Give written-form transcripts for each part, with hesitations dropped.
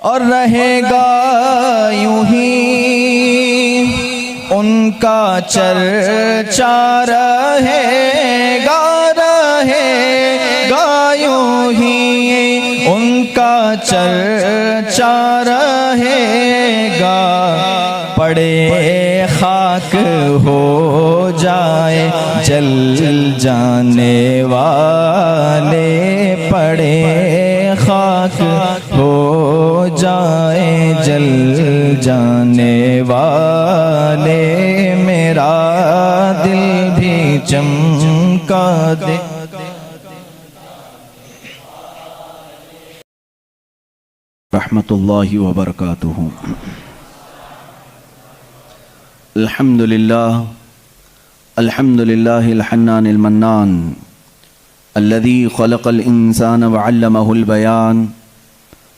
اور رہے گا یوں ہی ان کا چرچا رہے گا یوں ہی ان کا چرچا رہے گا پڑے خاک ہو جائے جل جانے والے پڑے خاک ہو جائے جل جانے والے میرا دل بھی چمکا دے رحمت اللہ وبرکاتہ الحمد للہ الحنان المنان الذي خلق الإنسان وعلمه البيان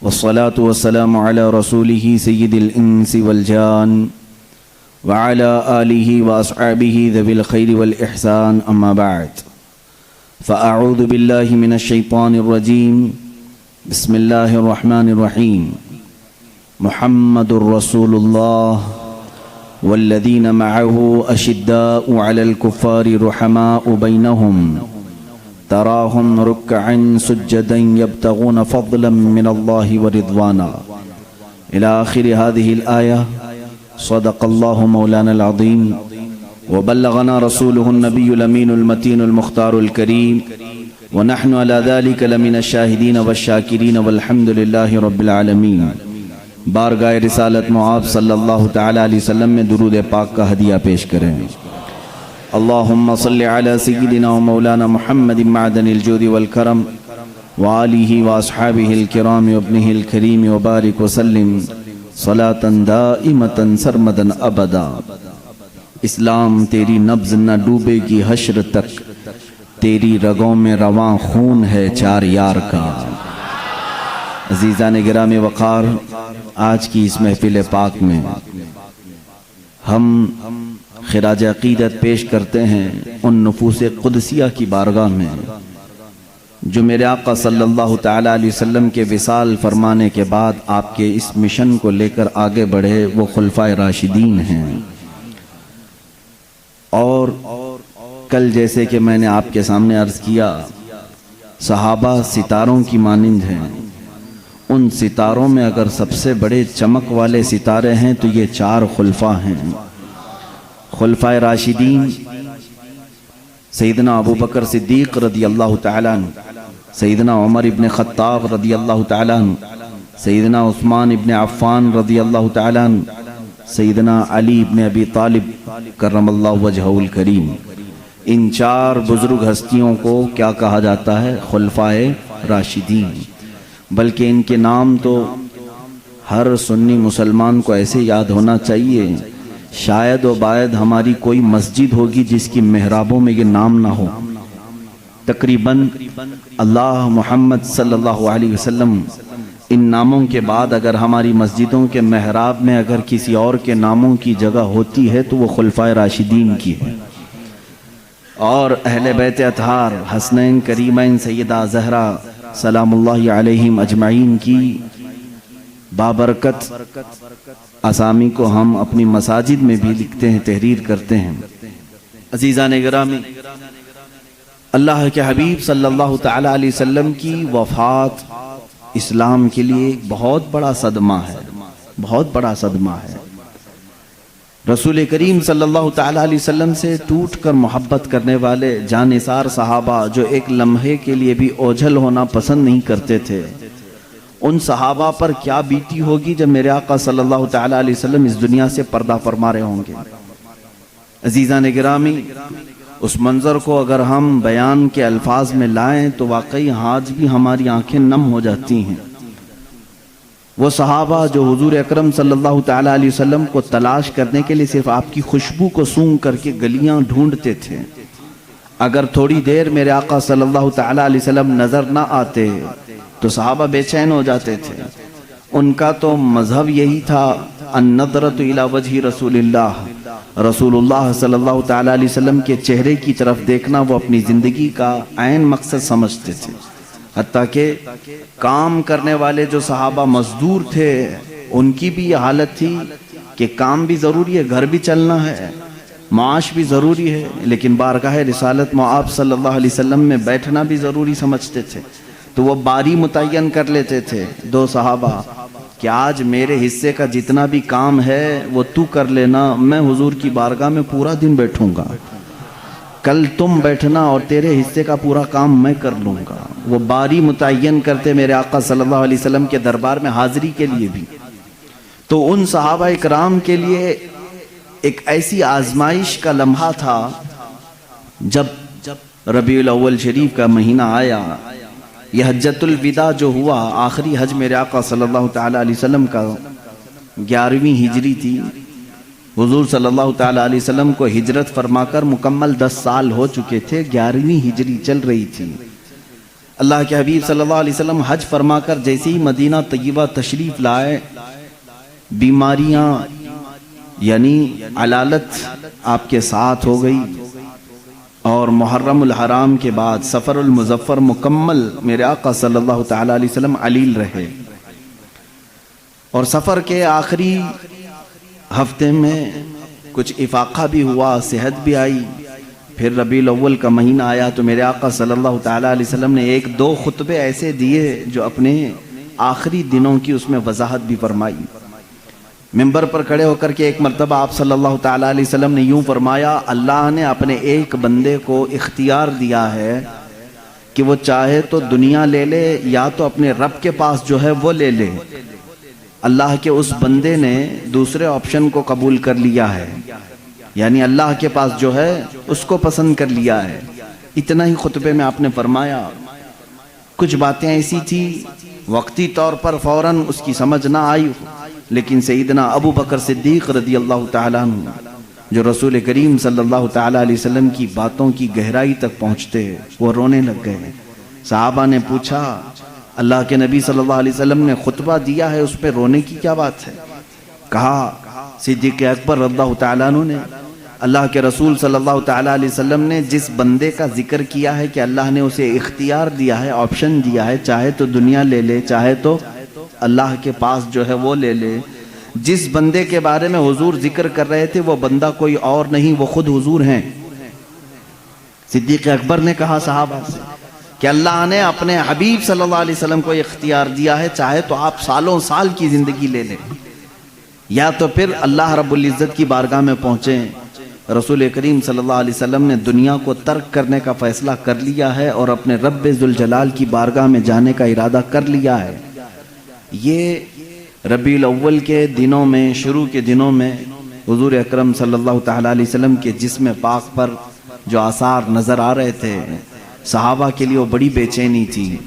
والصلاة والسلام على رسوله سيد الإنس والجان وعلى آله وأصحابه ذوي الخير والإحسان أما بعد فأعوذ بالله من الشيطان الرجيم بسم الله الرحمن الرحيم محمد رسول الله والذين معه أشداء على الكفار رحماء بينهم تراهم ركعا سجدا يبتغون فضلا من الله ورضوانا إلى آخر هذه الآية صدق الله مولانا العظيم وبلغنا رسوله النبي الأمين المتين المختار الكريم ونحن على ذلك لمن الشاهدين والشاكرين والحمد لله رب العالمين بارگاہ رسالت معاب صلی اللہ تعالی علیہ وسلم میں درود پاک کا ہدیہ پیش کریں اللہم صلی علی سیدنا و مولانا محمد معدن الجود والکرم وآلہ واصحابہ الکرام وابنہ الکریم وبارک وسلم صلاة دائمتا سرمدا ابدا اسلام تیری نبض نہ ڈوبے گی حشر تک تیری رگوں میں رواں خون ہے چار یار کا عزیزان گرام وقار آج کی اس محفل پاک میں ہم خراج عقیدت پیش کرتے ہیں ان نفوس قدسیہ کی بارگاہ میں جو میرے آقا صلی اللہ تعالی علیہ وسلم کے وصال فرمانے کے بعد آپ کے اس مشن کو لے کر آگے بڑھے وہ خلفائے راشدین ہیں اور کل جیسے کہ میں نے آپ کے سامنے عرض کیا صحابہ ستاروں کی مانند ہیں ان ستاروں میں اگر سب سے بڑے چمک والے ستارے ہیں تو یہ چار خلفاء ہیں خلفائے راشدین سیدنا ابو بکر صدیق رضی اللہ تعالیٰ عنہ سیدنا عمر ابن خطاب رضی اللہ تعالیٰ عنہ سیدنا عثمان ابن عفان رضی اللہ تعالیٰ عنہ سیدنا علی ابن ابی طالب کرم اللہ وجہہ الکریم ان چار بزرگ ہستیوں کو کیا کہا جاتا ہے خلفائے راشدین بلکہ ان کے نام تو ہر سنی مسلمان کو ایسے یاد ہونا چاہیے شاید و باید ہماری کوئی مسجد ہوگی جس کی محرابوں میں یہ نام نہ ہو تقریباً اللہ محمد صلی اللہ علیہ وسلم ان ناموں کے بعد اگر ہماری مسجدوں کے محراب میں اگر کسی اور کے ناموں کی جگہ ہوتی ہے تو وہ خلفائے راشدین کی ہے اور اہل بیت اطہار حسنین کریمین سیدہ زہرا سلام اللہ علیہم اجمعین کی بابرکت اسامی کو ہم اپنی مساجد میں بھی لکھتے ہیں تحریر کرتے ہیں عزیزان گرامی اللہ کے حبیب صلی اللہ تعالی علیہ وسلم کی وفات اسلام کے لیے ایک بہت بڑا صدمہ ہے بہت بڑا صدمہ ہے رسول کریم صلی اللہ تعالی علیہ وسلم سے ٹوٹ کر محبت کرنے والے جانثار صحابہ جو ایک لمحے کے لیے بھی اوجھل ہونا پسند نہیں کرتے تھے ان صحابہ پر کیا بیتی ہوگی جب میرے آقا صلی اللہ تعالی علیہ وسلم اس دنیا سے پردہ فرما رہے ہوں گے عزیزان گرامی اس منظر کو اگر ہم بیان کے الفاظ میں لائیں تو واقعی آج بھی ہماری آنکھیں نم ہو جاتی ہیں وہ صحابہ جو حضور اکرم صلی اللہ تعالی علیہ وسلم کو تلاش کرنے کے لیے صرف آپ کی خوشبو کو سونگھ کر کے گلیاں ڈھونڈتے تھے اگر تھوڑی دیر میرے آقا صلی اللہ تعالی علیہ وسلم نظر نہ آتے تو صحابہ بے چین ہو جاتے تھے ان کا تو مذہب یہی تھا النظرۃ الی وجہ رسول اللہ رسول اللہ صلی اللہ تعالی علیہ وسلم کے چہرے کی طرف دیکھنا وہ اپنی زندگی کا عین مقصد سمجھتے تھے حتیٰ کہ کام کرنے والے جو صحابہ مزدور تھے ان کی بھی یہ حالت تھی کہ کام بھی ضروری ہے، گھر بھی چلنا ہے، معاش بھی ضروری ہے، لیکن بارگاہ رسالت آپ صلی اللہ علیہ وسلم میں بیٹھنا بھی ضروری سمجھتے تھے۔ تو وہ باری متعین کر لیتے تھے دو صحابہ کہ آج میرے حصے کا جتنا بھی کام ہے وہ تو کر لینا، میں حضور کی بارگاہ میں پورا دن بیٹھوں گا، کل تم بیٹھنا اور تیرے حصے کا پورا کام میں کر لوں گا۔ وہ باری متعین کرتے میرے آقا صلی اللہ علیہ وسلم کے دربار میں حاضری کے لیے بھی۔ تو ان صحابہ اکرام کے لیے ایک ایسی آزمائش کا لمحہ تھا جب ربیع الاول شریف کا مہینہ آیا، یہ حجۃ الوداع جو ہوا، آخری حج میرے آقا صلی اللہ تعالی علیہ وسلم کا 11ویں ہجری تھی۔ حضور صلی اللہ تعالی علیہ وسلم کو ہجرت فرما کر مکمل 10 سال ہو چکے تھے، 11ویں ہجری چل رہی تھی۔ اللہ کے حبیب صلی اللہ علیہ وسلم حج فرما کر جیسے ہی مدینہ طیبہ تشریف لائے، بیماریاں یعنی علالت آپ کے ساتھ ہو گئی، اور محرم الحرام کے بعد سفر المظفر مکمل میرے آقا صلی اللہ تعالی علیہ وسلم علیل رہے، اور سفر کے آخری ہفتے میں کچھ افاقہ بھی ہوا، صحت بھی آئی۔ پھر ربیع الاول کا مہینہ آیا تو میرے آقا صلی اللہ تعالی علیہ وسلم نے 1-2 خطبے ایسے دیے جو اپنے آخری دنوں کی اس میں وضاحت بھی فرمائی۔ ممبر پر کھڑے ہو کر کے ایک مرتبہ آپ صلی اللہ تعالی علیہ وسلم نے یوں فرمایا، اللہ نے اپنے ایک بندے کو اختیار دیا ہے کہ وہ چاہے تو دنیا لے لے یا تو اپنے رب کے پاس جو ہے وہ لے لے۔ اللہ کے اس بندے نے دوسرے آپشن کو قبول کر لیا ہے، یعنی اللہ کے پاس جو ہے اس کو پسند کر لیا ہے۔ اتنا ہی خطبے میں آپ نے فرمایا۔ کچھ باتیں ایسی تھی وقتی طور پر فوراً اس کی سمجھ نہ آئی، لیکن سیدنا ابو بکر صدیق رضی اللہ تعالیٰ عنہ جو رسول کریم صلی اللہ تعالیٰ علیہ وسلم کی باتوں کی گہرائی تک پہنچتے، وہ رونے لگ گئے۔ صحابہ نے پوچھا، اللہ کے نبی صلی اللہ علیہ وسلم نے خطبہ دیا ہے، اس پہ رونے کی کیا بات ہے؟ کہا صدیق اکبر رضی اللہ تعالیٰ عنہ نے، اللہ کے رسول صلی اللہ تعالیٰ علیہ وسلم نے جس بندے کا ذکر کیا ہے کہ اللہ نے اسے اختیار دیا ہے، آپشن دیا ہے، چاہے تو دنیا لے لے چاہے تو اللہ کے پاس جو ہے وہ لے لے، جس بندے کے بارے میں حضور ذکر کر رہے تھے وہ بندہ کوئی اور نہیں، وہ خود حضور ہیں۔ صدیق اکبر نے کہا صحابہ سے کہ اللہ نے اپنے حبیب صلی اللہ علیہ وسلم کو اختیار دیا ہے، چاہے تو آپ سالوں سال کی زندگی لے لیں یا تو پھر اللہ رب العزت کی بارگاہ میں پہنچیں۔ رسول کریم صلی اللہ علیہ وسلم نے دنیا کو ترک کرنے کا فیصلہ کر لیا ہے اور اپنے رب ذوالجلال کی بارگاہ میں جانے کا ارادہ کر لیا ہے۔ یہ ربیع الاول کے دنوں میں، شروع کے دنوں میں حضور اکرم صلی اللہ تعالیٰ علیہ وسلم کے جسم پاک پر جو آثار نظر آ رہے تھے، صحابہ کے لیے وہ بڑی بے چینی تھی۔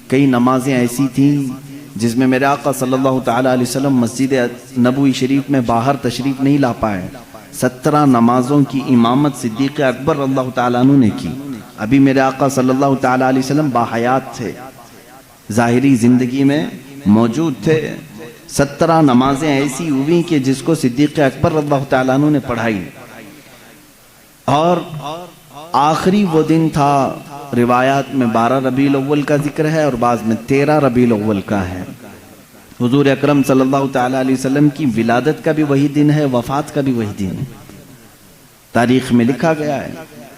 کئی نمازیں ایسی تھیں جس میں میرے آقا صلی اللہ تعالیٰ علیہ وسلم مسجد نبوی شریف میں باہر تشریف نہیں لا پائے۔ 17 نمازوں کی امامت صدیق اکبر رضی اللہ تعالیٰ عنہ نے کی۔ ابھی میرے آقا صلی اللہ تعالیٰ علیہ وسلم باحیات تھے، ظاہری زندگی میں موجود تھے۔ 17 نمازیں ایسی ہوئی کہ جس کو صدیق اکبر رضی اللہ تعالیٰ عنہ نے پڑھائی، اور آخری وہ دن تھا، روایات میں 12 ربیع الاول کا ذکر ہے اور بعض میں 13 ربیع الاول کا ہے۔ حضور اکرم صلی اللہ تعالیٰ علیہ وسلم کی ولادت کا بھی وہی دن ہے، وفات کا بھی وہی دن ہے، تاریخ میں لکھا گیا ہے۔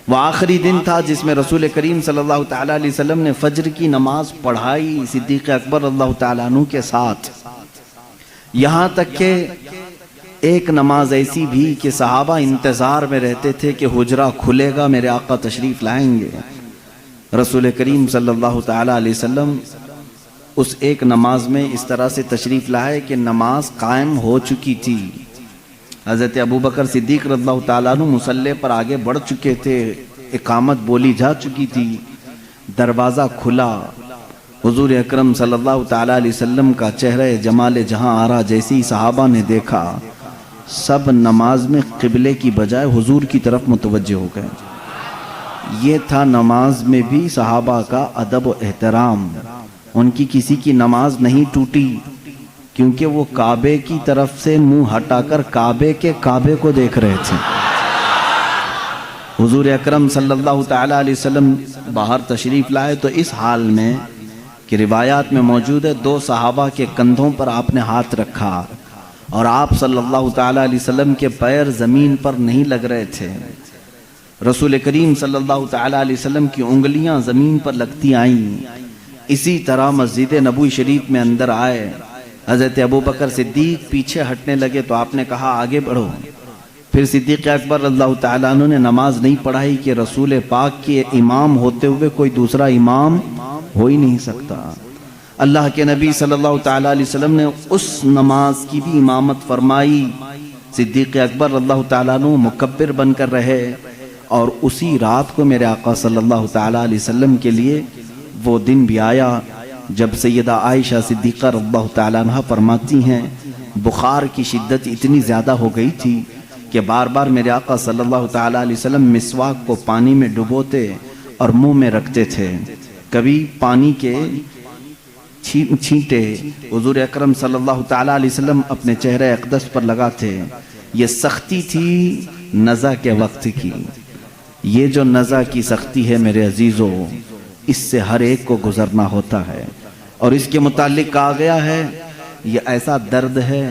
وہ آخری دن تھا جس میں رسول کریم صلی اللہ تعالیٰ علیہ وسلم نے فجر کی نماز پڑھائی صدیق اکبر رضی اللہ تعالیٰ عنہ کے ساتھ، یہاں تک کہ ایک نماز ایسی بھی کہ صحابہ انتظار میں رہتے تھے کہ حجرہ کھلے گا، میرے آقا تشریف لائیں گے۔ رسول کریم صلی اللہ تعالیٰ علیہ وسلم اس ایک نماز میں اس طرح سے تشریف لائے کہ نماز قائم ہو چکی تھی۔ حضرت ابوبکر صدیق رضی اللہ تعالیٰ عنہ مصلی پر آگے بڑھ چکے تھے، اقامت بولی جا چکی تھی، دروازہ کھلا، حضور اکرم صلی اللہ تعالیٰ علیہ وسلم کا چہرہ جمال جہاں آرا جیسے ہی صحابہ نے دیکھا، سب نماز میں قبلے کی بجائے حضور کی طرف متوجہ ہو گئے۔ یہ تھا نماز میں بھی صحابہ کا ادب و احترام، ان کی کسی کی نماز نہیں ٹوٹی، کیونکہ وہ کعبے کی طرف سے منہ ہٹا کر کعبے کے کعبے کو دیکھ رہے تھے۔ حضور اکرم صلی اللہ تعالیٰ علیہ وسلم باہر تشریف لائے تو اس حال میں کہ روایات میں موجود ہے 2 صحابہ کے کندھوں پر آپ نے ہاتھ رکھا اور آپ صلی اللہ تعالیٰ علیہ وسلم کے پیر زمین پر نہیں لگ رہے تھے. رسول کریم صلی اللہ تعالیٰ علیہ وسلم کی انگلیاں زمین پر لگتی آئیں. اسی طرح مسجد نبوی شریف میں اندر آئے. حضرت ابوبکر صدیق پیچھے ہٹنے لگے تو آپ نے کہا آگے بڑھو. پھر صدیق اکبر اللہ تعالیٰ عنہ نے نماز نہیں پڑھائی کہ رسول پاک کے امام ہوتے ہوئے کوئی دوسرا امام ہو ہی نہیں سکتا. اللہ کے نبی صلی اللہ تعالیٰ علیہ وسلم نے اس نماز کی بھی امامت فرمائی. صدیق اکبر اللہ تعالیٰ عنہ مکبر بن کر رہے اور اسی رات کو میرے آقا صلی اللہ تعالیٰ علیہ وسلم کے لیے وہ دن بھی آیا جب سیدہ عائشہ صدیقہ رضی اللہ تعالیٰ عنہ فرماتی ہیں بخار کی شدت اتنی زیادہ ہو گئی تھی کہ بار بار میرے آقا صلی اللہ تعالیٰ علیہ وسلم مسواک کو پانی میں ڈبوتے اور منہ میں رکھتے تھے. کبھی پانی کے چھینٹے حضور اکرم صلی اللہ تعالیٰ علیہ وسلم اپنے چہرے اقدس پر لگاتے. یہ سختی تھی نزع کے وقت کی. یہ جو نزع کی سختی ہے میرے عزیزو، اس سے ہر ایک کو گزرنا ہوتا ہے. اور اس کے متعلق کہا گیا ہے یہ ایسا درد ہے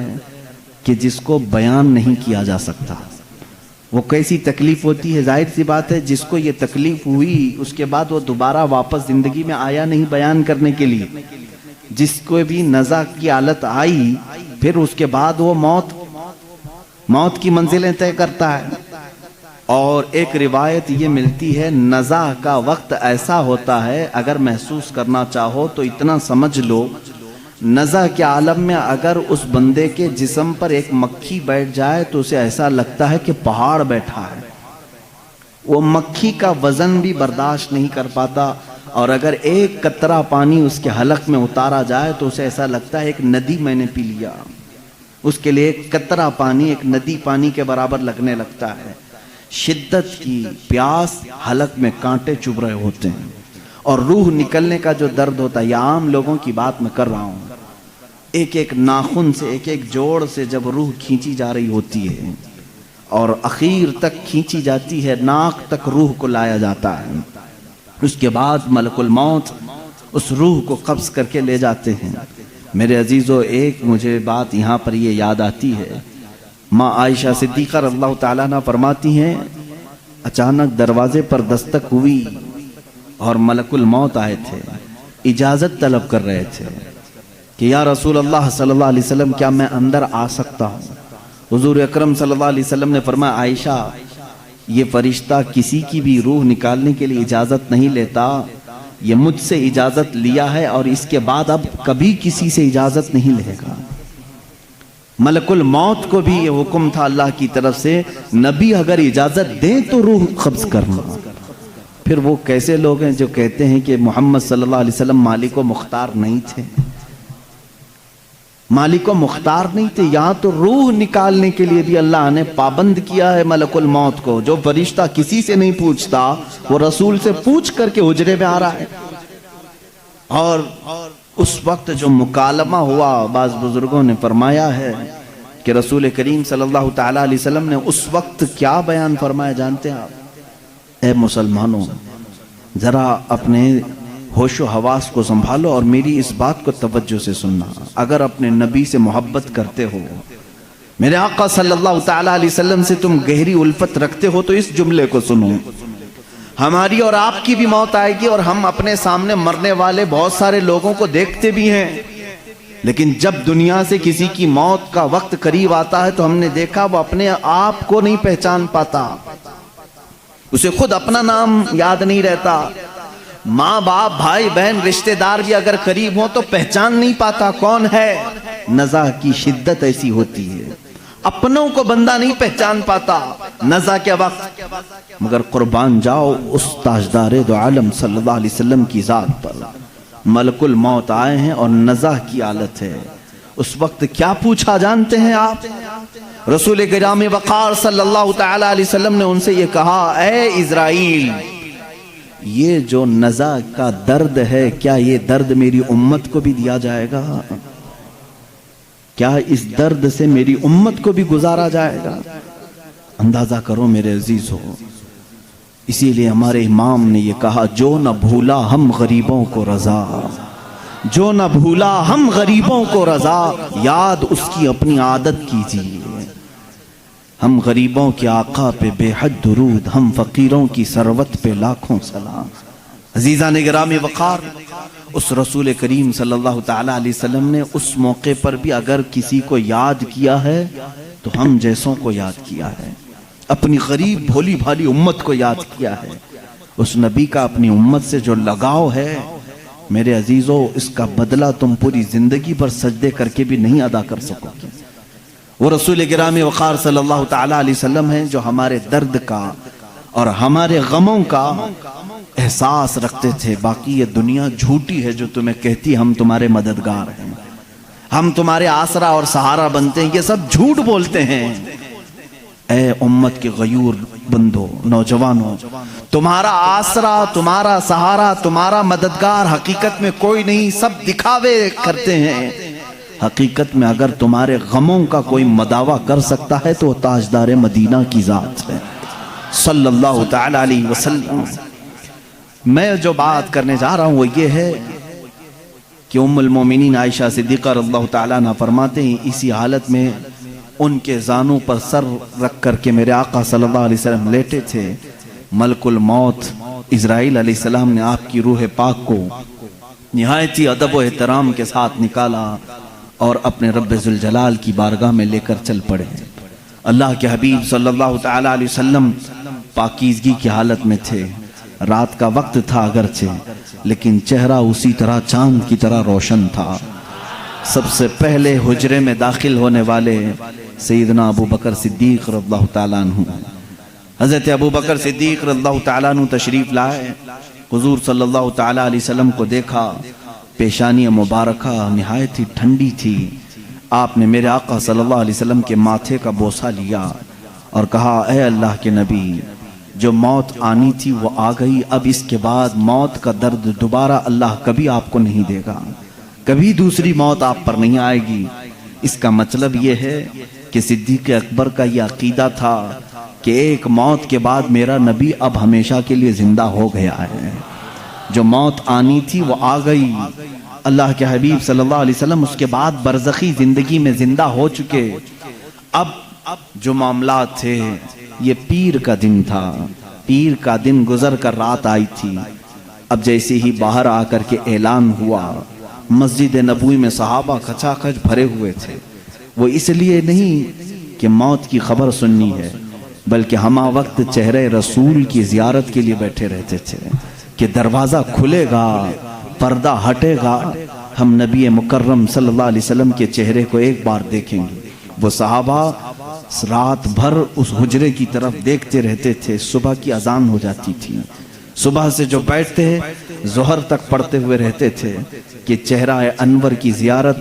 کہ جس کو بیان نہیں کیا جا سکتا. وہ کیسی تکلیف ہوتی ہے، ظاہر سی بات ہے جس کو یہ تکلیف ہوئی اس کے بعد وہ دوبارہ واپس زندگی میں آیا نہیں بیان کرنے کے لیے. جس کو بھی نزع کی حالت آئی پھر اس کے بعد وہ موت کی منزلیں طے کرتا ہے. اور ایک روایت یہ ملتی ہے نزع کا وقت ایسا ہوتا ہے اگر محسوس کرنا چاہو تو اتنا سمجھ لو، نزع کے عالم میں اگر اس بندے کے جسم پر ایک مکھی بیٹھ جائے تو اسے ایسا لگتا ہے کہ پہاڑ بیٹھا ہے. وہ مکھی کا وزن بھی برداشت نہیں کر پاتا. اور اگر ایک قطرہ پانی اس کے حلق میں اتارا جائے تو اسے ایسا لگتا ہے ایک ندی میں نے پی لیا. اس کے لیے ایک قطرہ پانی ایک ندی پانی کے برابر لگنے لگتا ہے. شدت کی پیاس، حلق میں کانٹے چبھ رہے ہوتے ہیں اور روح نکلنے کا جو درد ہوتا ہے، یہ عام لوگوں کی بات میں کر رہا ہوں. ایک ایک ناخن سے ایک ایک جوڑ سے جب روح کھینچی جا رہی ہوتی ہے اور اخیر تک کھینچی جاتی ہے، ناک تک روح کو لایا جاتا ہے. اس کے بعد ملک الموت اس روح کو قبض کر کے لے جاتے ہیں. میرے عزیزو، ایک مجھے بات یہاں پر یہ یاد آتی ہے. ماں عائشہ صدیقہ رضی اللہ تعالیٰ عنہ فرماتی ہیں اچانک دروازے پر دستک ہوئی اور ملک الموت آئے تھے. اجازت طلب کر رہے تھے کہ یا رسول اللہ صلی اللہ علیہ وسلم کیا میں اندر آ سکتا ہوں؟ حضور اکرم صلی اللہ علیہ وسلم نے فرمایا عائشہ یہ فرشتہ کسی کی بھی روح نکالنے کے لیے اجازت نہیں لیتا. یہ مجھ سے اجازت لیا ہے اور اس کے بعد اب کبھی کسی سے اجازت نہیں لے گا. ملک الموت کو بھی یہ حکم تھا اللہ کی طرف سے، نبی اگر اجازت دیں تو روح قبض کرنا. پھر وہ کیسے لوگ ہیں جو کہتے ہیں کہ محمد صلی اللہ علیہ وسلم مالک و مختار نہیں تھے؟ مالک و مختار نہیں تھے. یہاں تو روح نکالنے کے لیے بھی اللہ نے پابند کیا ہے ملک الموت کو. جو فرشتہ کسی سے نہیں پوچھتا وہ رسول سے پوچھ کر کے حجرے میں آ رہا ہے. اور اس وقت جو مکالمہ ہوا، بعض بزرگوں نے فرمایا ہے کہ رسول کریم صلی اللہ تعالیٰ علیہ وسلم نے اس وقت کیا بیان فرمایا جانتے ہیں آپ؟ اے مسلمانوں، ذرا اپنے ہوش و حواس کو سنبھالو اور میری اس بات کو توجہ سے سننا. اگر اپنے نبی سے محبت کرتے ہو، میرے آقا صلی اللہ تعالیٰ علیہ وسلم سے تم گہری الفت رکھتے ہو تو اس جملے کو سنو. ہماری اور آپ کی بھی موت آئے گی اور ہم اپنے سامنے مرنے والے بہت سارے لوگوں کو دیکھتے بھی ہیں، لیکن جب دنیا سے کسی کی موت کا وقت قریب آتا ہے تو ہم نے دیکھا وہ اپنے آپ کو نہیں پہچان پاتا. اسے خود اپنا نام یاد نہیں رہتا. ماں باپ بھائی بہن رشتہ دار بھی اگر قریب ہوں تو پہچان نہیں پاتا کون ہے. نزع کی شدت ایسی ہوتی ہے، اپنوں کو بندہ نہیں پہچان پاتا نزع کے وقت. مگر قربان جاؤ اس تاجدار دو عالم صلی اللہ علیہ وسلم کی ذات پر. ملک الموت آئے ہیں اور نزع کی حالت ہے. اس وقت کیا پوچھا جانتے ہیں آپ؟ رسول کرام وقار صلی اللہ تعالی علیہ وسلم نے ان سے یہ کہا اے اسرائیل، یہ جو نزع کا درد ہے کیا یہ درد میری امت کو بھی دیا جائے گا؟ کیا اس درد سے میری امت کو بھی گزارا جائے گا؟ اندازہ کرو میرے عزیز ہو. اسی لیے ہمارے امام نے یہ کہا جو نہ بھولا ہم غریبوں کو رضا، جو نہ بھولا ہم غریبوں کو رضا، یاد اس کی اپنی عادت کیجیے۔ ہم غریبوں کے آقا پہ بے حد درود، ہم فقیروں کی ثروت پہ لاکھوں سلام۔ عزیزان گرامی وقار، اس رسول کریم صلی اللہ تعالی علیہ وسلم نے اس موقع پر بھی اگر کسی کو یاد کیا ہے تو ہم جیسوں کو یاد کیا ہے، اپنی غریب بھولی بھالی امت کو یاد کیا ہے۔ اس نبی کا اپنی امت سے جو لگاؤ ہے میرے عزیزو، اس کا بدلہ تم پوری زندگی پر سجدے کر کے بھی نہیں ادا کر سکو گے۔ وہ رسول گرامی وقار صلی اللہ تعالی علیہ وسلم ہیں جو ہمارے درد کا اور ہمارے غموں کا احساس رکھتے تھے۔ باقی یہ دنیا جھوٹی ہے جو تمہیں کہتی ہم تمہارے مددگار ہیں، ہم تمہارے آسرا اور سہارا بنتے ہیں، یہ سب جھوٹ بولتے ہیں۔ اے امت کے غیور بندو، نوجوانوں، تمہارا آسرا، تمہارا سہارا، تمہارا مددگار حقیقت میں کوئی نہیں، سب دکھاوے کرتے ہیں۔ حقیقت میں اگر تمہارے غموں کا کوئی مداوع کر سکتا ہے تو وہ تاجدار مدینہ کی ذات ہے صلی اللہ تعالی علیہ وسلم۔ میں جو بات کرنے جا رہا ہوں وہ یہ ہے کہ ام المومنین عائشہ صدیقہ رضی اللہ تعالیٰ عنہ فرماتے ہیں، اسی حالت میں ان کے زانوں پر سر رکھ کر کے میرے آقا صلی اللہ علیہ وسلم لیٹے تھے۔ ملک الموت اسرائیل علیہ السلام نے آپ کی روح پاک کو نہایت ہی ادب و احترام کے ساتھ نکالا اور اپنے رب ذوالجلال کی بارگاہ میں لے کر چل پڑے۔ اللہ کے حبیب صلی اللہ تعالی علیہ وسلم پاکیزگی کی حالت میں تھے، رات کا وقت تھا اگرچہ، لیکن چہرہ اسی طرح چاند کی طرح روشن تھا۔ سب سے پہلے حجرے میں داخل ہونے والے سیدنا ابو بکر صدیق رضی اللہ تعالیٰ عنہ، حضرت ابو بکر صدیق رضی اللہ تعالیٰ عنہ تشریف لائے۔ حضور صلی اللہ تعالیٰ علیہ وسلم کو دیکھا، پیشانی مبارکہ نہایت ہی ٹھنڈی تھی۔ آپ نے میرے آقا صلی اللہ علیہ وسلم کے ماتھے کا بوسہ لیا اور کہا، اے اللہ کے نبی، جو موت آنی تھی وہ آ گئی، اب اس کے بعد موت کا درد دوبارہ اللہ کبھی آپ کو نہیں دے گا، کبھی دوسری موت آپ پر نہیں آئے گی۔ اس کا مطلب یہ ہے کہ صدیق اکبر کا یہ عقیدہ تھا کہ ایک موت کے بعد میرا نبی اب ہمیشہ کے لیے زندہ ہو گیا ہے، جو موت آنی تھی وہ آ گئی۔ اللہ کے حبیب صلی اللہ علیہ وسلم اس کے بعد برزخی زندگی میں زندہ ہو چکے۔ اب جو معاملات تھے، یہ پیر کا دن تھا، پیر کا دن گزر کر رات آئی تھی۔ اب جیسے ہی باہر آ کر کے اعلان ہوا، مسجد نبوی میں صحابہ کھچا کھچ بھرے ہوئے تھے۔ وہ اس لیے نہیں کہ موت کی خبر سننی ہے، بلکہ ہمہ وقت چہرے رسول کی زیارت کے لیے بیٹھے رہتے تھے کہ دروازہ کھلے گا، پردہ ہٹے گا، ہم نبی مکرم صلی اللہ علیہ وسلم کے چہرے کو ایک بار دیکھیں گے۔ وہ صحابہ رات بھر اس حجرے کی طرف دیکھتے رہتے تھے۔ صبح کی اذان ہو جاتی تھی، صبح سے جو بیٹھتے ظہر تک پڑھتے ہوئے رہتے تھے کہ چہرہ انور کی زیارت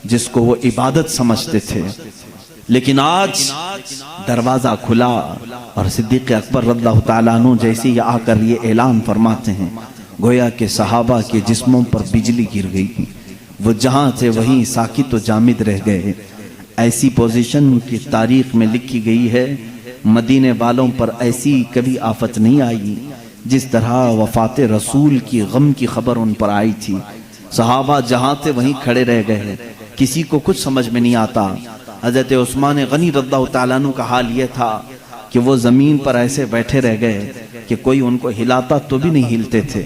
جس کو وہ عبادت سمجھتے تھے۔ لیکن آج دروازہ کھلا اور صدیق اکبر رضی اللہ تعالیٰ عنہ جیسے ہی آ کر یہ اعلان فرماتے ہیں، گویا کہ صحابہ کے جسموں پر بجلی گر گئی، وہ جہاں تھے وہیں ساکت و جامد رہ گئے۔ ایسی پوزیشن کی تاریخ میں لکھی گئی ہے، مدینے والوں پر ایسی کبھی آفت نہیں آئی جس طرح وفات رسول کی غم کی خبر ان پر آئی تھی۔ صحابہ جہاں تھے وہیں کھڑے رہ گئے، کسی کو کچھ سمجھ میں نہیں آتا۔ حضرت عثمان غنی رضی اللہ تعالیٰ عنہ کا حال یہ تھا کہ وہ زمین پر ایسے بیٹھے رہ گئے کہ کوئی ان کو ہلاتا تو بھی نہیں ہلتے تھے،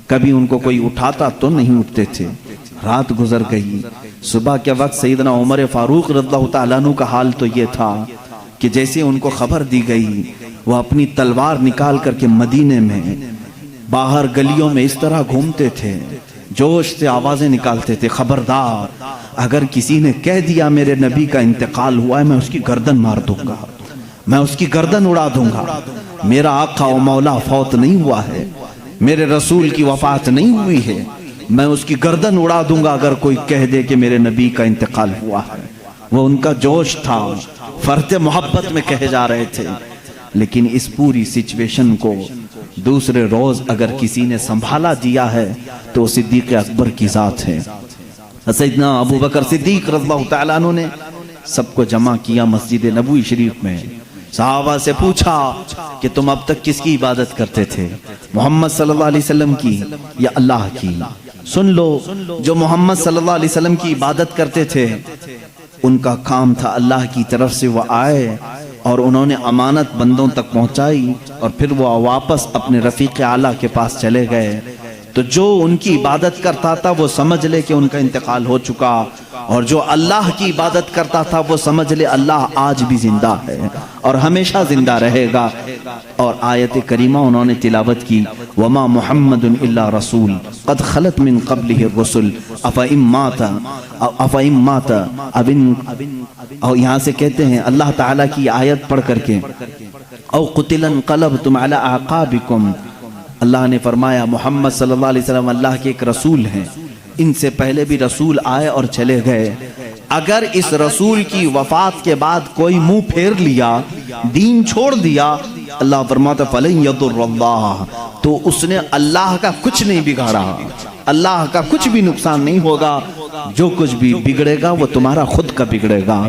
کبھی ان کو کوئی اٹھاتا تو نہیں اٹھتے تھے۔ رات گزر گئی، صبح کے وقت سیدنا عمر فاروق رضی اللہ تعالیٰ عنہ کا حال تو یہ تھا کہ جیسے ان کو خبر دی گئی، وہ اپنی تلوار نکال کر کے مدینے میں باہر گلیوں میں اس طرح گھومتے تھے، جوش سے آوازیں نکالتے تھے، خبردار اگر کسی نے کہہ دیا میرے نبی کا انتقال ہوا ہے، میں اس کی گردن مار دوں گا، میں اس کی گردن اڑا دوں گا۔ میرا آقا و مولا فوت نہیں ہوا ہے، میرے رسول کی وفات نہیں ہوئی ہے، میں اس کی گردن اڑا دوں گا اگر کوئی کہہ دے کہ میرے نبی کا انتقال ہوا ہے۔ وہ ان کا جوش تھا، فرط محبت میں کہے جا رہے تھے۔ لیکن اس پوری سچویشن کو دوسرے روز اگر کسی نے سنبھالا دیا ہے تو صدیق اکبر کی ذات ہے۔ سیدنا ابو بکر صدیق رضی اللہ تعالیٰ عنہ نے سب کو جمع کیا مسجد نبوی شریف میں، صحابہ سے پوچھا کہ تم اب تک کس کی عبادت کرتے تھے، محمد صلی اللہ علیہ وسلم کی یا اللہ کی؟ سن لو جو محمد صلی اللہ علیہ وسلم کی عبادت کرتے تھے ان کا کام تھا اللہ کی طرف سے وہ آئے اور انہوں نے امانت بندوں تک پہنچائی اور پھر وہ واپس اپنے رفیق اعلیٰ کے پاس چلے گئے. تو جو ان کی عبادت کرتا تھا وہ سمجھ لے کہ ان کا انتقال ہو چکا، اور جو اللہ کی عبادت کرتا تھا وہ سمجھ لے اللہ آج بھی زندہ ہے اور ہمیشہ زندہ رہے گا. اور آیت کریمہ انہوں نے تلاوت کی وما محمد الا رسول قد خلت من قبلہ الرسل افئن مات اور یہاں سے کہتے ہیں اللہ تعالیٰ کی آیت پڑھ کر کے او قتلا انقلبتم علی اعقابکم. اللہ نے فرمایا محمد صلی اللہ علیہ وسلم اللہ کے ایک رسول ہیں، ان سے پہلے بھی رسول آئے اور چلے گئے. اگر اس رسول کی وفات کے بعد کوئی منہ پھیر لیا، دین چھوڑ دیا، اللہ فرماتا فلن یضر اللہ، تو اس نے اللہ کا کچھ نہیں بگاڑا، اللہ کا کچھ بھی نقصان نہیں ہوگا. جو کچھ بھی بگڑے گا وہ تمہارا خود کا بگڑے گا.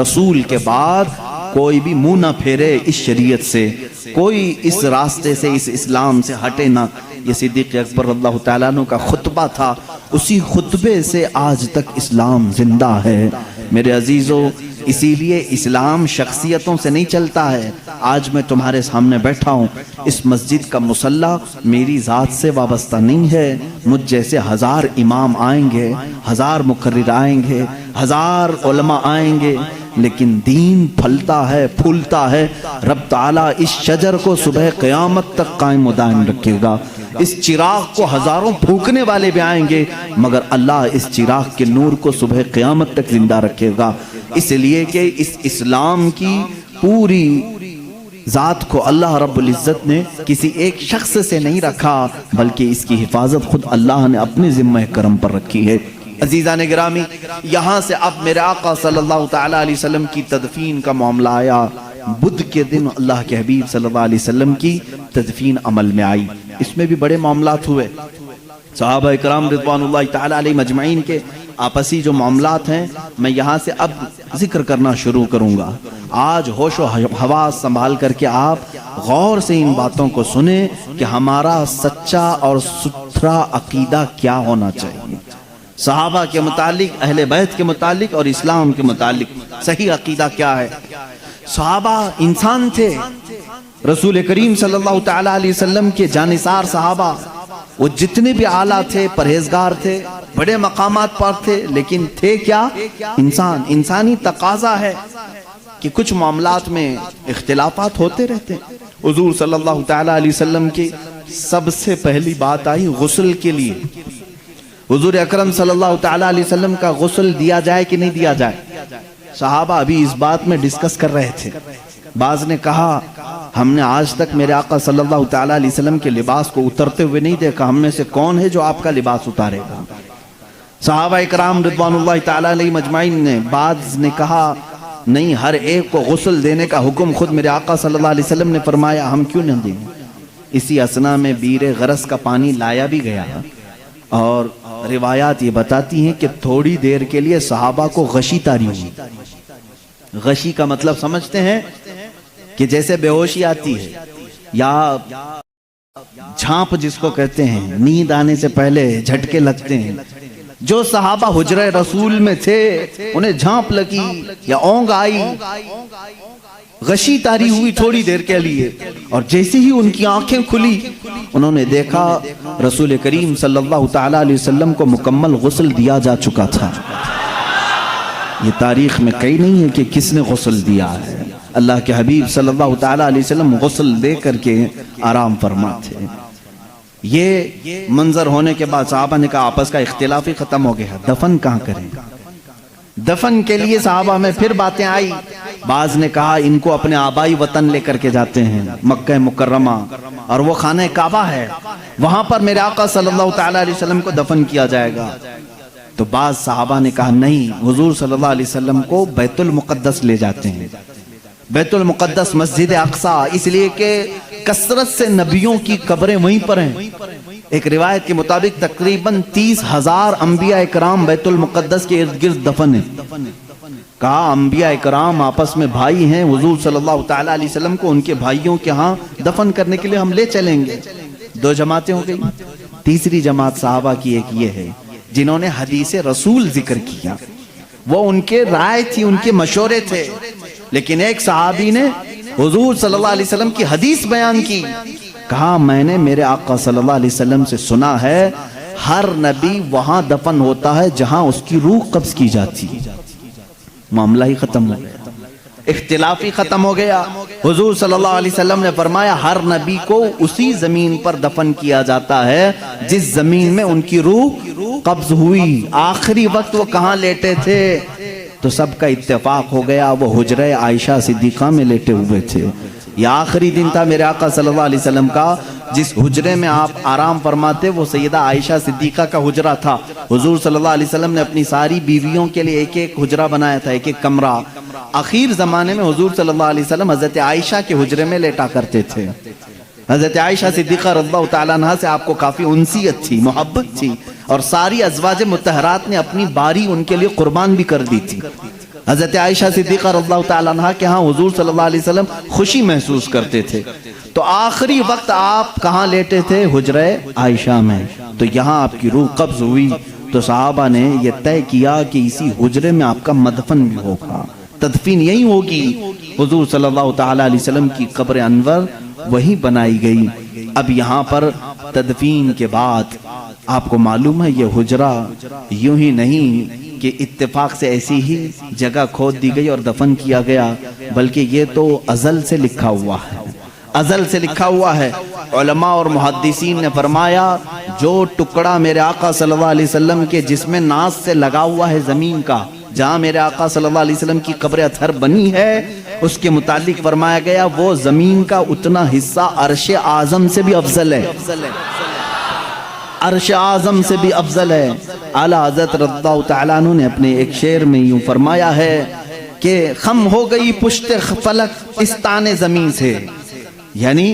رسول کے بعد کوئی بھی منہ نہ پھیرے اس شریعت سے، کوئی اس راستے سے، اس اسلام سے ہٹے نہ. یہ صدیق اکبر رضی اللہ تعالیٰ عنہ کا خطبہ تھا، اسی خطبے سے آج تک اسلام زندہ ہے. میرے عزیزو، اسی لیے اسلام شخصیتوں سے نہیں چلتا ہے. آج میں تمہارے سامنے بیٹھا ہوں، اس مسجد کا مصلی میری ذات سے وابستہ نہیں ہے. مجھ جیسے 1000 امام آئیں گے، 1000 مقرر آئیں گے، 1000 علماء آئیں گے، لیکن دین پھلتا ہے، پھولتا ہے. رب تعالیٰ اس شجر کو صبح قیامت تک قائم و دائم رکھے گا. اس چراغ کو ہزاروں پھونکنے والے بھی آئیں گے، مگر اللہ اس چراغ کے نور کو صبح قیامت تک زندہ رکھے گا. اس لیے کہ اس اسلام کی پوری ذات کو اللہ رب العزت نے کسی ایک شخص سے نہیں رکھا، بلکہ اس کی حفاظت خود اللہ نے اپنے ذمہ کرم پر رکھی ہے. عزیزان گرامی، یہاں سے اب میرے آقا صلی اللہ تعالیٰ علیہ وسلم کی تدفین کا معاملہ آیا. بدھ کے دن اللہ کے حبیب صلی اللہ علیہ وسلم کی تدفین عمل میں آئی. اس میں بھی بڑے معاملات ہوئے. صحابہ کرام رضوان اللہ تعالیٰ علیہ مجمعین کے آپسی جو معاملات ہیں میں یہاں سے اب ذکر کرنا شروع کروں گا. آج ہوش و حواس سنبھال کر کے آپ غور سے ان باتوں کو سنیں کہ ہمارا سچا اور ستھرا عقیدہ کیا ہونا چاہیے. صحابہ کے متعلق، اہل بیت کے متعلق اور اسلام کے متعلق صحیح عقیدہ کیا ہے. صحابہ انسان تھے. رسول کریم صلی اللہ تعالیٰ علیہ وسلم کے جانثار صحابہ وہ جتنے بھی اعلیٰ تھے، پرہیزگار تھے، بڑے مقامات پر تھے، لیکن تھے کیا؟ انسان. انسانی تقاضا ہے کہ کچھ معاملات میں اختلافات ہوتے رہتے ہیں. حضور صلی اللہ تعالیٰ علیہ وسلم کی سب سے پہلی بات آئی غسل کے لیے. حضور اکرم صلی اللہ تعالیٰ علیہ وسلم کا غسل دیا جائے کہ نہیں دیا جائے. صحابہ ابھی اس بات میں ڈسکس کر رہے تھے. بعض نے کہا ہم نے آج تک میرے آقا صلی اللہ تعالیٰ علیہ وسلم کے لباس کو اترتے ہوئے نہیں دیکھا، ہم میں سے کون ہے جو آپ کا لباس اتارے گا. صحابہ اکرام رضوان اللہ تعالیٰ علیہ مجمعین نے، بعض نے کہا نہیں، ہر ایک کو غسل دینے کا حکم خود میرے آقا صلی اللہ علیہ وسلم نے فرمایا، ہم کیوں نہ دیں. اسی اثنا میں بیر غرس کا پانی لایا بھی گیا، اور روایات یہ بتاتی ہیں کہ تھوڑی دیر کے لیے صحابہ کو غشی طاری ہوئی. غشی کا مطلب سمجھتے ہیں کہ جیسے بے ہوشی آتی ہے یا جھانپ جس کو کہتے ہیں، نیند آنے سے پہلے جھٹکے لگتے ہیں. جو صحابہ حجرہ رسول میں تھے انہیں جھانپ لگی یا اونگ آئی، غشی طاری ہوئی تھوڑی دیر کے لیے، اور جیسے ہی ان کی آنکھیں کھلی انہوں نے دیکھا رسول کریم صلی اللہ تعالیٰ علیہ وسلم کو مکمل غسل دیا جا چکا تھا. یہ تاریخ میں کہیں نہیں ہے کہ کس نے غسل دیا ہے. اللہ کے حبیب صلی اللہ تعالیٰ علیہ وسلم غسل دے کر کے آرام فرما تھے. یہ منظر ہونے کے بعد صحابہ نے کہا آپس کا اختلاف ہی ختم ہو گیا، دفن کہاں کریں. دفن کے لیے صحابہ میں پھر باتیں آئی. بعض نے کہا ان کو اپنے آبائی وطن لے کر کے جاتے ہیں مکہ مکرمہ، اور وہ خانہ کعبہ ہے، وہاں پر میرے آقا صلی اللہ تعالیٰ علیہ وسلم کو دفن کیا جائے گا. تو بعض صحابہ نے کہا نہیں، حضور صلی اللہ علیہ وسلم کو بیت المقدس لے جاتے ہیں. بیت المقدس مسجد اقصیٰ، اس لیے کہ کثرت سے نبیوں کی قبریں وہیں پر ہیں. ایک روایت کے مطابق تقریباً 30,000 انبیاء اکرام بیت المقدس کے ارد گرد دفن ہیں. کہا انبیاء اکرام آپس میں بھائی ہیں، حضور صلی اللہ تعالیٰ علیہ وسلم کو ان کے بھائیوں کے ہاں دفن کرنے کے لیے ہم لے چلیں گے. 2 جماعتیں ہو گئی. تیسری جماعت صحابہ کی ایک یہ ہے جنہوں نے حدیث رسول ذکر کیا، وہ ان کے رائے تھی، ان کے مشورے تھے، لیکن ایک صحابی نے حضور صلی اللہ علیہ وسلم کی حدیث بیان کی، کہا میں نے میرے آقا صلی اللہ علیہ وسلم سے سنا ہے ہر نبی وہاں دفن ہوتا ہے جہاں اس کی روح قبض کی جاتی ہے۔ معاملہ ہی ختم ہو گیا، اختلاف ہی ختم ہو گیا۔ حضور صلی اللہ علیہ وسلم نے فرمایا ہر نبی کو اسی زمین پر دفن کیا جاتا ہے جس زمین میں ان کی روح قبض ہوئی۔ آخری وقت وہ کہاں لیٹے تھے؟ تو سب کا اتفاق ہو گیا وہ حجرہ عائشہ صدیقہ میں لیٹے ہوئے تھے۔ یہ آخری دن تھا میرے آقا صلی اللہ علیہ وسلم کا جس حجرے میں آپ آرام فرماتے، وہ سیدہ عائشہ صدیقہ کا حجرہ تھا۔ حضور صلی اللہ علیہ وسلم نے اپنی ساری بیویوں کے لیے ایک ایک حجرہ بنایا تھا، ایک ایک کمرہ۔ آخر زمانے میں حضور صلی اللہ علیہ وسلم حضرت عائشہ کے حجرے میں لیٹا کرتے تھے۔ حضرت عائشہ صدیقہ رضی اللہ تعالیٰ عنہ سے آپ کو کافی انسیت تھی، محبت تھی، اور ساری ازواج مطہرات نے اپنی باری ان کے لیے قربان بھی کر دی تھی۔ حضرت عائشہ صدیقہ رضی اللہ تعالیٰ عنہ کے ہاں حضور صلی اللہ علیہ وسلم خوشی محسوس کرتے تھے۔ تو آخری وقت آپ کہاں لیٹے تھے؟ حجرہ عائشہ میں۔ تو یہاں آپ کی روح قبض ہوئی تو صحابہ نے یہ طے کیا کہ اسی حجرے میں آپ کا مدفن بھی ہوگا، تدفین یہی ہوگی۔ حضور صلی اللہ تعالیٰ علیہ وسلم کی قبر انور وہی بنائی گئی۔ اب یہاں پر تدفین کے بعد آپ کو معلوم ہے یہ حجرہ یوں ہی نہیں کہ اتفاق سے ایسی ہی جگہ کھود دی گئی اور دفن کیا گیا، بلکہ یہ تو ازل سے لکھا ہوا ہے، ازل سے لکھا ہوا ہے۔ علماء اور محدثین نے فرمایا جو ٹکڑا میرے آقا صلی اللہ علیہ وسلم کے جسم ناس سے لگا ہوا ہے زمین کا، جہاں میرے آقا صلی اللہ علیہ وسلم کی قبر اطہر بنی ہے، اس کے متعلق فرمایا گیا وہ زمین کا اتنا حصہ عرش اعظم سے بھی افضل ہے، عرش اعظم سے بھی افضل ہے۔ اعلیٰ حضرت رضی اللہ تعالیٰ عنہ نے اپنے ایک شعر میں یوں فرمایا ہے کہ خم ہو گئی پشت فلک اس تانے زمین سے، یعنی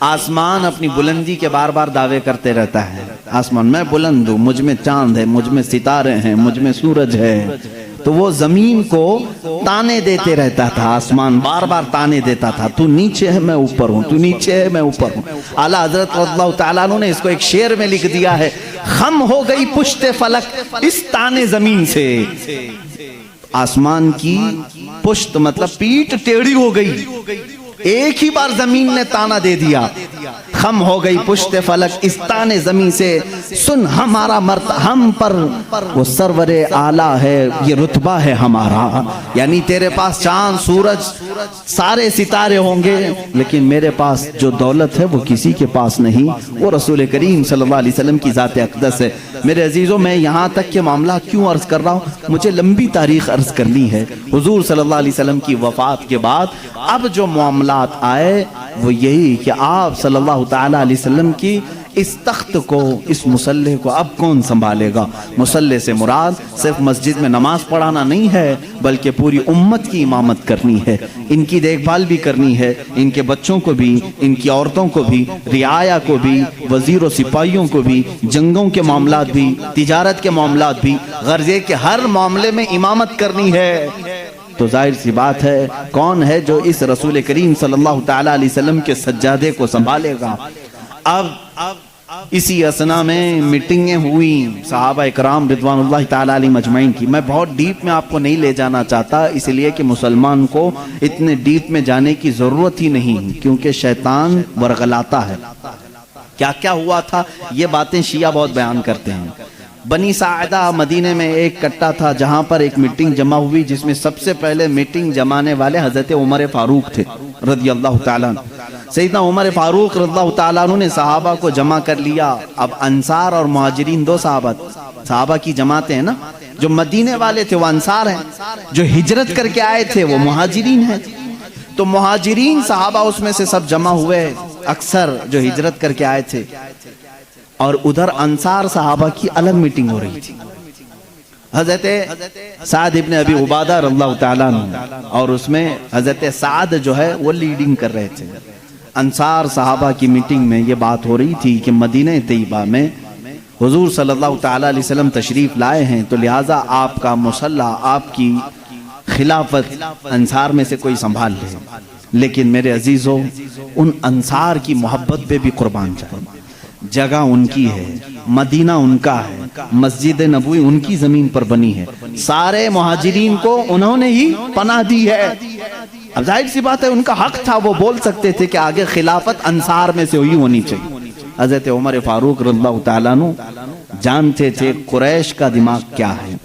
آسمان اپنی بلندی کے بار بار دعوے کرتے رہتا ہے، آسمان میں بلند ہوں، مجھ میں چاند ہے، مجھ میں ستارے ہیں، مجھ میں سورج ہے۔ تو وہ زمین کو تانے دیتے رہتا تھا، آسمان بار بار تانے دیتا تھا، تو نیچے ہے میں اوپر ہوں، تو نیچے ہے میں اوپر ہوں۔ اعلیٰ حضرت رضی اللہ تعالیٰ عنہ نے اس کو ایک شعر میں لکھ دیا ہے، خم ہو گئی پشت فلک اس تانے زمین سے۔ آسمان کی پشت مطلب پیٹ ٹیڑھی ہو گئی، ایک ہی بار زمین نے تانا دے دیا۔ خم ہو گئی پشت فلک اس تانے زمین سے، سن ہمارا ہم پر وہ سرور اعلیٰ ہے، یہ رتبہ ہے ہمارا۔ یعنی تیرے پاس چاند سورج سارے ستارے ہوں گے، لیکن میرے پاس جو دولت ہے وہ کسی کے پاس نہیں، وہ رسول کریم صلی اللہ علیہ وسلم کی ذات اقدس ہے۔ میرے عزیزوں میں یہاں تک کہ معاملہ کیوں عرض کر رہا ہوں، مجھے لمبی تاریخ عرض کرنی ہے۔ حضور صلی اللہ علیہ وسلم کی وفات کے بعد اب جو معاملات آئے وہ یہی کہ آپ صلی اللہ تعالیٰ علیہ وسلم کی اس تخت کو، اس مصلح کو اب کون سنبھالے گا؟ مصلح سے مراد صرف مسجد میں نماز پڑھانا نہیں ہے، بلکہ پوری امت کی امامت کرنی ہے، ان کی دیکھ بھال بھی کرنی ہے، ان کے بچوں کو بھی، ان کی عورتوں کو بھی، رعایا کو بھی، وزیر و سپاہیوں کو بھی، جنگوں کے معاملات بھی، تجارت کے معاملات بھی، غرضے کے ہر معاملے میں امامت کرنی ہے۔ تو ظاہر سی بات ہے کون ہے جو اس رسول کریم صلی اللہ تعالیٰ علیہ وسلم کے سجادے کو سنبھالے گا؟ اب اسی اسنا میں میٹنگیں ہوئی صحابہ اکرام رضوان اللہ تعالیٰ علیہ مجمعین کی۔ میں بہت ڈیپ میں آپ کو نہیں لے جانا چاہتا، اس لیے کہ مسلمان کو اتنے ڈیپ میں جانے کی ضرورت ہی نہیں، کیونکہ شیطان ورغلاتا ہے۔ کیا کیا ہوا تھا یہ باتیں شیعہ بہت بیان کرتے ہیں۔ بنی ساعدہ مدینے میں ایک کٹا تھا جہاں پر ایک میٹنگ جمع ہوئی، جس میں سب سے پہلے میٹنگ جمانے والے حضرت عمر فاروق تھے رضی اللہ تعالیٰ عنہ۔ سیدنا عمر فاروق رضی اللہ تعالیٰ عنہ نے صحابہ کو جمع کر لیا۔ اب انصار اور مہاجرین دو صحابہ کی جماعتیں ہیں نا، جو مدینے والے تھے وہ انصار ہیں، جو ہجرت کر کے آئے تھے وہ مہاجرین ہیں۔ تو مہاجرین صحابہ اس میں سے سب جمع ہوئے، اکثر جو ہجرت کر کے آئے تھے، اور ادھر انصار صحابہ کی الگ میٹنگ ہو رہی تھی۔ حضرت سعد ابن ابی عبادہ رضی اللہ تعالیٰ عنہ، اور اس میں حضرت سعد جو ہے وہ لیڈنگ کر رہے تھے۔ انصار صحابہ کی میٹنگ میں یہ بات ہو رہی تھی کہ مدینہ طیبہ میں حضور صلی اللہ تعالیٰ علیہ وسلم تشریف لائے ہیں، تو لہٰذا آپ کا مصلی، آپ کی خلافت انصار میں سے کوئی سنبھال لے۔ لیکن میرے عزیزوں، ان انصار کی محبت پہ بھی قربان جائیں۔ جگہ ان کی ہے، مدینہ ان کا ہے، مسجد نبوی ان کی زمین پر بنی ہے، سارے مہاجرین کو انہوں نے ہی پناہ دی ہے۔ اب ظاہر سی بات ہے ان کا حق تھا، وہ بول سکتے تھے کہ آگے خلافت انصار میں سے ہوئی ہونی چاہیے۔ حضرت عمر فاروق رضی اللہ تعالیٰ عنہ جانتے تھے قریش کا دماغ کیا ہے،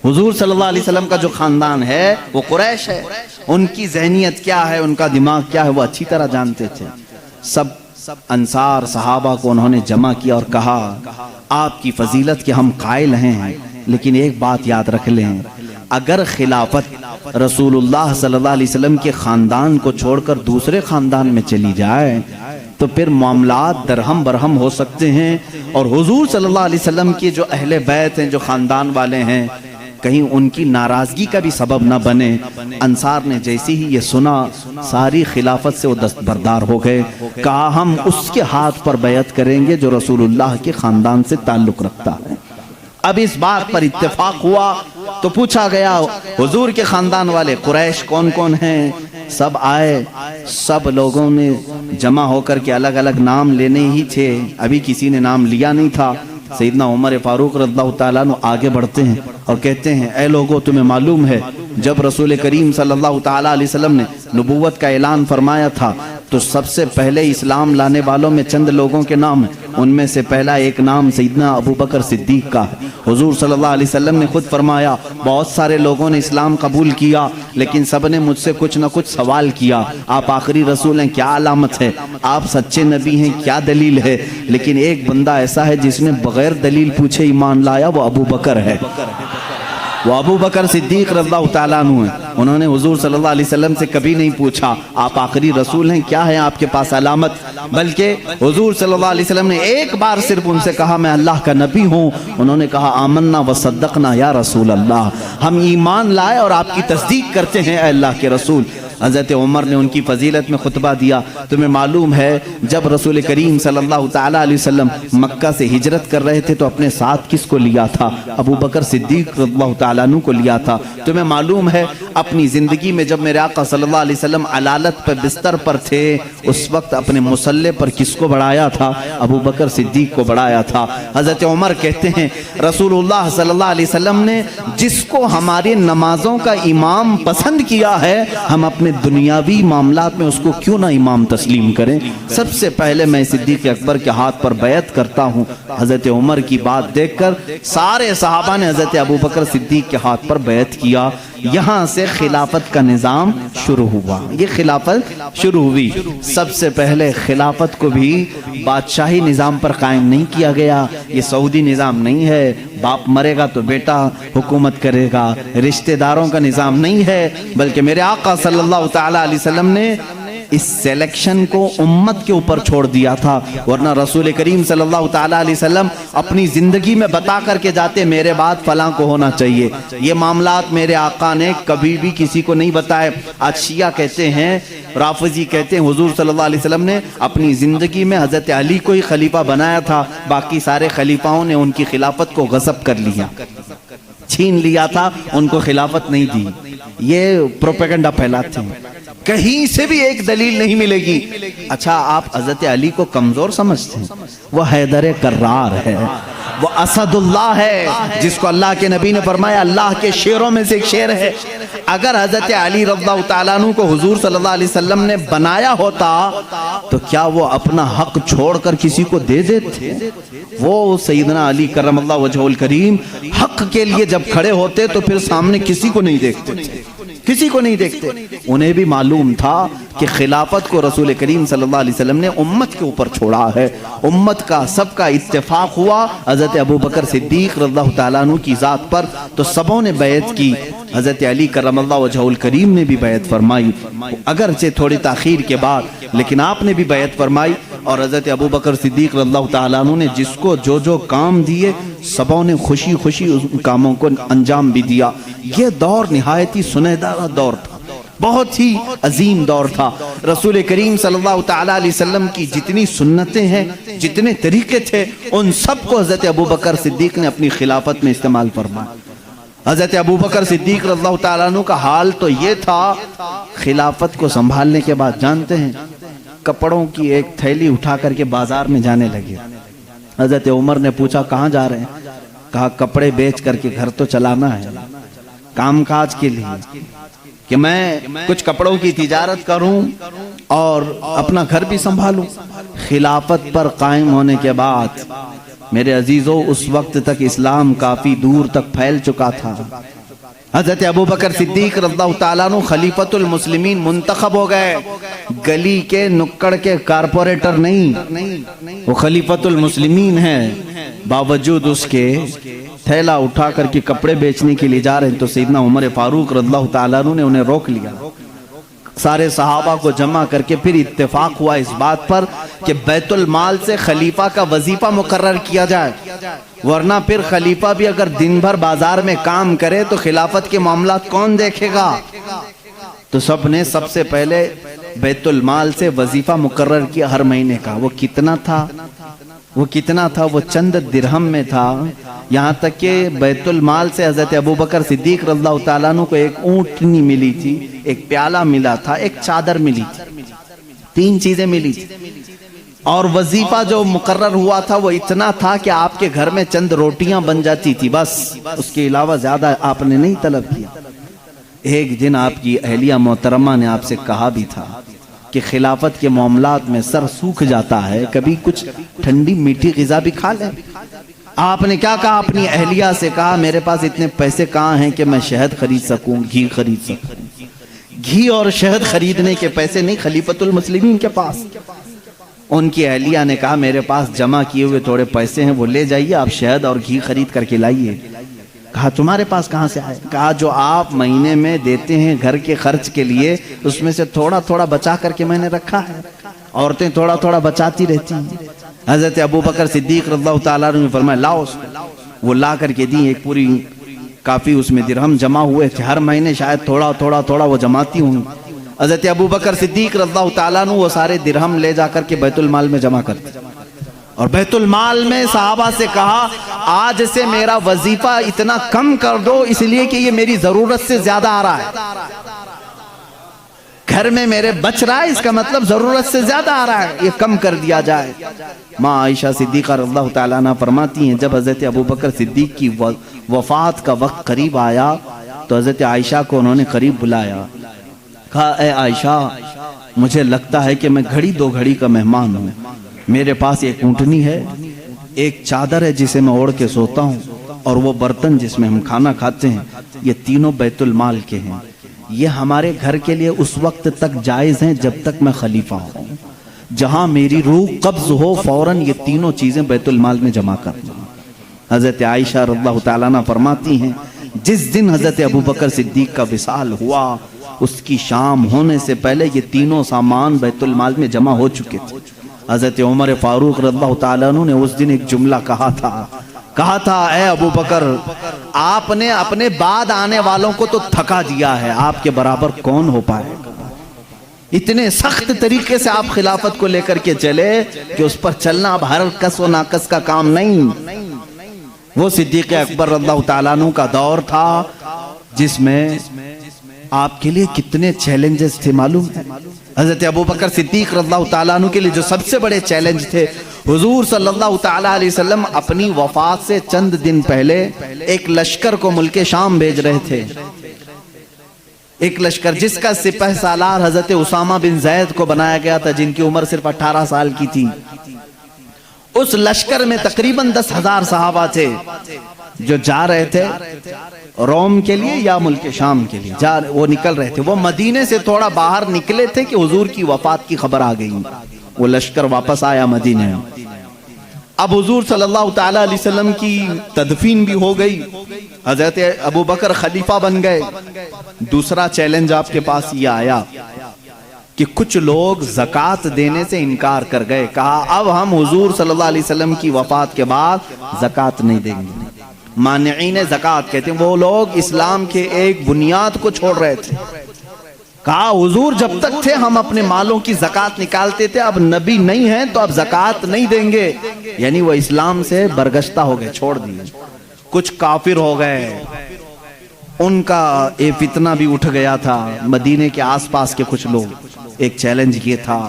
حضور صلی اللہ علیہ وسلم کا جو خاندان ہے وہ قریش ہے، ان کی ذہنیت کیا ہے، ان کا دماغ کیا ہے، وہ اچھی طرح جانتے تھے۔ سب انصار صحابہ کو انہوں نے جمع کیا اور کہا آپ کی فضیلت کے ہم قائل ہیں، لیکن ایک بات یاد رکھ لیں، اگر خلافت رسول اللہ صلی اللہ علیہ وسلم کے خاندان کو چھوڑ کر دوسرے خاندان میں چلی جائے تو پھر معاملات درہم برہم ہو سکتے ہیں، اور حضور صلی اللہ علیہ وسلم کے جو اہل بیت ہیں، جو خاندان والے ہیں، کہیں ان کی ناراضگی کا بھی سبب نہ بنے۔ انصار نے جیسے ہی یہ سنا ساری خلافت سے وہ دستبردار ہو گئے، کہا ہم اس کے ہاتھ پر بیعت کریں گے جو رسول اللہ کے خاندان سے تعلق رکھتا ہے۔ اب اس بات پر اتفاق ہوا تو پوچھا گیا حضور کے خاندان والے قریش کون کون ہیں؟ سب آئے، سب لوگوں نے جمع ہو کر کے الگ الگ نام لینے ہی تھے، ابھی کسی نے نام لیا نہیں تھا۔ سیدنا عمر فاروق رضی اللہ تعالیٰ عنہ آگے بڑھتے ہیں اور کہتے ہیں اے لوگوں، تمہیں معلوم ہے جب رسول کریم صلی اللہ تعالیٰ علیہ وسلم نے نبوت کا اعلان فرمایا تھا تو سب سے پہلے اسلام لانے والوں میں چند لوگوں کے نام ہیں، ان میں سے پہلا ایک نام سیدنا ابو بکر صدیق کا ہے۔ حضور صلی اللہ علیہ وسلم نے خود فرمایا بہت سارے لوگوں نے اسلام قبول کیا لیکن سب نے مجھ سے کچھ نہ کچھ سوال کیا، آپ آخری رسول ہیں کیا علامت ہے، آپ سچے نبی ہیں کیا دلیل ہے، لیکن ایک بندہ ایسا ہے جس نے بغیر دلیل پوچھے ایمان لایا، وہ ابو بکر ہے، وہ ابو بکر صدیق رضی اللہ تعالیٰ عنہ ہیں۔ انہوں نے حضور صلی اللہ علیہ وسلم سے کبھی نہیں پوچھا آپ آخری رسول ہیں کیا ہے آپ کے پاس علامت، بلکہ حضور صلی اللہ علیہ وسلم نے ایک بار صرف ان سے کہا میں اللہ کا نبی ہوں، انہوں نے کہا آمنا وصدقنا یا رسول اللہ، ہم ایمان لائے اور آپ کی تصدیق کرتے ہیں اے اللہ کے رسول۔ حضرت عمر نے ان کی فضیلت میں خطبہ دیا۔ تمہیں معلوم ہے جب رسول کریم صلی اللہ تعالیٰ علیہ وسلم مکہ سے ہجرت کر رہے تھے تو اپنے ساتھ کس کو لیا تھا؟ ابو بکر صدیق رضی اللہ تعالیٰ عنہ کو لیا تھا۔ تمہیں معلوم ہے اپنی زندگی میں جب میرے آقا صلی اللہ علیہ وسلم علالت پر بستر پر تھے اس وقت اپنے مصلے پر کس کو بڑھایا تھا؟ ابو بکر صدیق کو بڑھایا تھا۔ حضرت عمر کہتے ہیں رسول اللہ صلی اللہ علیہ وسلم نے جس کو ہماری نمازوں کا امام پسند کیا ہے، ہم اپنے دنیاوی معاملات میں اس کو کیوں نہ امام تسلیم کریں؟ سب سے پہلے میں صدیق اکبر کے ہاتھ پر بیعت کرتا ہوں۔ حضرت عمر کی بات دیکھ کر سارے صحابہ نے حضرت ابو بکر صدیق کے ہاتھ پر بیعت کیا۔ یہاں سے خلافت کا نظام شروع ہوا، یہ خلافت شروع ہوئی۔ سب سے پہلے خلافت کو بھی بادشاہی نظام پر قائم نہیں کیا گیا، یہ سعودی نظام نہیں ہے، باپ مرے گا تو بیٹا حکومت کرے گا، رشتہ داروں کا نظام نہیں ہے، بلکہ میرے آقا صلی اللہ تعالیٰ علیہ وسلم نے اس سیلیکشن کو امت کے اوپر چھوڑ دیا تھا، ورنہ رسول کریم صلی اللہ تعالیٰ علیہ وسلم اپنی زندگی میں بتا کر کے جاتے میرے بعد فلاں کو ہونا چاہیے۔ یہ معاملات میرے آقا نے کبھی بھی کسی کو نہیں بتائے۔ آج شیعہ کہتے ہیں، رافضی کہتے ہیں حضور صلی اللہ علیہ وسلم نے اپنی زندگی میں حضرت علی کو ہی خلیفہ بنایا تھا، باقی سارے خلیفاؤں نے ان کی خلافت کو غصب کر لیا، چھین لیا تھا، ان کو خلافت نہیں دی۔ یہ پروپیگنڈا پھیلاتے ہیں، کہیں سے بھی ایک دلیل نہیں ملے گی۔ اچھا آپ حضرت علی کو کمزور سمجھتے ہیں؟ وہ حیدر کرار ہے، وہ اسد اللہ ہے، جس کو اللہ کے نبی نے فرمایا اللہ کے شیروں میں سے ایک شیر ہے۔ اگر حضرت علی رضی اللہ تعالیٰ عنہ کو حضور صلی اللہ علیہ وسلم نے بنایا ہوتا تو کیا وہ اپنا حق چھوڑ کر کسی کو دے دیتے؟ وہ سیدنا علی کرم اللہ وجہہ الکریم حق کے لیے جب کھڑے ہوتے تو پھر سامنے کسی کو نہیں دیکھتے تھے، کسی کو نہیں دیکھتے۔ انہیں بھی معلوم تھا کہ خلافت کو رسول کریم صلی اللہ علیہ وسلم نے امت کے اوپر چھوڑا ہے، امت کا سب کا اتفاق ہوا حضرت ابو بکر صدیق رضی اللہ تعالیٰ عنہ کی ذات پر، تو سبوں نے بیعت کی۔ حضرت علی کرم اللہ وجہہ الکریم نے بھی بیعت فرمائی، اگرچہ تھوڑی تاخیر کے بعد، لیکن آپ نے بھی بیعت فرمائی۔ اور حضرت ابو بکر صدیق رضی اللہ تعالیٰ عنہ نے جس کو جو جو کام دیے سبوں نے خوشی خوشی ان کاموں کو انجام بھی دیا۔ یہ دور نہایت ہی سنہرا دور تھا، بہت ہی عظیم دور تھا۔ رسول کریم صلی اللہ تعالیٰ علیہ وسلم کی جتنی سنتیں ہیں، جتنے طریقے تھے، ان سب کو حضرت ابو بکر صدیق نے اپنی خلافت میں استعمال فرمایا۔ حضرت ابو بکر صدیق رضی اللہ تعالیٰ عنہ کا حال تو یہ تھا، خلافت کو سنبھالنے کے بعد جانتے ہیں کپڑوں کی ایک تھیلی اٹھا کر کے بازار میں جانے لگے۔ حضرت عمر نے پوچھا کہاں جا رہے ہیں؟ کہا کپڑے بیچ کر کے گھر تو چلانا ہے، کام کاج کے لیے، کہ میں کچھ کپڑوں کی تجارت کروں اور اپنا گھر بھی سنبھالوں۔ خلافت پر قائم ہونے کے بعد میرے عزیزو اس وقت تک اسلام کافی دور تک پھیل چکا تھا۔ حضرت ابوبکر صدیق رضی اللہ تعالیٰ عنہ خلیفۃ المسلمین منتخب ہو گئے، گلی کے نکڑ کے کارپوریٹر نہیں، وہ خلیفۃ المسلمین ہیں۔ باوجود اس کے تھیلا اٹھا کر کے کپڑے بیچنے کے لیے جا رہے ہیں تو سیدنا عمر فاروق رضی اللہ تعالیٰ عنہ نے انہیں روک لیا۔ سارے صحابہ کو جمع کر کے پھر اتفاق ہوا اس بات پر کہ بیت المال سے خلیفہ کا وظیفہ مقرر کیا جائے، ورنہ پھر خلیفہ بھی اگر دن بھر بازار میں کام کرے تو خلافت کے معاملات کون دیکھے گا؟ تو سب نے سب سے پہلے بیت المال سے وظیفہ مقرر کیا ہر مہینے کا۔ وہ کتنا تھا؟ وہ چند درہم میں تھا، یہاں تک کہ بیت المال سے حضرت ابوبکر صدیق رضی اللہ تعالیٰ عنہ کو ایک اونٹنی ملی تھی، ایک پیالہ ملا تھا، ایک چادر ملی تھی، 3 چیزیں ملی تھی۔ اور وظیفہ جو مقرر ہوا تھا وہ اتنا تھا کہ آپ کے گھر میں چند روٹیاں بن جاتی تھی، بس اس کے علاوہ زیادہ آپ نے نہیں طلب کیا۔ ایک دن آپ کی اہلیہ محترمہ نے آپ سے کہا بھی تھا کہ خلافت کے معاملات میں سر سوکھ جاتا ہے، کبھی کچھ ٹھنڈی میٹھی غذا بھی کھا لیں۔ آپ نے کیا کہا؟ اپنی اہلیہ سے کہا میرے پاس اتنے پیسے کہاں ہیں کہ میں شہد خرید سکوں، گھی خرید سکوں۔ گھی اور شہد خریدنے کے پیسے نہیں خلیفۃ المسلمین کے پاس۔ ان کی اہلیہ نے کہا میرے پاس جمع کیے ہوئے تھوڑے پیسے ہیں، وہ لے جائیے، آپ شہد اور گھی خرید کر کے لائیے۔ کہا تمہارے پاس کہاں سے آئے؟ کہا جو آپ مہینے میں دیتے ہیں گھر کے خرچ کے لیے، اس میں سے تھوڑا تھوڑا بچا کر کے میں نے رکھا ہے، عورتیں تھوڑا تھوڑا بچاتی رہتی ہیں۔ حضرت ابوبکر صدیق رضی اللہ تعالیٰ عنہ نے فرمایا لاؤ اس کو۔ وہ لا کر کے دی، ایک پوری کافی اس میں درہم جمع ہوئے تھے، ہر مہینے شاید تھوڑا تھوڑا تھوڑا وہ جماتی ہوں۔ حضرت ابوبکر صدیق رضی اللہ تعالیٰ عنہ وہ سارے درہم لے جا کر کے بیت المال میں جمع کرتے، اور بیت المال میں صحابہ سے کہا آج سے میرا وظیفہ اتنا کم کر دو، اس لیے کہ یہ میری ضرورت سے زیادہ آ رہا ہے، گھر میں میرے بچ رہا ہے، اس کا مطلب ضرورت سے زیادہ آ رہا ہے، یہ کم کر دیا جائے۔ ماں عائشہ صدیقہ رضی اللہ تعالیٰ عنہ فرماتی ہیں جب حضرت ابوبکر صدیق کی وفات کا وقت قریب آیا تو حضرت عائشہ کو انہوں نے قریب بلایا، کہا اے عائشہ مجھے لگتا ہے کہ میں گھڑی 2 گھڑی کا مہمان ہوں، میرے پاس ایک اونٹنی ہے، ایک چادر ہے جسے میں اوڑھ کے سوتا ہوں، اور وہ برتن جس میں ہم کھانا کھاتے ہیں، یہ تینوں بیت المال کے ہیں، یہ ہمارے گھر کے لیے اس وقت تک جائز ہیں جب تک میں خلیفہ ہوں، جہاں میری روح قبض ہو فوراً یہ تینوں چیزیں بیت المال میں جمع کر دوں۔ حضرت عائشہ رضی اللہ تعالیٰ عنہ فرماتی ہیں جس دن حضرت ابوبکر صدیق کا وصال ہوا اس کی شام ہونے سے پہلے یہ تینوں سامان بیت المال میں جمع ہو چکے تھے۔ حضرت عمر فاروق رضی اللہ تعالیٰ عنہ نے اس دن ایک جملہ کہا تھا اے ابوبکر آپ نے اپنے بعد آنے والوں کو تو تھکا دیا ہے، آپ کے برابر کون ہو پائے گا؟ اتنے سخت طریقے سے آپ خلافت کو لے کر کے چلے کہ اس پر چلنا اب ہر کس و ناقص کا کام نہیں۔ وہ صدیق اکبر رضی اللہ تعالیٰ عنہ کا دور تھا جس میں آپ کے لیے کتنے چیلنجز تھے معلوم ہے؟ حضرت ابوبکر صدیق رضی اللہ تعالیٰ عنہ کے لیے جو سب سے بڑے چیلنج تھے، حضور صلی اللہ تعالیٰ علیہ وسلم اپنی وفات سے چند دن پہلے ایک لشکر کو ملک شام بھیج رہے تھے، ایک لشکر جس کا سپہ سالار حضرت اسامہ بن زید کو بنایا گیا تھا، جن کی عمر صرف 18 سال کی تھی۔ اس لشکر میں تقریباً 10,000 صحابہ تھے جو جا رہے تھے روم کے لیے یا ملک شام کے لیے، وہ نکل رہے تھے۔ وہ مدینے سے تھوڑا باہر نکلے تھے کہ حضور کی وفات کی خبر آ گئی، وہ لشکر واپس آیا مدینے میں۔ اب حضور صلی اللہ تعالیٰ علیہ وسلم کی تدفین بھی ہو گئی، حضرت ابوبکر خلیفہ بن گئے۔ دوسرا چیلنج آپ کے پاس یہ آیا کہ کچھ لوگ زکوٰۃ دینے سے انکار کر گئے، کہا اب ہم حضور صلی اللہ علیہ وسلم کی وفات کے بعد زکوٰۃ نہیں دیں گے۔ مانعین زکوٰۃ کہتے ہیں وہ لوگ اسلام کے ایک بنیاد کو چھوڑ رہے تھے، کہا حضور جب تک تھے ہم اپنے مالوں کی زکوٰۃ نکالتے تھے، اب نبی نہیں ہیں تو اب زکوٰۃ نہیں دیں گے، یعنی وہ اسلام سے برگشتہ ہو گئے، چھوڑ دیے۔ کچھ کافر ہو گئے، ان کا ایک فتنہ بھی اٹھ گیا تھا، مدینے کے آس پاس کے کچھ لوگ۔ ایک چیلنج یہ تھا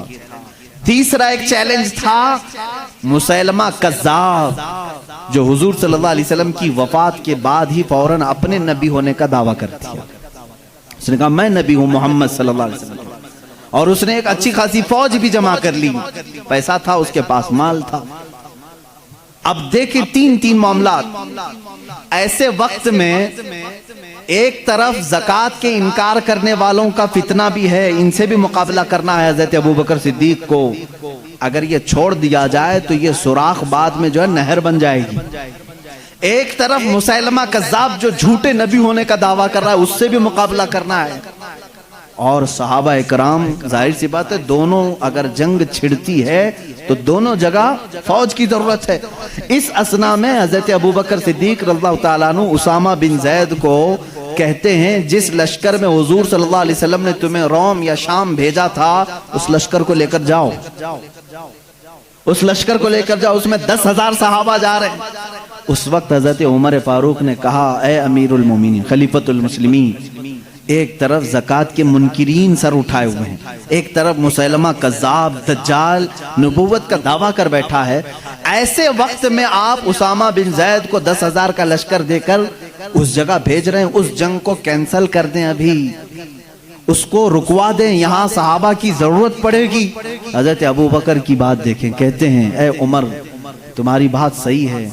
تیسرا ایک چیلنج تھا مسیلمہ کذاب، جو حضور صلی اللہ علیہ وسلم کی وفات کے بعد ہی فوراً اپنے نبی ہونے کا دعویٰ کر دیا۔ اس نے کہا میں نبی ہوں محمد صلی اللہ علیہ وسلم، اور اس نے ایک اچھی خاصی فوج بھی جمع کر لی، پیسہ تھا اس کے پاس، مال تھا۔ اب دیکھیں تین معاملات۔ ایسے وقت میں ایک طرف زکوٰۃ کے انکار کرنے والوں کا فتنہ بھی ہے، ان سے بھی مقابلہ کرنا ہے حضرت ابوبکر صدیق کو۔ اگر یہ چھوڑ دیا جائے تو یہ سوراخ بعد میں جو ہے نہر بن جائے گی۔ ایک طرف مسیلمہ کذاب جو جھوٹے نبی ہونے کا دعویٰ کر رہا ہے، اس سے بھی مقابلہ کرنا ہے۔ اور صحابہ اکرام، ظاہر سی بات ہے دونوں اگر جنگ چھڑتی ہے تو دونوں جگہ فوج کی ضرورت ہے۔ اس اثنا میں حضرت ابوبکر صدیق رضی اللہ تعالیٰ عنہ اسامہ بن زید کو کہتے ہیں جس لشکر میں حضور صلی اللہ علیہ وسلم نے تمہیں روم یا شام بھیجا تھا اس لشکر کو لے کر جاؤ، اس لشکر کو لے کر جاؤ، اس میں 10,000 صحابہ جا رہے ہیں۔ اس وقت حضرت عمر فاروق نے کہا اے امیر المومنین خلیفۃ المسلمین، ایک طرف زکوٰۃ کے منکرین سر اٹھائے ہوئے ہیں، ایک طرف مسیلمہ کذاب دجال نبوت کا دعویٰ کر بیٹھا ہے، ایسے وقت میں آپ اسامہ بن زید کو 10,000 کا لشکر دے کر اس جگہ بھیج رہے ہیں، اس جنگ کو کینسل کر دیں، ابھی اس کو رکوا دیں، یہاں صحابہ کی ضرورت پڑے گی۔ حضرت ابوبکر کی بات دیکھیں، کہتے ہیں اے عمر تمہاری بات صحیح ہے،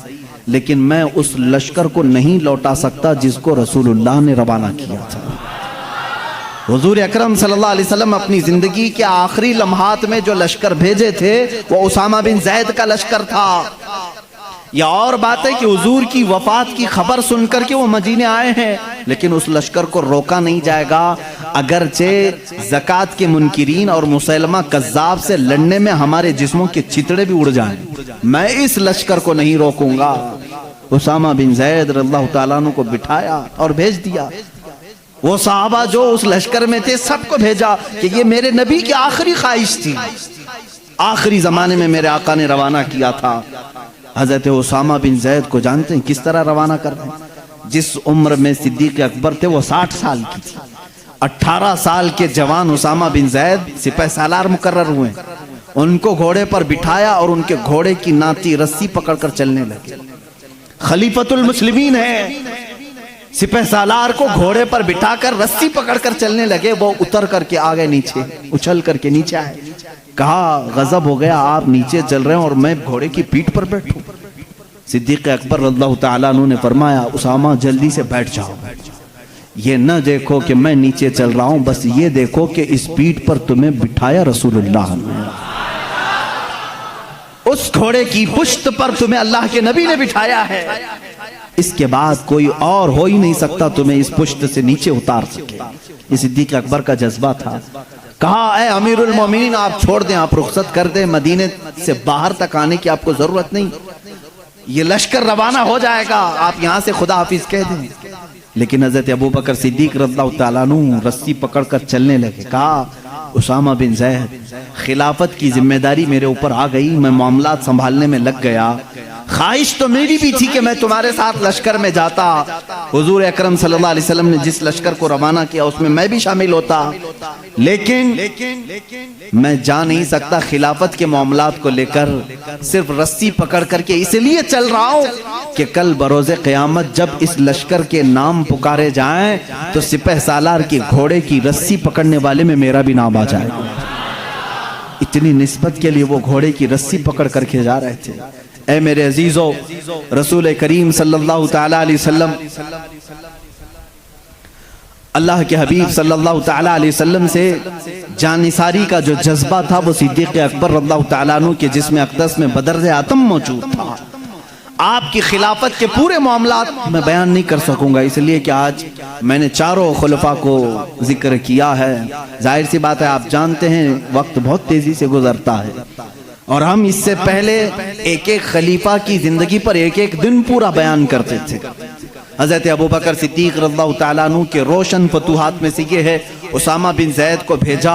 لیکن میں اس لشکر کو نہیں لوٹا سکتا جس کو رسول اللہ نے روانہ کیا تھا۔ حضور اکرم صلی اللہ علیہ وسلم اپنی زندگی کے آخری لمحات میں جو لشکر بھیجے تھے وہ اسامہ بن زید کا لشکر تھا۔ یہ اور بات ہے کہ حضور کی وفات کی خبر سن کر کے وہ مدینے آئے ہیں، لیکن اس لشکر کو روکا نہیں جائے گا، اگرچہ زکوٰۃ کے منکرین اور مسیلمہ کذاب سے لڑنے میں ہمارے جسموں کے چتڑے بھی اڑ جائیں، میں اس لشکر کو نہیں روکوں گا۔ اسامہ بن زید رضی اللہ تعالیٰ عنہ کو بٹھایا اور بھیج دیا۔ وہ صحابہ جو اس لشکر میں تھے سب کو بھیجا کہ یہ میرے نبی کی آخری خواہش تھی، آخری زمانے میں میرے آقا نے روانہ کیا تھا۔ حضرت اسامہ بن زید کو جانتے ہیں کس طرح روانہ کر رہے ہیں؟ جس عمر میں صدیق اکبر تھے وہ 60 سال کی تھی، 18 سال کے جوان اسامہ بن زید سپہ سالار مقرر ہوئے، ان کو گھوڑے پر بٹھایا اور ان کے گھوڑے کی ناتی رسی پکڑ کر چلنے لگے۔ خلیفۃ المسلمین ہے، سپہ سالار کو گھوڑے پر بٹھا کر رسی پکڑ کر چلنے لگے، وہ اتر کر کے آگے نیچے اچھل کر کے نیچے آئے، کہا غضب ہو گیا، آپ نیچے چل رہے ہیں اور میں گھوڑے کی پیٹھ پر بیٹھوں۔ صدیق اکبر رضی اللہ تعالیٰ عنہ نے فرمایا اسامہ جلدی سے بیٹھ جاؤ، یہ نہ دیکھو کہ میں نیچے چل رہا ہوں، بس یہ دیکھو کہ اس پیٹھ پر تمہیں بٹھایا رسول اللہ نے، اس گھوڑے کی پشت پر تمہیں اللہ کے نبی نے بٹھایا ہے، اس کے بعد کوئی اور ہو ہی نہیں سکتا تمہیں اس پشت سے نیچے اتار سکے۔ یہ صدیق اکبر کا جذبہ تھا۔ کہا اے امیر المومنین آپ چھوڑ دیں، آپ رخصت کر دیں، مدینے سے باہر تک آنے کی آپ کو ضرورت نہیں، یہ لشکر روانہ ہو جائے گا، آپ یہاں سے خدا حافظ کہہ دیں۔ لیکن حضرت ابوبکر صدیق رضی اللہ تعالیٰ عنہ رسی پکڑ کر چلنے لگے۔ کہا اسامہ بن زید خلافت کی ذمہ داری میرے اوپر آ گئی، میں معاملات سنبھالنے میں لگ گیا، خواہش تو میری بھی تھی کہ میں تمہارے ساتھ لشکر میں جاتا، حضور اکرم صلی اللہ علیہ وسلم نے جس لشکر کو روانہ کیا اس میں بھی شامل ہوتا، لیکن میں جا نہیں سکتا خلافت کے معاملات کو لے کر، صرف رسی پکڑ کر کے اس لیے چل رہا ہوں کہ کل بروز قیامت جب اس لشکر کے نام پکارے جائیں تو سپہ سالار کے گھوڑے کی رسی پکڑنے والے میں میرا بھی نام آ جائے گا۔ اتنی نسبت کے لیے وہ گھوڑے کی رسی پکڑ کر کے جا رہے تھے۔ اے میرے عزیزو، رسول کریم صلی اللہ تعالیٰ علیہ وسلم، اللہ کے حبیب صلی اللہ تعالیٰ علیہ وسلم سے جانثاری کا جو جذبہ تھا وہ صدیق اکبر رضی اللہ تعالیٰ عنہ کے جسم اقدس میں بدرز آتم موجود تھا۔ آپ کی خلافت کے پورے معاملات میں بیان نہیں کر سکوں گا، اس لیے کہ آج میں نے چاروں خلفاء کو ذکر کیا ہے، ظاہر سی بات ہے آپ جانتے ہیں وقت بہت تیزی سے گزرتا ہے، اور ہم اس سے پہلے ایک ایک خلیفہ کی زندگی پر ایک ایک دن پورا بیان کرتے تھے۔ حضرت ابوبکر صدیق رضی اللہ تعالیٰ عنہ کے روشن فتوحات میں سے یہ ہے، اسامہ بن زید کو بھیجا،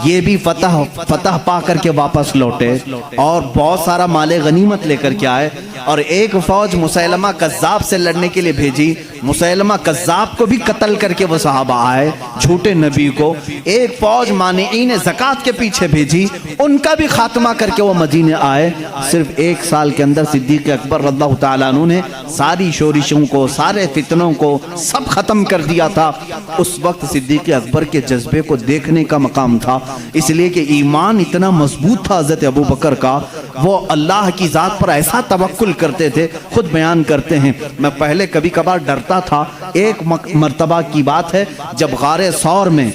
یہ بھی فتح پا کر کے واپس لوٹے اور بہت سارا مال غنیمت لے کر کے آئے، اور ایک فوج مسیلمہ کذاب سے لڑنے کے لیے بھیجی مسیلمہ کذاب کو بھی قتل کر کے وہ صحابہ آئے جھوٹے نبی کو، ایک فوج مانعین زکوٰۃ کے پیچھے بھیجی، ان کا بھی خاتمہ کر کے وہ مدینے آئے۔ صرف 1 سال کے اندر صدیق اکبر رضی اللہ تعالیٰ عنہ نے ساری شورشوں کو، سارے فتنوں کو سب ختم کر دیا تھا۔ اس وقت صدیق اکبر کے جذبے کو دیکھنے کا مقام تھا، اس لیے کہ ایمان اتنا مضبوط تھا حضرت ابوبکر کا، وہ اللہ کی ذات پر ایسا توکل کرتے تھے۔ خود بیان کرتے ہیں میں پہلے کبھی کبھار ڈرتا تھا۔ ایک مرتبہ کی بات ہے جب غار ثور میں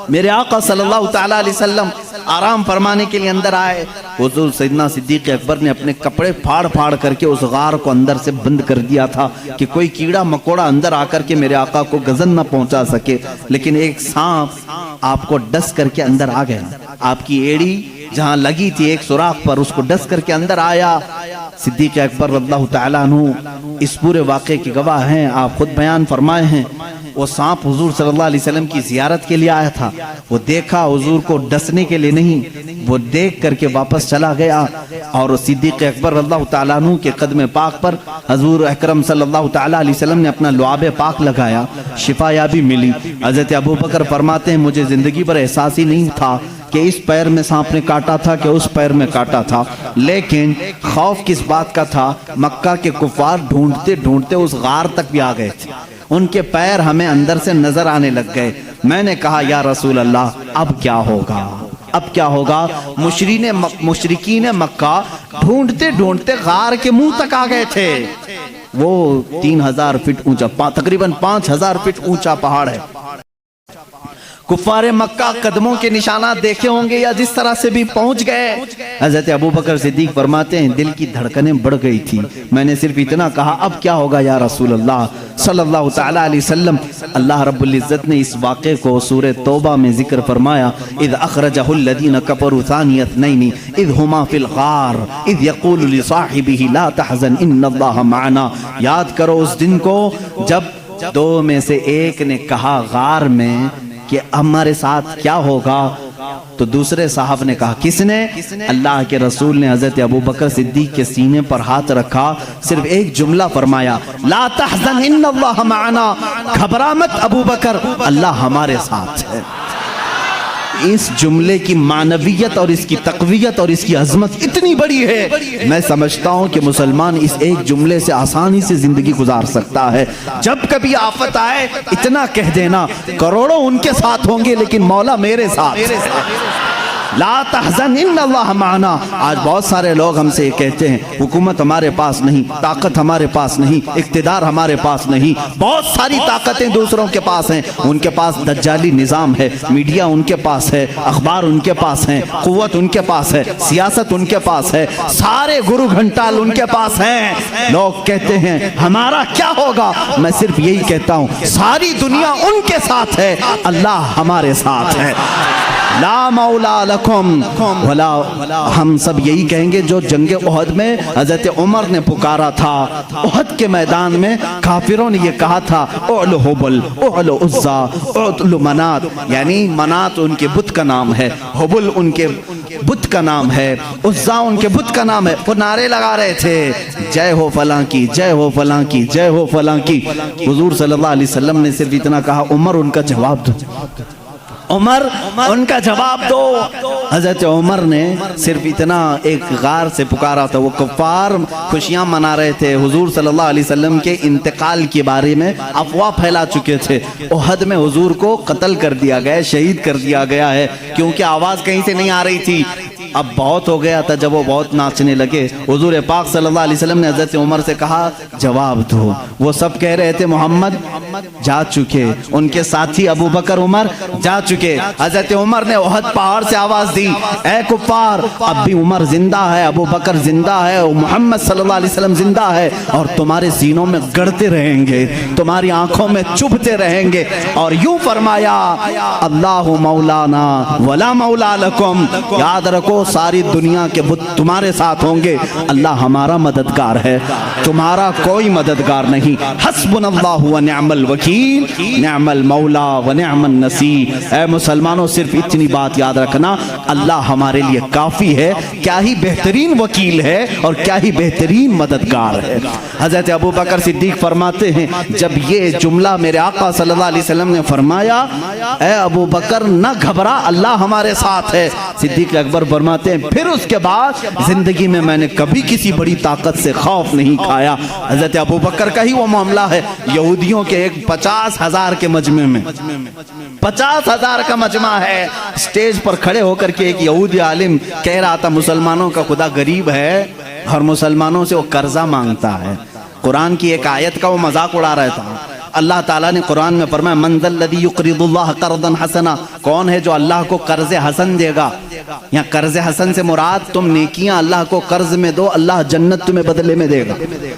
میرے آقا صلی اللہ تعالیٰ علیہ وسلم آرام فرمانے کے لیے اندر آئے، حضور سیدنا صدیق اکبر نے اپنے کپڑے پھاڑ پھاڑ کر کے اس غار کو اندر سے بند کر دیا تھا کہ کوئی کیڑا مکوڑا اندر آ کر کے میرے آقا کو گزن نہ پہنچا سکے، لیکن ایک سانپ آپ کو ڈس کر کے اندر آ گیا، آپ کی ایڑی جہاں لگی تھی ایک سوراخ پر اس کو ڈس کر کے اندر آیا۔ صدیق اکبر رضی اللہ تعالیٰ عنہ اس پورے واقعے کے گواہ ہیں، آپ خود بیان فرمائے ہیں۔ وہ سانپ حضور صلی اللہ علیہ وسلم کی زیارت کے لیے آیا تھا، وہ دیکھا حضور کو ڈسنے کے لیے نہیں، وہ دیکھ کر کے واپس چلا گیا، اور صدیق اکبر رضی اللہ تعالیٰ عنہ کے قدم پاک پر حضور اکرم صلی اللہ تعالیٰ علیہ وسلم نے اپنا لعاب پاک لگایا، شفا یابی ملی۔ حضرت ابوبکر فرماتے ہیں مجھے زندگی پر احساس ہی نہیں تھا کہ اس پیر میں سانپ نے کاٹا تھا کہ اس پیر میں کاٹا تھا، لیکن خوف کس بات کا تھا، مکہ کے کفار ڈھونڈتے ڈھونڈتے اس غار تک بھی آ گئے تھے، ان کے پیر ہمیں اندر سے نظر آنے لگ گئے۔ میں نے کہا یا رسول اللہ اب کیا ہوگا، اب کیا ہوگا؟ مشرکین مکہ ڈھونڈتے ڈھونڈتے غار کے منہ تک آ گئے تھے۔ وہ 3000 فٹ اونچا، تقریباً 5000 فٹ اونچا پہاڑ ہے۔ کفار مکہ قدموں کے نشانات دیکھے ہوں گے یا جس طرح سے بھی پہنچ گئے۔ حضرت ابوبکر صدیق فرماتے ہیں دل کی دھڑکنیں بڑھ گئی تھی، میں نے صرف اتنا کہا اب کیا ہوگا یا رسول اللہ صلی اللہ تعالیٰ علیہ وسلم۔ اللہ رب العزت نے اس واقعے کو سورہ توبہ میں ذکر فرمایا، اذ اخرجہ الذین کفروا ثانی اثنین اذ ہما فی الغار اذ یقول لصاحبہ لا تحزن ان اللہ معنا۔ یاد کرو اس دن کو جب دو میں سے ایک نے کہا غار میں کہ ہمارے ساتھ کیا ہوگا، تو دوسرے صاحب نے کہا، کس نے؟ اللہ کے رسول نے حضرت ابوبکر صدیق کے سینے پر ہاتھ رکھا، صرف ایک جملہ فرمایا، لا تحزن ان اللہ معنا، گھبرا مت ابوبکر اللہ ہمارے ساتھ ہے۔ اس جملے کی معنویت اور اس کی تقویت اور اس کی عظمت اتنی بڑی ہے، میں سمجھتا ہوں کہ مسلمان اس ایک جملے سے آسانی سے زندگی گزار سکتا ہے۔ جب کبھی آفت آئے اتنا کہہ دینا، کروڑوں ان کے ساتھ ہوں گے لیکن مولا میرے ساتھ، لا تحزن ان اللہ معنا۔ آج بہت سارے لوگ ہم سے یہ کہتے ہیں حکومت ہمارے پاس نہیں، طاقت ہمارے پاس نہیں، اقتدار ہمارے پاس نہیں، بہت ساری طاقتیں دوسروں کے پاس ہیں، ان کے پاس دجالی نظام ہے، میڈیا ان کے پاس ہے، اخبار ان کے پاس ہیں، قوت ان کے پاس ہے، سیاست ان کے پاس ہے، سارے گرو گھنٹال ان کے پاس ہیں۔ لوگ کہتے ہیں ہمارا کیا ہوگا، میں صرف یہی کہتا ہوں ساری دنیا ان کے ساتھ ہے، اللہ ہمارے ساتھ ہے۔ لا مولا لکم ولا، ہم سب یہی کہیں گے جو جنگ احد میں حضرت عمر نے پکارا تھا، احد کے میدان میں کافروں نے یہ کہا تھا اعلو حبل اعلو عزا اعلو منات، یعنی منات ان کے بت کا نام ہے، حبل ان کے بت کا نام ہے، عزا ان کے بت کا نام ہے۔ وہ نعرے لگا رہے تھے جے ہو فلاں کی، جے ہو فلاں کی، جے ہو فلاں کی۔ حضور صلی اللہ علیہ وسلم نے صرف اتنا کہا عمر ان کا جواب دو، عمر ان کا جواب دو۔ حضرت عمر نے صرف اتنا ایک غار سے پکارا تھا، وہ کفار خوشیاں منا رہے تھے، حضور صلی اللہ علیہ وسلم کے انتقال کے بارے میں افواہ پھیلا چکے تھے، احد میں حضور کو قتل کر دیا گیا، شہید کر دیا گیا ہے، کیونکہ آواز کہیں سے نہیں آ رہی تھی۔ اب بہت ہو گیا تھا، جب وہ بہت ناچنے لگے حضور پاک صلی اللہ علیہ وسلم نے حضرت عمر سے کہا جواب دو۔ وہ سب کہہ رہے تھے محمد جا چکے، ان کے ساتھی ابو بکر عمر جا چکے۔ حضرت عمر نے احد پہاڑ سے آواز دی اے کفار، اب بھی عمر زندہ ہے، ابو بکر زندہ ہے، محمد صلی اللہ علیہ وسلم زندہ ہے، اور تمہارے سینوں میں گڑتے رہیں گے، تمہاری آنکھوں میں چبھتے رہیں گے۔ اور یوں فرمایا اللہ مولانا ولا مولا لکم، یاد رکھو رکھو ساری دنیا کے بت تمہارے ساتھ ہوں گے، اللہ ہمارا مددگار ہے، تمہارا کوئی مددگار نہیں۔ حسبنا اللہ و نعم الوکیل، نعم المولا و نعم النصیر۔ اے مسلمانوں صرف اتنی بات یاد رکھنا، اللہ ہمارے لیے کافی ہے، کیا ہی بہترین وکیل ہے اور کیا ہی بہترین مددگار ہے۔ حضرت ابو بکر صدیق فرماتے ہیں جب یہ جملہ میرے آقا صلی اللہ علیہ وسلم نے فرمایا، اے ابو بکر نہ گھبرا، اللہ ہمارے ساتھ ہے، صدیق اکبر فرماتے ہیں پھر اس کے بعد زندگی میں نے کبھی کسی بڑی طاقت سے خوف نہیں کھایا۔ حضرت ابو بکر کا ہی وہ معاملہ ہے، یہودیوں کے ایک 50,000 کے مجمع میں 50,000 کا مجمع ہے، سٹیج پر کھڑے ہو کر کے ایک یہودی عالم کہہ رہا تھا مسلمانوں کا خدا غریب ہے اور مسلمانوں سے وہ قرضہ مانگتا ہے۔ قرآن کی ایک آیت کا وہ مذاق اڑا رہا تھا۔ اللہ تعالیٰ نے قرآن میں فرمایا من ذا الذی یقرض اللہ قرضا حسنا، کون ہے جو اللہ کو قرض حسن دے گا؟ یہاں قرض حسن سے مراد تم نیکیاں اللہ کو قرض میں دو، اللہ جنت تمہیں بدلے میں دے گا۔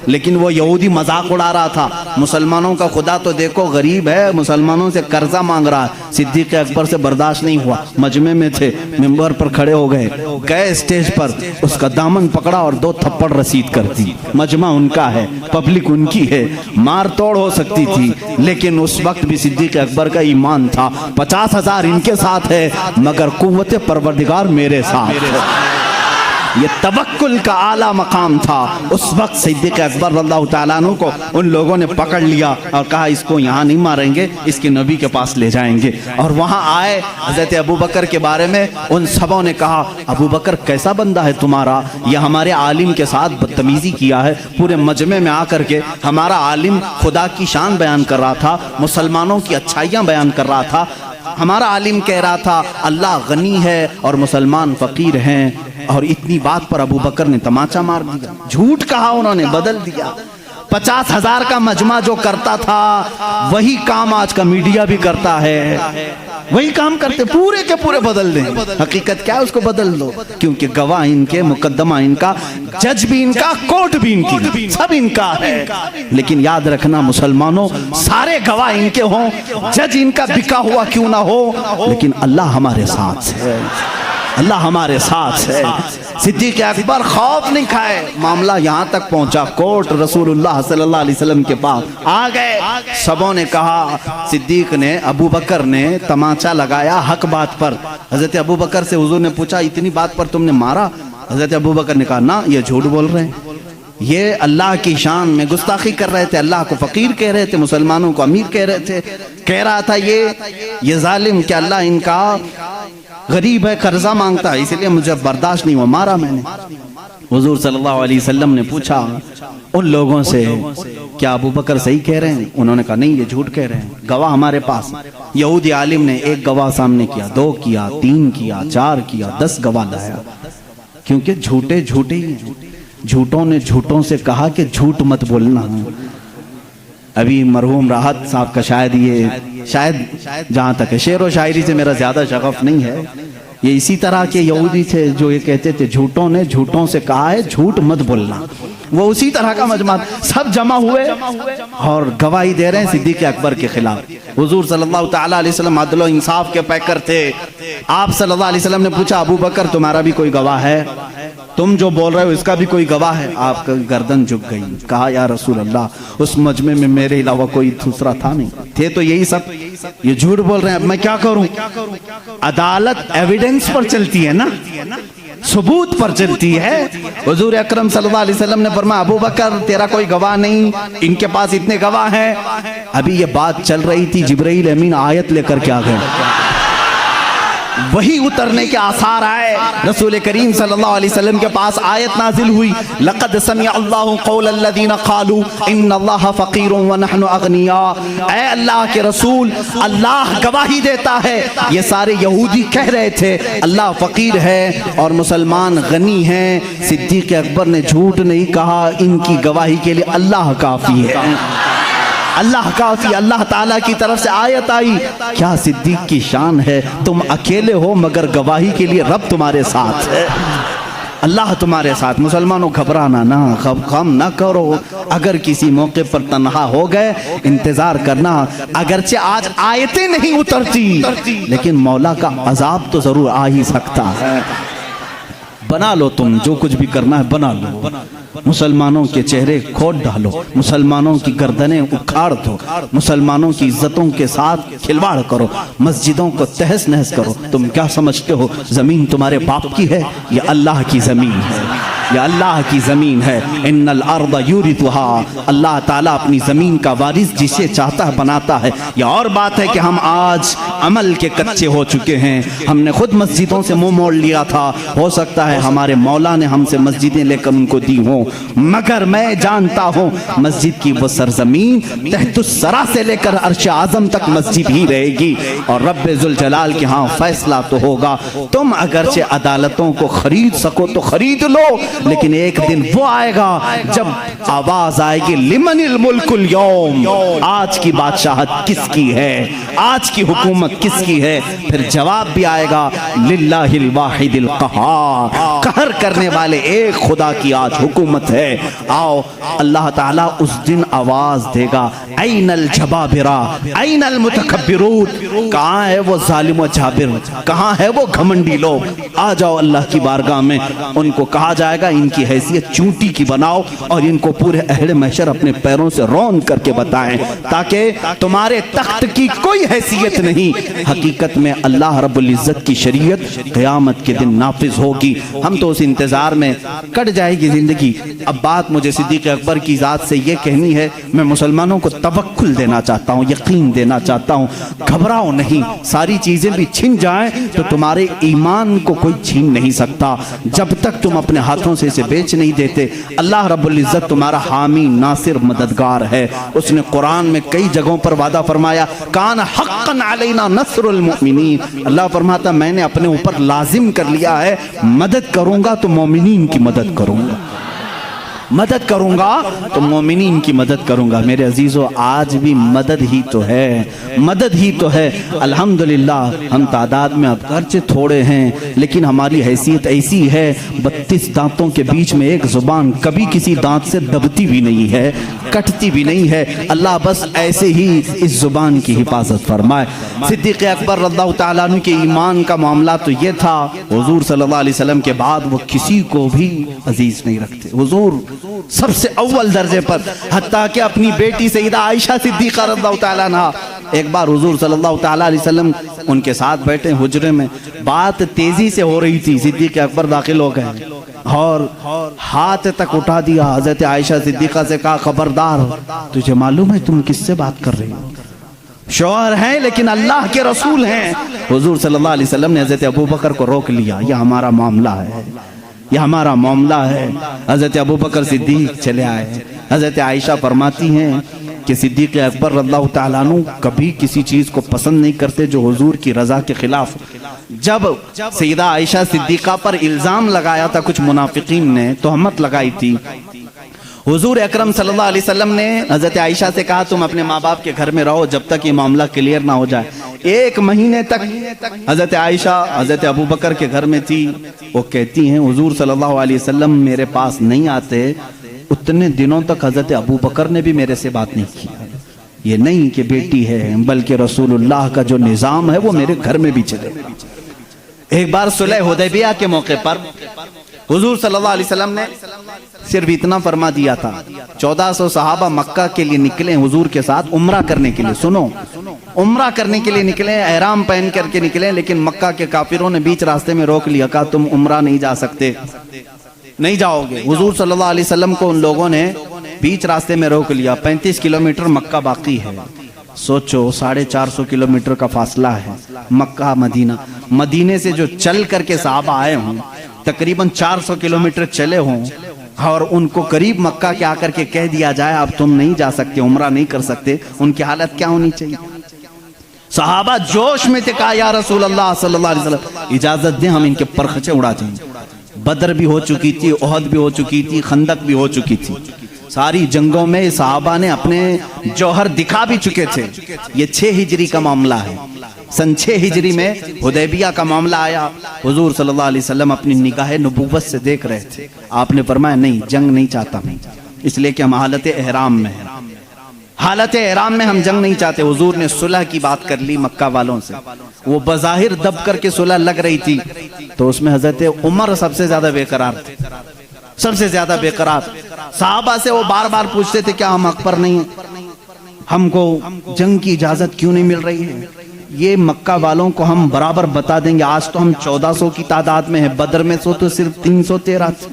لیکن وہ یہودی مذاق اڑا رہا تھا، مسلمانوں کا خدا تو دیکھو غریب ہے، مسلمانوں سے قرضہ مانگ رہا ہے۔ صدیق اکبر سے برداشت نہیں ہوا، مجمع میں تھے، ممبر پر کھڑے ہو گئے اسٹیج پر، اس کا دامن پکڑا اور 2 تھپڑ رسید کر دی۔ مجمع ان کا ہے، پبلک ان کی ہے، مار توڑ ہو سکتی تھی، لیکن اس وقت بھی صدیق اکبر کا ایمان تھا 50,000 ان کے ساتھ ہے مگر قوت پروردگار میرے ساتھ ہے۔ یہ توکل کا اعلیٰ مقام تھا۔ اس وقت صدیق اکبر رضی اللہ تعالیٰ عنہ کو ان لوگوں نے پکڑ لیا اور کہا اس کو یہاں نہیں ماریں گے، اس کے نبی کے پاس لے جائیں گے۔ اور وہاں آئے حضرت ابو بکر کے بارے میں ان سبوں نے کہا ابو بکر کیسا بندہ ہے تمہارا، یہ ہمارے عالم کے ساتھ بدتمیزی کیا ہے۔ پورے مجمع میں آ کر کے ہمارا عالم خدا کی شان بیان کر رہا تھا، مسلمانوں کی اچھائیاں بیان کر رہا تھا، ہمارا عالم کہہ رہا تھا اللہ غنی ہے اور مسلمان فقیر ہیں، اور اتنی بات پر ابو بکر نے تماچا مار دیا، جھوٹ کہا، انہوں نے بدل دیا۔ 50,000 کا مجمع جو کرتا تھا وہی کام آج کا میڈیا بھی کرتا ہے، وہی کام کرتے، پورے کے پورے بدل دیں۔ حقیقت کیا ہے اس کو بدل دو، کیونکہ گواہ ان کے، مقدمہ ان کا، جج بھی ان کا، کورٹ بھی ان کی، سب ان کا ہے۔ لیکن یاد رکھنا مسلمانوں سارے گواہ ان کے ہوں، جج ان کا بکا ہوا کیوں نہ ہو، لیکن اللہ ہمارے ساتھ ہے، اللہ ہمارے ساتھ ہے۔ صدیق اکبر خوف نہیں کھائے، معاملہ یہاں تک پہنچا کورٹ رسول اللہ صلی اللہ علیہ وسلم کے پاس آ گئے۔ سبوں نے کہا، صدیق نے، ابو بکر نے تماچا لگایا حق بات پر۔ حضرت ابو بکر سے حضور نے پوچھا اتنی بات پر تم نے مارا؟ حضرت ابو بکر نے کہا نہ، یہ جھوٹ بول رہے ہیں، یہ اللہ کی شان میں گستاخی کر رہے تھے، اللہ کو فقیر کہہ رہے تھے، مسلمانوں کو امیر کہہ رہے تھے، کہہ رہا تھا یہ ظالم کہ اللہ ان کا غریب ہے، قرضہ مانگتا ہے، اس لیے مجھے برداشت نہیں ہوا، مارا میں نے۔ حضور صلی اللہ علیہ وسلم نے پوچھا ان لوگوں سے کیا ابو بکر صحیح کہہ رہے ہیں؟ انہوں نے کہا نہیں، یہ جھوٹ کہہ رہے ہیں، گواہ ہمارے پاس۔ یہودی عالم نے 1 گواہ سامنے کیا، 2 کیا، 3 کیا، 4 کیا، 10 گواہ لایا، کیونکہ جھوٹے جھوٹے ہی ہیں۔ جھوٹوں نے جھوٹوں سے کہا کہ جھوٹ مت بولنا۔ ابھی مرحوم راحت صاحب کا شاید جہاں تک ہے، شعر و شاعری سے میرا زیادہ شغف نہیں ہے، یہ اسی طرح کے یہودی تھے جو یہ کہتے تھے جھوٹوں نے جھوٹوں سے کہا ہے جھوٹ مت بولنا، وہ اسی طرح کا مجمع، سب جمع ہوئے اور گواہی دے رہے ہیں صدیق اکبر کے خلاف۔ حضور صلی اللہ تعالیٰ علیہ وسلم عدل و انصاف کے پیکر تھے۔ آپ صلی اللہ علیہ وسلم نے پوچھا ابو بکر تمہارا بھی کوئی گواہ ہے؟ تم جو بول رہے ہو اس کا بھی کوئی گواہ ہے؟ آپ کا گردن جھک گئی، کہا یا رسول اللہ اس مجمع میں میرے علاوہ کوئی دوسرا تھا نہیں، تھے تو یہی سب، یہ جھوٹ بول رہے ہیں، اب میں کیا کروں؟ عدالت ایویڈنس پر چلتی ہے نا، ثبوت پر چلتی ہے۔ حضور اکرم صلی اللہ علیہ وسلم نے فرمایا ابو بکر تیرا کوئی گواہ نہیں، ان کے پاس اتنے گواہ ہیں۔ ابھی یہ بات چل رہی تھی، جبرائیل امین آیت لے کر کے آ گئے، وہی اترنے کے آثار آئے، رسول کریم صلی اللہ علیہ وسلم کے پاس آیت نازل ہوئی، لقد سمع اللہ قول الذین قالوا ان اللہ فقیر ونحن اغنیاء۔ اے اللہ کے رسول، اللہ گواہی دیتا ہے، یہ سارے یہودی کہہ رہے تھے اللہ فقیر ہے اور مسلمان غنی ہیں۔ صدیق اکبر نے جھوٹ نہیں کہا، ان کی گواہی کے لیے اللہ کافی ہے، اللہ کافی۔ اللہ تعالیٰ کی طرف سے آیت آئی، کیا صدیق کی شان ہے، تم اکیلے ہو مگر گواہی کے لیے رب تمہارے ساتھ ہے، اللہ تمہارے ساتھ۔ مسلمانوں گھبرانا نہ، غم نہ کرو، اگر کسی موقع پر تنہا ہو گئے انتظار کرنا، اگرچہ آج آیتیں نہیں اترتی لیکن مولا کا عذاب تو ضرور آ ہی سکتا ہے۔ بنا لو تم جو کچھ بھی کرنا ہے بنا لو، مسلمانوں کے چہرے کھود ڈالو، مسلمانوں کی گردنیں اکھاڑ دو، مسلمانوں کی عزتوں کے ساتھ کھلواڑ کرو، مسجدوں کو تہس نہس کرو۔ تم کیا سمجھتے ہو زمین تمہارے باپ کی ہے؟ یہ اللہ کی زمین ہے، یہ اللہ کی زمین ہے۔ ان الارض یورثها، اللہ تعالیٰ اپنی زمین کا وارث جسے چاہتا ہے بناتا ہے۔ یہ اور بات ہے کہ ہم آج عمل کے کچے ہو چکے ہیں، ہم نے خود مسجدوں سے منہ موڑ لیا تھا، ہو سکتا ہے ہمارے مولا نے ہم سے مسجدیں لے کر ان کو دی ہوں، مگر میں جانتا ہوں مسجد کی وہ سرزمین تحت الثری سے لے کر عرش اعظم تک مسجد ہی رہے گی، اور رب ذوالجلال کے ہاں فیصلہ تو ہوگا۔ تم اگرچہ عدالتوں کو خرید سکو تو خرید لو، لیکن ایک دن وہ آئے گا جب آواز آئے گی لمن الملک اليوم، آج کی بادشاہت کس کی ہے، آج کی حکومت کس کی ہے؟ پھر جواب بھی آئے گا للہ الواحد القہار، قہر کرنے والے ایک خدا کی آج حکومت ہے۔ آؤ اللہ تعالیٰ اس دن آواز دے گا این الجبابرہ این المتکبرون، کہاں ہے وہ ظالم و جابر، کہاں ہے وہ گھمنڈی لوگ؟ آ جاؤ اللہ کی بارگاہ میں۔ ان کو کہا جائے گا ان کی حیثیت چونٹی کی بناؤ اور ان کو پورے اہل محشر اپنے پیروں سے رون کر کے بتائیں، تاکہ تمہارے تخت کی کوئی حیثیت نہیں۔ حقیقت میں اللہ رب العزت کی شریعت قیامت کے دن نافذ ہوگی۔ ہم تو اس انتظار میں کٹ جائے گی زندگی۔ اب بات مجھے صدیق اکبر کی ذات سے یہ کہنی ہے، میں مسلمانوں کو توکل دینا چاہتا ہوں، یقین دینا چاہتا ہوں، گھبراؤ نہیں۔ ساری چیزیں بھی چھن جائیں تو تمہارے ایمان کو کوئی چھین نہیں سکتا جب تک تم اپنے ہاتھوں سے اسے بیچ نہیں دیتے۔ اللہ رب العزت تمہارا حامی ناصر مددگار ہے۔ اس نے قرآن میں کئی جگہوں پر وعدہ فرمایا کان حقا علینا نصر المؤمنین، اللہ فرماتا میں نے اپنے اوپر لازم کر لیا ہے، مدد کروں گا تو مومنین کی مدد کروں گا، مدد کروں گا تو مومنین کی مدد کروں گا۔ میرے عزیزو آج بھی مدد ہی تو ہے، مدد ہی تو ہے۔ الحمدللہ ہم تعداد میں اگرچہ تھوڑے ہیں لیکن ہماری حیثیت ایسی ہے، 32 دانتوں کے بیچ میں ایک زبان کبھی کسی دانت سے دبتی بھی نہیں ہے، کٹتی بھی نہیں ہے۔ اللہ بس ایسے ہی اس زبان کی حفاظت فرمائے۔ صدیق اکبر رضی اللہ تعالیٰ عنہ کے ایمان کا معاملہ تو یہ تھا، حضور صلی اللہ علیہ وسلم کے بعد وہ کسی کو بھی عزیز نہیں رکھتے، حضور سب سے اول درجے پر، حتیٰ کہ اپنی بیٹی سیدہ عائشہ صدیقہ رضی اللہ تعالیٰ عنہ، ایک بار حضور صلی اللہ تعالیٰ علیہ وسلم ان کے ساتھ بیٹھے حجرے میں، بات تیزی سے ہو رہی تھی، صدیق اکبر داخل ہو گئے اور ہاتھ تک اٹھا دیا، حضرت عائشہ صدیقہ سے کہا خبردار، تجھے معلوم ہے تم کس سے بات کر رہی ہو؟ شوہر ہیں لیکن اللہ کے رسول ہیں۔ حضور صلی اللہ علیہ وسلم نے حضرت ابوبکر کو روک لیا، یہ ہمارا معاملہ ہے، یہ ہمارا معاملہ ہے۔ حضرت ابوبکر صدیق چلے آئے۔ حضرت عائشہ فرماتی ہیں کہ صدیق اکبر رضی اللہ تعالیٰ عنہ کبھی کسی چیز کو پسند نہیں کرتے جو حضور کی رضا کے خلاف۔ جب سیدہ عائشہ صدیقہ پر الزام لگایا تھا کچھ منافقین نے، تہمت لگائی تھی، حضور اکرم صلی اللہ علیہ وسلم نے حضرت عائشہ سے کہا تم اپنے ماں باپ کے گھر میں رہو جب تک یہ معاملہ کلیئر نہ ہو جائے۔ 1 مہینے تک حضرت عائشہ حضرت ابوبکر کے گھر میں تھی۔ وہ کہتی ہیں حضور صلی اللہ علیہ وسلم میرے پاس نہیں آتے، اتنے دنوں تک حضرت ابوبکر نے بھی میرے سے بات نہیں کی۔ یہ نہیں کہ بیٹی ہے، بلکہ رسول اللہ کا جو نظام ہے وہ میرے گھر میں بھی چلے۔ ایک بار صلح حدیبیہ کے موقع پر حضور صلی اللہ علیہ وسلم نے صرف اتنا فرما دیا تھا، 1400 صحابہ مکہ کے لیے نکلے حضور کے ساتھ عمرہ کرنے کے لیے۔ سنو، عمرہ کرنے کے لیے نکلے، احرام پہن کر کے نکلے، لیکن مکہ کے کافروں نے بیچ راستے میں روک لیا، کہا تم عمرہ نہیں جا سکتے، نہیں جاؤ گے۔ حضور صلی اللہ علیہ وسلم کو ان لوگوں نے بیچ راستے میں روک لیا۔ 35 کلومیٹر مکہ باقی ہے، سوچو 450 کلومیٹر کا فاصلہ ہے مکہ مدینہ۔ مدینے سے جو چل کر کے صحابہ آئے ہوں تقریباً 400 کلومیٹر چلے ہوں، اور ان کو قریب مکہ کے آ کر کے کہہ دیا جائے اب تم نہیں جا سکتے، عمرہ نہیں کر سکتے، ان کی حالت کیا ہونی چاہیے؟ صحابہ جوش میں تھے، کہا یا رسول اللہ صلی اللہ علیہ وسلم اجازت دیں ہم ان کے پرخچے اڑا دیں۔ بدر بھی ہو چکی تھی، احد بھی ہو چکی تھی، خندق بھی ہو چکی تھی، ساری جنگوں میں صحابہ نے اپنے جوہر دکھا بھی چکے تھے۔ یہ 6 ہجری کا معاملہ ہے، سن 6 ہجری میں حدیبیہ کا معاملہ آیا۔ حضور صلی اللہ علیہ وسلم اپنی نگاہ نبوت سے دیکھ رہے تھے، آپ نے فرمایا نہیں، جنگ نہیں چاہتا میں، اس لیے کہ ہم حالت احرام میں ہیں، حالت احرام میں ہم جنگ نہیں چاہتے. حضور نے صلح کی بات کر لی مکہ والوں سے. وہ بظاہر دب کر کے صلح لگ رہی تھی تو اس میں حضرت عمر سب سے زیادہ بے قرار تھے, سب سے زیادہ بے قرار. صحابہ سے وہ بار بار پوچھتے تھے کیا ہم حق پر نہیں ہیں, ہم کو جنگ کی اجازت کیوں نہیں مل رہی ہے. یہ مکہ والوں کو ہم برابر بتا دیں گے, آج تو ہم 1400 کی تعداد میں ہیں, بدر میں تو صرف 313 تھے.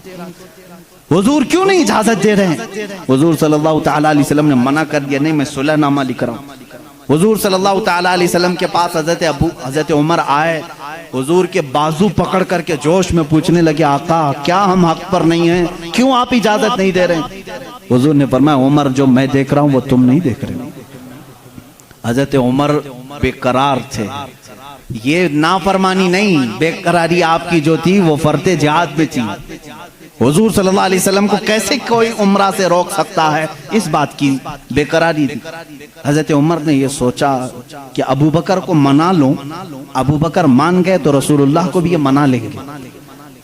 حضور کیوں نہیں اجازت دے رہے ہیں؟ حضور صلی اللہ تعالیٰ علیہ وسلم نے منع کر دیا, نہیں میں صلح نامہ لکھ رہا ہوں. حضور صلی اللہ تعالیٰ علیہ وسلم کے پاس حضرت عمر آئے, حضور کے بازو پکڑ کر کے جوش میں پوچھنے لگے آقا کیا ہم حق پر نہیں ہیں, کیوں آپ اجازت نہیں دے رہے ہیں؟ حضور نے فرمایا عمر جو میں دیکھ رہا ہوں وہ تم نہیں دیکھ رہے. حضرت عمر بے قرار تھے. یہ نافرمانی نہیں, بے قراری آپ کی جو تھی وہ فرض جہاد میں تھی. حضور صلی اللہ علیہ وسلم کو کیسے کوئی عمرہ سے روک سکتا ہے, اس بات کی بے قراری تھی. حضرت عمر نے یہ سوچا کہ ابو بکر کو منا لوں, ابو بکر مان گئے تو رسول اللہ کو بھی یہ منا لیں گے.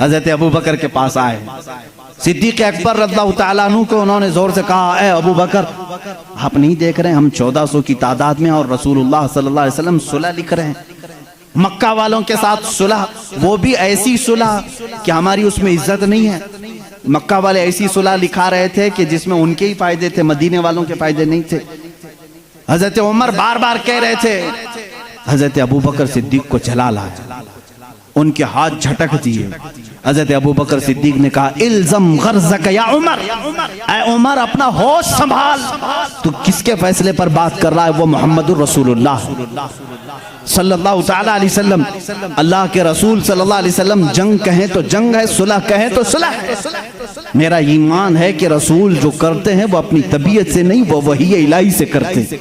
حضرت ابو بکر کے پاس آئے, صدیق اکبر رضی اللہ تعالیٰ عنہ کو انہوں نے زور سے کہا اے ابو بکر آپ نہیں دیکھ رہے ہیں ہم 1400 کی تعداد میں اور رسول اللہ صلی اللہ علیہ وسلم صلح لکھ رہے ہیں مکہ والوں کے ساتھ صلح, وہ بھی ایسی صلح کہ ہماری اس میں عزت نہیں ہے. مکہ والے ایسی صلح لکھا رہے تھے کہ جس میں ان کے ہی فائدے تھے, مدینے والوں کے فائدے نہیں تھے. حضرت عمر بار بار کہہ رہے تھے, حضرت ابو بکر صدیق کو جلا لایا, ان کے ہاتھ جھٹک دیے. حضرت ابو بکر صدیق نے کہا الزم غرضک یا عمر, اے عمر اپنا ہوش سنبھال, تو کس کے فیصلے پر بات کر رہا ہے؟ وہ محمد الرسول اللہ صلی اللہ تعالیٰ علیہ وسلم, اللہ کے رسول صلی اللہ علیہ وسلم. جنگ کہیں تو جنگ ہے, صلح کہیں تو صلح ہے. میرا ایمان ہے کہ رسول جو کرتے ہیں وہ اپنی طبیعت سے نہیں, وہ وحی الہی سے کرتے ہیں.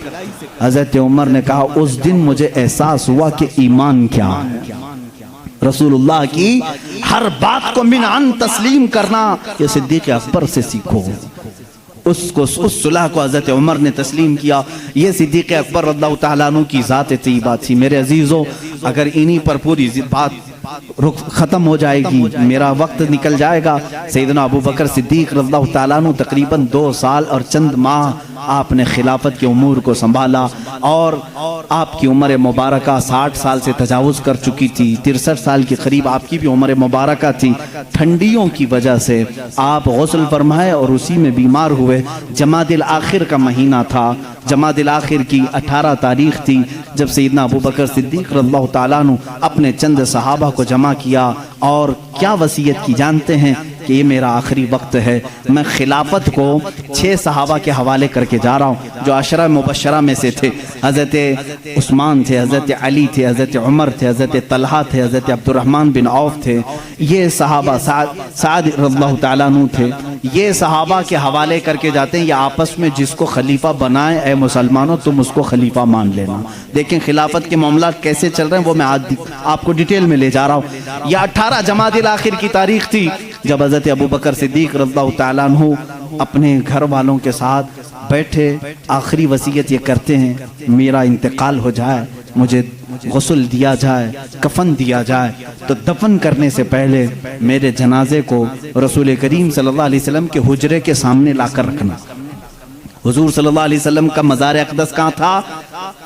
حضرت عمر نے کہا اس دن مجھے احساس ہوا کہ ایمان کیا ہے. رسول اللہ کی ہر بات کو من عن تسلیم کرنا یہ صدیق اکبر سے سیکھو. اس صلح کو حضرت عمر نے تسلیم کیا. یہ صدیق اکبر رضی اللہ تعالیٰ عنہ کی ذات طیبہ تھی. میرے عزیزوں اگر انہی پر پوری بات ختم ہو جائے گی, میرا وقت نکل جائے گا. سیدنا ابو بکر صدیق رضی اللہ تعالیٰ عنہ تقریباً 2 سال اور چند ماہ آپ نے خلافت کے امور کو سنبھالا, اور آپ کی عمر مبارکہ 60 سال سے تجاوز کر چکی تھی. 63 سال کے قریب آپ کی بھی عمر مبارکہ تھی. ٹھنڈیوں کی وجہ سے آپ غسل فرمائے اور اسی میں بیمار ہوئے. جمادی الاخر کا مہینہ تھا, جمادی الاخر کی 18 تاریخ تھی جب سیدنا ابو بکر صدیق رضی اللہ تعالیٰ عنہ اپنے چند صحابہ کو جمع کیا اور کیا وصیت کی جانتے ہیں کہ یہ میرا آخری وقت ہے, میں خلافت کو 6 صحابہ کے حوالے کر کے جا رہا ہوں جو عشرہ مبشرہ میں سے تھے. حضرت عثمان تھے, حضرت علی تھے, حضرت عمر تھے, حضرت طلحہ تھے, حضرت عبد الرحمن بن عوف تھے, یہ صحابہ سعد رضی اللہ تعالیٰ عنہ تھے. یہ صحابہ کے حوالے کر کے جاتے ہیں, یہ آپس میں جس کو خلیفہ بنائے اے مسلمانوں تم اس کو خلیفہ مان لینا. دیکھیں خلافت کے معاملات کیسے چل رہے ہیں, وہ میں آپ کو ڈیٹیل میں لے جا رہا ہوں. یہ 18 جمادی الاخر کی تاریخ تھی جب حضرت ابو بکر صدیق رضی اللہ تعالیٰ عنہ اپنے گھر والوں کے ساتھ بیٹھے آخری وصیت یہ کرتے ہیں میرا انتقال ہو جائے, مجھے غسل دیا جائے, کفن دیا جائے, تو دفن کرنے سے پہلے میرے جنازے کو رسول کریم صلی اللہ علیہ وسلم کے حجرے کے سامنے لا کر رکھنا. حضور صلی اللہ علیہ وسلم کا مزار اقدس کہاں تھا؟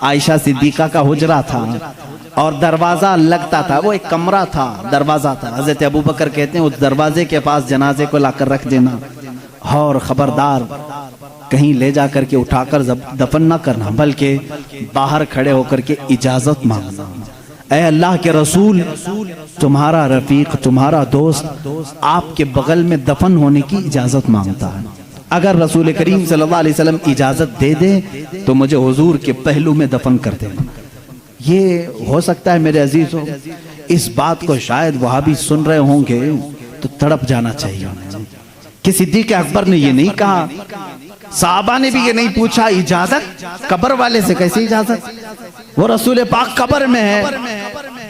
عائشہ صدیقہ کا حجرہ تھا اور دروازہ لگتا تھا, وہ ایک کمرہ تھا, دروازہ تھا. حضرت ابو بکر کہتے ہیں اس دروازے کے پاس جنازے کو لا کر رکھ دینا, اور خبردار کہیں لے جا کر کے اٹھا کر دفن نہ کرنا, بلکہ باہر کھڑے ہو کر کے اجازت مانگنا. اے اللہ کے رسول, تمہارا رفیق, تمہارا دوست آپ کے بغل میں دفن ہونے کی اجازت مانگتا ہے. اگر رسول کریم صلی اللہ علیہ وسلم اجازت دے دیں تو مجھے حضور کے پہلو میں دفن کر دینا. یہ ہو سکتا ہے میرے عزیزوں, اس بات کو شاید وہابی سن رہے ہوں گے تو تڑپ جانا چاہیے کہ صدیق اکبر نے یہ نہیں کہا, صحابہ نے بھی یہ نہیں پوچھا اجازت, قبر والے سے کیسے اجازت؟ وہ رسول پاک قبر میں ہے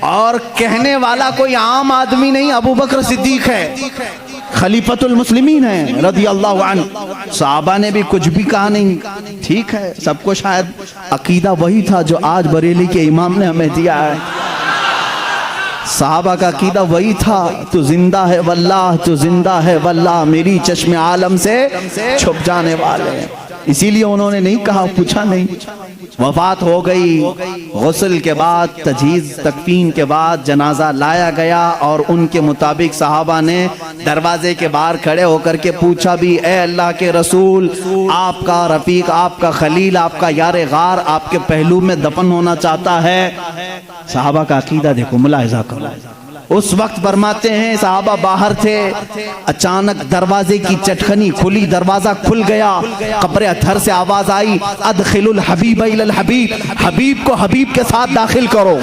اور کہنے والا کوئی عام آدمی نہیں, ابو بکر صدیق ہے, خلیفۃ المسلمین ہیں رضی اللہ عنہ. صحابہ نے بھی کچھ بھی کہا نہیں. ٹھیک ہے, سب کو شاید عقیدہ وہی تھا جو آج بریلی کے امام نے ہمیں دیا ہے. صحابہ کا عقیدہ وہی تھا, تو زندہ ہے واللہ, تو زندہ ہے واللہ, میری چشم عالم سے چھپ جانے والے ہیں. اسی لیے انہوں نے نہیں کہا، پوچھا نہیں۔ وفات ہو گئی، غسل کے بعد، تجہیز تکفین کے بعد جنازہ لایا گیا، اور ان کے مطابق صحابہ نے دروازے کے باہر کھڑے ہو کر کے پوچھا بھی، اے اللہ کے رسول، آپ کا رفیق، آپ کا خلیل، آپ کا یار غار آپ کے پہلو میں دفن ہونا چاہتا ہے۔ صحابہ کا عقیدہ دیکھو، ملاحظہ کرو۔ اس وقت فرماتے ہیں صحابہ باہر تھے، اچانک دروازے کی چٹکنی کھلی، دروازہ کھل گیا، قبر اطہر سے آواز آئی، ادخل الحبیب الی الحبیب، حبیب کو حبیب کے ساتھ داخل کرو۔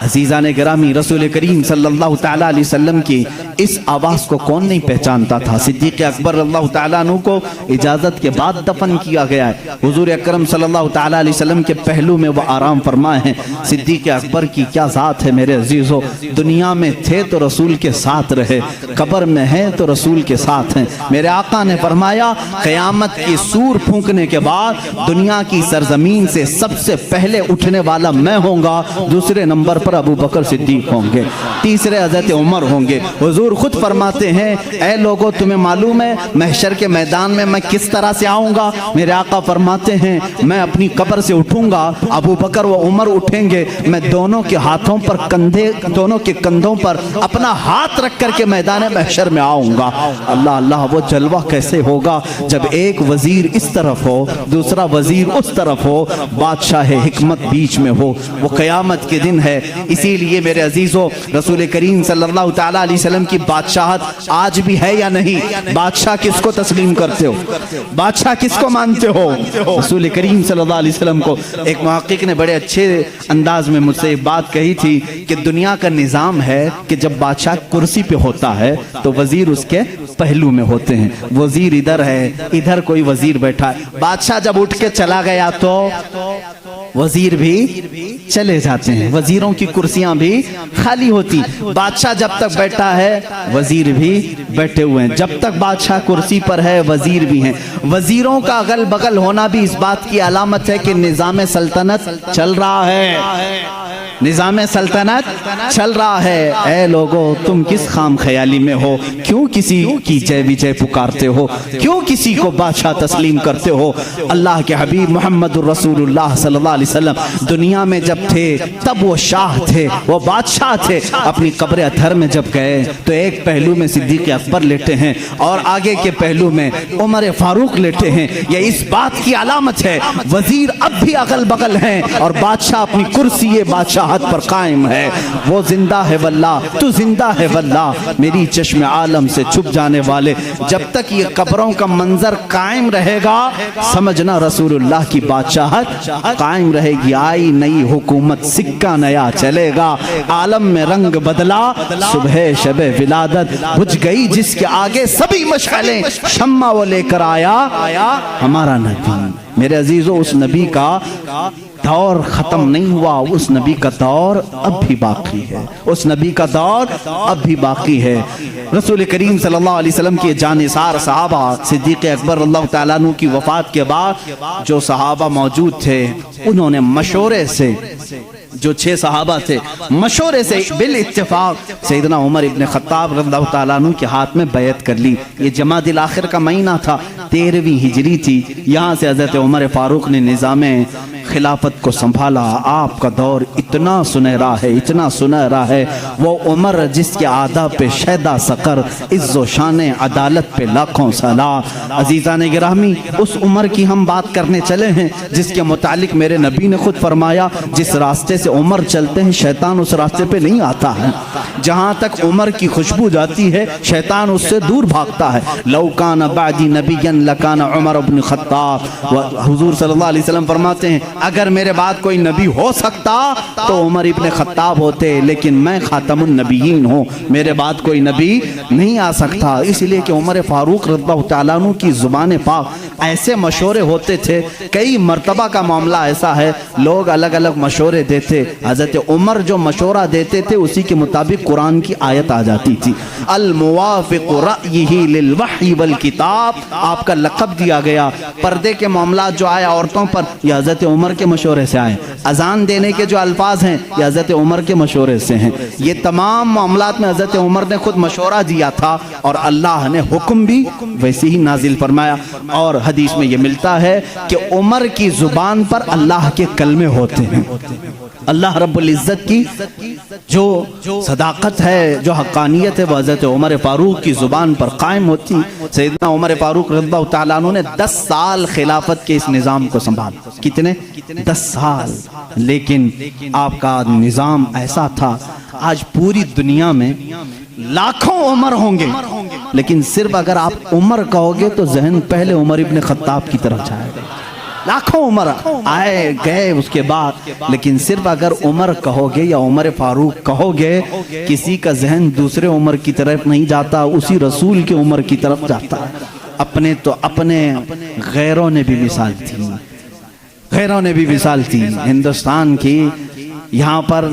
عزیزان گرامی، رسول کریم صلی اللہ تعالیٰ علیہ وسلم کی اس آواز کو کون نہیں پہچانتا تھا؟ صدیق اکبر اللہ تعالیٰ عنہ کو اجازت کے بعد دفن کیا گیا ہے۔ حضور اکرم صلی اللہ تعالیٰ علیہ وسلم کے پہلو میں وہ آرام فرمائے ہیں۔ صدیق اکبر کی کیا ذات ہے میرے عزیزو، دنیا میں تھے تو رسول کے ساتھ رہے، قبر میں ہیں تو رسول کے ساتھ ہیں۔ میرے آقا نے فرمایا قیامت کی سور پھونکنے کے بعد دنیا کی سرزمین سے سب سے پہلے اٹھنے والا میں ہوں گا، دوسرے نمبر پر ابو بکر صدیق ہوں گے، تیسرے حضرت عمر ہوں گے۔ حضور خود فرماتے ہیں، اے لوگوں تمہیں معلوم ہے محشر کے میدان میں میں کس طرح سے آؤں گا؟ میرے آقا فرماتے ہیں میں اپنی قبر سے اٹھوں گا، ابو بکر و عمر اٹھیں گے، میں دونوں کے ہاتھوں پر دونوں کے کندھوں پر اپنا ہاتھ رکھ کر کے میدان محشر میں آؤں گا۔ اللہ اللہ، وہ جلوہ کیسے ہوگا جب ایک وزیر اس طرف ہو، دوسرا وزیر اس طرف ہو، بادشاہ حکمت بیچ میں ہو۔ وہ قیامت کے دن ہے۔ اسی لیے میرے عزیزو، رسول کریم صلی اللہ تعالیٰ علیہ وسلم کی بادشاہت آج بھی ہے یا نہیں؟ بادشاہ کس کو تسلیم کرتے ہو؟ بادشاہ کس کو مانتے ہو؟ رسول کریم صلی اللہ علیہ وسلم کو۔ ایک محقق نے بڑے اچھے انداز میں مجھ سے ایک بات کہی تھی کہ دنیا کا نظام ہے کہ جب بادشاہ کرسی پہ ہوتا ہے تو وزیر اس کے پہلو میں ہوتے ہیں، وزیر ادھر ہے، ادھر کوئی وزیر بیٹھا ہے۔ بادشاہ جب اٹھ کے چلا گیا تو وزیر بھی چلے جاتے ہیں، وزیروں کی کرسیاں بھی خالی ہوتی۔ بادشاہ جب تک بیٹھا ہے وزیر بھی بیٹھے ہوئے ہیں، جب تک بادشاہ کرسی پر ہے وزیر بھی ہیں۔ وزیروں کا اگل بغل ہونا بھی اس بات کی علامت ہے کہ نظام سلطنت چل رہا ہے، نظام سلطنت چل رہا ہے۔ اے لوگو، تم کس خام خیالی میں ہو؟ کیوں کسی کی جے وجے پکارتے ہو؟ کیوں کسی کو بادشاہ تسلیم کرتے ہو؟ اللہ کے حبیب محمد الرسول اللہ صلی اللہ علیہ وسلم دنیا میں جب تھے تب وہ شاہ تھے، وہ بادشاہ تھے۔ اپنی قبر اطہر میں جب گئے تو ایک پہلو میں صدیق اکبر لیٹے ہیں اور آگے کے پہلو میں عمر فاروق لیٹے ہیں۔ یہ اس بات کی علامت ہے وزیر اب بھی اگل بغل ہیں اور بادشاہ اپنی کرسی بادشاہت پر قائم ہے۔ وہ زندہ ہے واللہ، تو زندہ ہے واللہ، میری چشم عالم سے چھپ جانے والے۔ جب تک یہ قبروں کا منظر قائم رہے گا سمجھنا رسول اللہ کی بادشاہت قائم رہے گی۔ آئی نئی حکومت، سکہ نیا چلے گا، عالم میں رنگ بدلا، صبح شب ولادت بجھ گئی جس کے آگے سبھی مشعلیں، شمع وہ لے کر آیا ہمارا نبی۔ میرے عزیزو، اس نبی کا دور ختم نہیں ہوا، اس نبی کا دور اب بھی باقی ہے، اس نبی کا دور اب بھی باقی ہے۔ رسول کریم صلی اللہ علیہ وسلم کے جانثار صحابہ، صدیق اکبر اللہ تعالیٰ عنہ کی وفات کے بعد جو صحابہ موجود تھے انہوں نے مشورے سے، جو 6 صحابہ تھے، مشورے سے بالاتفاق سیدنا عمر ابن خطاب رضی اللہ تعالیٰ عنہ کے ہاتھ میں بیعت کر لی۔ یہ جمادی الاخر کا مہینہ تھا، 13ویں ہجری تھی۔ یہاں سے حضرت عمر فاروق نے نظام خلافت کو سنبھالا۔ آپ کا دور اتنا سنہرا ہے، اتنا سنہرا ہے، وہ عمر جس کے آداب پہ شیدا سقر، عز و شان عدالت پہ لاکھوں سلام۔ عزیزان گرامی، اس عمر کی ہم بات کرنے چلے ہیں جس کے متعلق میرے نبی نے خود فرمایا جس راستے سے عمر چلتے ہیں شیطان اس راستے پہ نہیں آتا ہے۔ جہاں تک عمر کی خوشبو جاتی ہے شیطان اس سے دور بھاگتا ہے۔ لو کان بعدی نبیا لکان عمر بن خطاب۔ حضور صلی اللہ علیہ وسلم فرماتے ہیں اگر میرے بعد کوئی نبی ہو سکتا تو عمر ابن خطاب ہوتے، لیکن میں خاتم النبیین ہوں، میرے بعد کوئی نبی نہیں آ سکتا۔ اس لیے کہ عمر فاروق رضی اللہ تعالیٰ عنہ کی زبان پاک ایسے مشورے ہوتے تھے، کئی مرتبہ کا معاملہ ایسا ہے لوگ الگ الگ مشورے دیتے، حضرت عمر جو مشورہ دیتے تھے اسی کے مطابق قرآن کی آیت آ جاتی تھی۔ الموافق رأیہ للوحی والکتاب، آپ کا لقب دیا گیا۔ پردے کے معاملات جو آئے عورتوں پر، یہ حضرت عمر عمر کے مشورے سے آئے، اذان دینے کے جو الفاظ ہیں یہ حضرت عمر کے مشورے سے ہیں، یہ تمام معاملات میں حضرت عمر نے خود مشورہ دیا تھا اور اللہ نے حکم بھی ویسے ہی نازل فرمایا۔ اور حدیث میں یہ ملتا ہے کہ عمر کی زبان پر اللہ کے کلمے ہوتے ہیں۔ اللہ رب العزت کی جو صداقت ہے، جو حقانیت ہے، وہ حضرت عمر فاروق کی زبان پر قائم ہوتی۔ سیدنا عمر فاروق رضی اللہ تعالیٰ عنہ نے 10 سال خلافت کے اس نظام کو سنبھالا۔ کتنے؟ 10 سال۔ لیکن آپ کا نظام ایسا تھا، آج پوری دنیا میں لاکھوں عمر ہوں گے، لیکن صرف اگر آپ عمر کہو گے تو ذہن پہلے عمر ابن خطاب کی طرف جائے گا۔ لاکھوں عمر آئے گئے اس کے بعد، لیکن صرف اگر عمر کہو گے یا عمر فاروق کہو گے، کسی کا ذہن دوسرے عمر کی طرف نہیں جاتا، اسی رسول کے عمر کی طرف جاتا ہے۔ اپنے تو اپنے، غیروں نے بھی مثال تھی، غیروں نے بھی مثال تھی ہندوستان کی۔ یہاں پر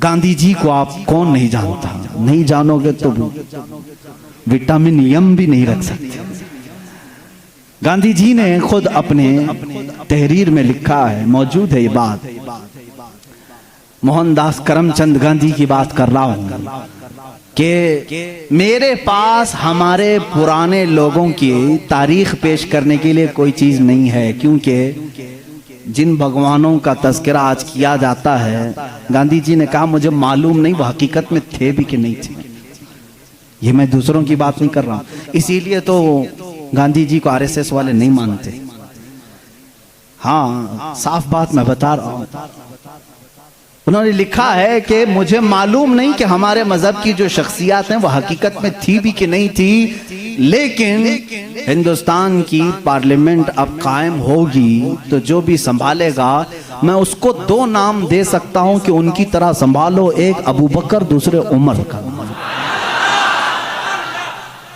گاندھی جی کو آپ کون نہیں جانتا؟ نہیں جانو گے تو وٹامن یم بھی نہیں رکھ سکتے۔ گاندھی جی نے خود اپنے تحریر میں لکھا ہے، موجود ہے یہ بات، موہن داس کرم چند گاندھی کی بات کر رہا ہوں، کہ میرے پاس ہمارے پرانے لوگوں کی تاریخ پیش کرنے کے لیے کوئی چیز نہیں ہے، کیونکہ جن بھگوانوں کا تذکرہ آج کیا جاتا ہے، گاندھی جی نے کہا مجھے معلوم نہیں وہ حقیقت میں تھے بھی کہ نہیں تھے۔ یہ میں دوسروں کی بات نہیں کر رہا ہوں، اسی لیے تو گاندھی جی کو RSS والے نہیں مانتے۔ ہاں صاف بات میں بتا رہا ہوں، انہوں نے لکھا ہے کہ مجھے معلوم نہیں کہ ہمارے مذہب کی جو شخصیات ہیں وہ حقیقت میں تھی بھی کہ نہیں تھی، لیکن ہندوستان کی پارلیمنٹ اب قائم ہوگی تو جو بھی سنبھالے گا میں اس کو 2 نام دے سکتا ہوں کہ ان کی طرح سنبھالو، ایک ابو بکر، دوسرے عمر کا۔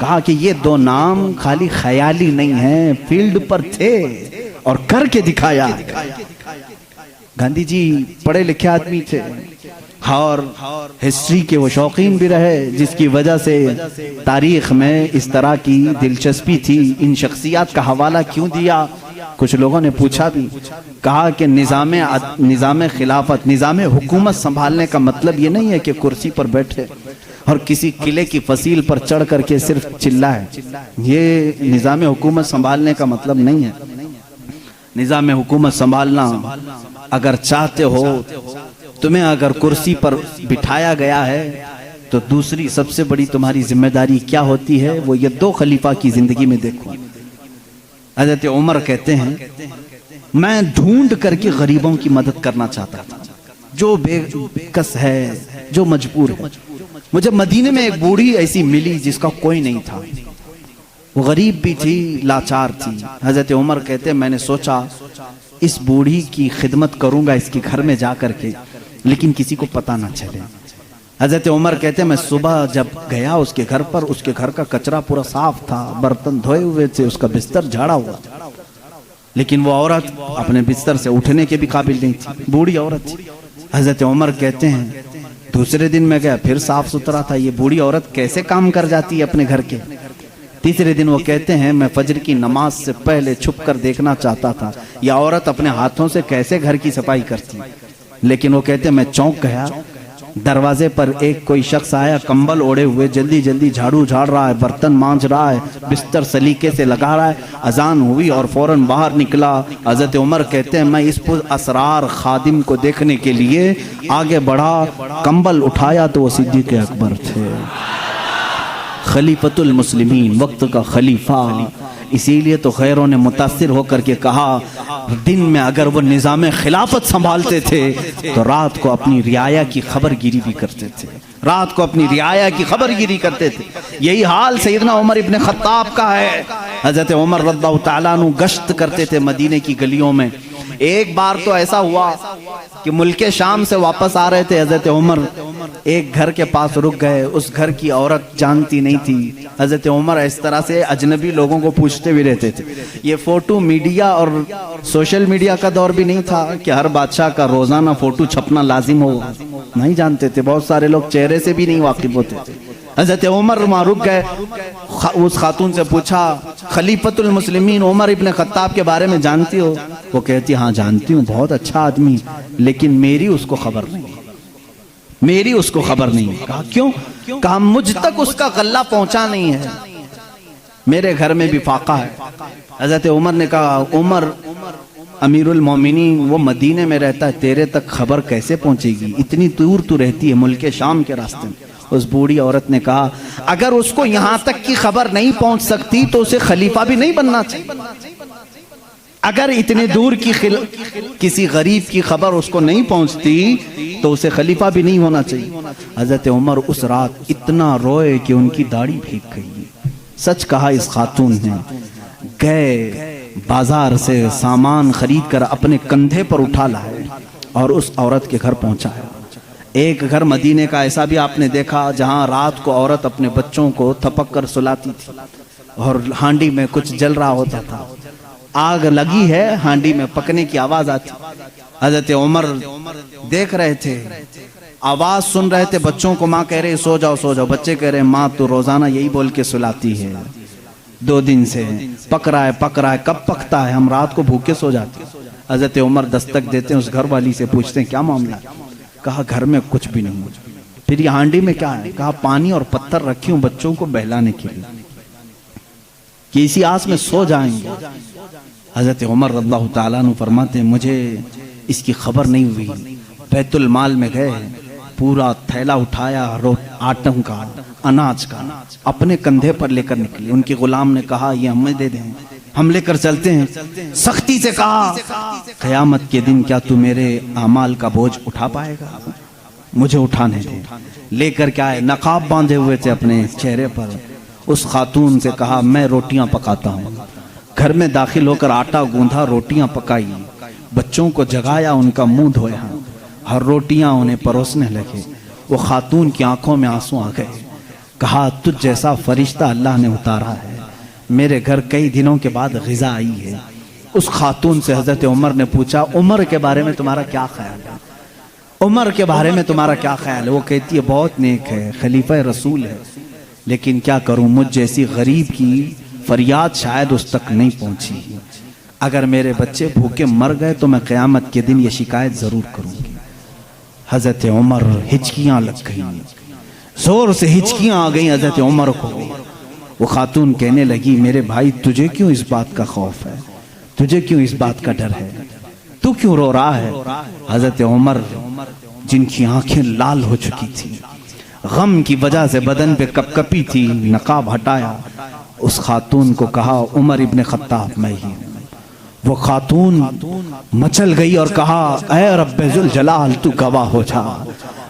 کہا کہ یہ 2 نام خالی خیالی نہیں ہیں، فیلڈ پر تھے اور کر کے دکھایا۔ گاندھی جی پڑھے لکھے آدمی تھے اور ہسٹری کے وہ شوقین بھی رہے، جس کی وجہ سے تاریخ میں اس طرح کی دلچسپی تھی۔ ان شخصیات کا حوالہ کیوں دیا؟ کچھ لوگوں نے پوچھا بھی، کہا کہ نظام خلافت، نظام حکومت سنبھالنے کا مطلب یہ نہیں ہے کہ کرسی پر بیٹھے اور کسی قلعے کی فصیل پر چڑھ کر کے صرف چلائے۔ یہ نظام حکومت سنبھالنے کا مطلب نہیں ہے۔ نظام حکومت سنبھالنا، اگر چاہتے ہو، تمہیں اگر کرسی پر بٹھایا گیا ہے تو دوسری سب سے بڑی تمہاری ذمہ داری کیا ہوتی ہے؟ وہ یہ 2 خلیفہ کی زندگی میں دیکھو۔ حضرت عمر کہتے ہیں میں ڈھونڈ کر کے غریبوں کی مدد کرنا چاہتا تھا، جو بے کس ہے، جو مجبور ہے۔ مجھے مدینے میں ایک بوڑھی ایسی ملی جس کا کوئی نہیں تھا، وہ غریب بھی تھی، لاچار تھی۔ حضرت عمر کہتے ہیں میں نے سوچا اس بوڑھی کی خدمت کروں گا اس کے گھر میں جا کر کے، لیکن کسی کو پتہ نہ چلے۔ حضرت عمر کہتے ہیں میں صبح جب گیا اس کے گھر پر، اس کے گھر کا کچرا پورا صاف تھا، برتن دھوئے ہوئے تھے، اس کا بستر جھاڑا ہوا، لیکن وہ عورت اپنے بستر سے اٹھنے کے بھی قابل نہیں تھی، بوڑھی عورت تھی۔ حضرت عمر کہتے ہیں دوسرے دن میں گیا، پھر صاف ستھرا تھا، یہ بوڑھی عورت کیسے کام کر جاتی ہے اپنے گھر کے؟ تیسرے دن وہ کہتے ہیں میں فجر کی نماز سے پہلے چھپ کر دیکھنا چاہتا تھا یہ عورت اپنے ہاتھوں سے کیسے گھر کی صفائی کرتی، لیکن وہ کہتے ہیں میں چونک گیا۔ دروازے پر ایک کوئی شخص آیا، کمبل اوڑے ہوئے، جلدی جلدی جھاڑو جھاڑ رہا ہے، برتن مانجھ رہا ہے، بستر سلیقے سے لگا رہا ہے۔ اذان ہوئی اور فوراً باہر نکلا۔ حضرت عمر کہتے ہیں میں اس پر اسرار خادم کو دیکھنے کے لیے آگے بڑھا، کمبل اٹھایا تو وہ صدیق اکبر تھے، خلیفۃ المسلمین، وقت کا خلیفہ۔ اسی لیے تو غیروں نے متاثر ہو کر کے کہا دن میں اگر وہ نظام خلافت سنبھالتے تھے تو رات کو اپنی رعایا کی خبر گیری بھی کرتے تھے، رات کو اپنی رعایا کی خبر گیری کرتے تھے۔ یہی حال سیدنا عمر ابن خطاب کا ہے۔ حضرت عمر رضی اللہ تعالیٰ عنہ گشت کرتے تھے مدینے کی گلیوں میں۔ ایک بار تو ایسا ہوا کہ ملک شام سے واپس آ رہے تھے، حضرت عمر ایک گھر کے پاس رک گئے، اس گھر کی عورت جانتی نہیں تھی۔ حضرت عمر اس طرح سے اجنبی لوگوں کو پوچھتے بھی رہتے تھے۔ یہ فوٹو میڈیا اور سوشل میڈیا کا دور بھی نہیں تھا کہ ہر بادشاہ کا روزانہ فوٹو چھپنا لازم ہو، نہیں جانتے تھے، بہت سارے لوگ چہرے سے بھی نہیں واقف ہوتے تھے۔ حضرت عمر وہاں رک گئے، اس خاتون سے پوچھا خلیفۃ المسلمین عمر ابن خطاب کے بارے میں جانتی ہو؟ وہ کہتی ہاں جانتی ہوں بہت اچھا آدمی، لیکن میری اس کو خبر نہیں، میری اس کو خبر نہیں۔ کہا کیوں؟ کہا مجھ تک اس کا غلہ پہنچا نہیں ہے، میرے گھر میں بھی فاقہ ہے۔ حضرت عمر نے کہا عمر امیر المومنین وہ مدینے میں رہتا ہے، تیرے تک خبر کیسے پہنچے گی؟ اتنی دور تو رہتی ہے ملک شام کے راستے میں۔ اس بوڑھی عورت نے کہا اگر اس کو یہاں تک کی خبر نہیں پہنچ سکتی تو اسے خلیفہ بھی نہیں بننا چاہیے۔ اگر اتنے دور کی کسی غریب کی خبر اس کو نہیں پہنچتی تو اسے خلیفہ بھی نہیں ہونا چاہیے۔ حضرت عمر اس رات اتنا روئے کہ ان کی داڑھی بھیگ گئی۔ سچ کہا اس خاتون نے، گئے بازار سے سامان خرید کر اپنے کندھے پر اٹھا لائے اور اس عورت کے گھر پہنچایا۔ ایک گھر مدینے کا ایسا بھی آپ نے دیکھا جہاں رات کو عورت اپنے بچوں کو تھپک کر سلاتی تھی اور ہانڈی میں کچھ جل رہا ہوتا تھا، آگ لگی ہے ہانڈی میں پکنے کی آواز آتی۔ حضرت عمر دیکھ رہے تھے، آواز سن رہے تھے، بچوں کو ماں کہہ رہے سو جاؤ سو جاؤ، بچے کہہ رہے ماں تو روزانہ یہی بول کے سلاتی ہے، 2 دن سے پک رہا ہے، کب پکتا ہے؟ ہم رات کو بھوکے سو جاتے۔ حضرت عمر دستک دیتے ہیں، اس گھر والی سے پوچھتے ہیں کیا معاملہ ہے؟ کہا گھر میں کچھ بھی نہیں۔ پھر یہ ہانڈی میں کیا ہے؟ کہا پانی اور پتھر رکھی ہوں بچوں کو بہلانے کے لیے کہ اسی آس میں سو جائیں گے۔ حضرت عمر رضی اللہ تعالیٰ عنہ فرماتے ہیں مجھے اس کی خبر نہیں ہوئی، بیت المال میں گئے، پورا تھیلا اٹھایا آٹم کا، اناج کا، اپنے کندھے پر لے کر نکلے۔ ان کے غلام نے کہا یہ ہمیں دے دیں، ہم لے کر چلتے ہیں۔ سختی سے کہا قیامت کے دن کیا تو میرے اعمال کا بوجھ اٹھا پائے گا؟ مجھے اٹھانے دے۔ لے کر کیا ہے، نقاب باندھے ہوئے تھے اپنے چہرے پر۔ اس خاتون سے کہا میں روٹیاں پکاتا ہوں۔ گھر میں داخل ہو کر آٹا گوندھا، روٹیاں پکائی، بچوں کو جگایا، ان کا منہ دھویا، ہر روٹیاں انہیں پروسنے لگے۔ وہ خاتون کی آنکھوں میں آنسو آ گئے۔ کہا تجھ جیسا فرشتہ اللہ نے اتارا ہے، میرے گھر کئی دنوں کے بعد غذا آئی ہے۔ اس خاتون سے حضرت عمر نے پوچھا عمر کے بارے میں تمہارا کیا خیال ہے؟ عمر کے بارے میں تمہارا کیا خیال ہے؟ وہ کہتی ہے بہت نیک ہے، خلیفہ رسول ہے، لیکن کیا کروں مجھ جیسی غریب کی فریاد شاید اس تک نہیں پہنچی۔ اگر میرے بچے بھوکے مر گئے تو میں قیامت کے دن یہ شکایت ضرور کروں گی۔ حضرت عمر ہچکیاں لگ گئیں، زور سے ہچکیاں آ گئیں حضرت عمر کو۔ وہ خاتون کہنے لگی میرے بھائی تجھے کیوں اس بات کا خوف ہے؟ تجھے کیوں اس بات کا ڈر ہے؟ تو کیوں رو رہا ہے؟ حضرت عمر جن کی آنکھیں لال ہو چکی تھی، غم کی وجہ سے بدن پہ کپ کپی تھی، نقاب ہٹایا، اس خاتون کو کہا عمر ابن خطاب میں ہی ہوں۔ وہ خاتون مچل گئی اور کہا اے رب ذوالجلال تو گواہ ہو جا،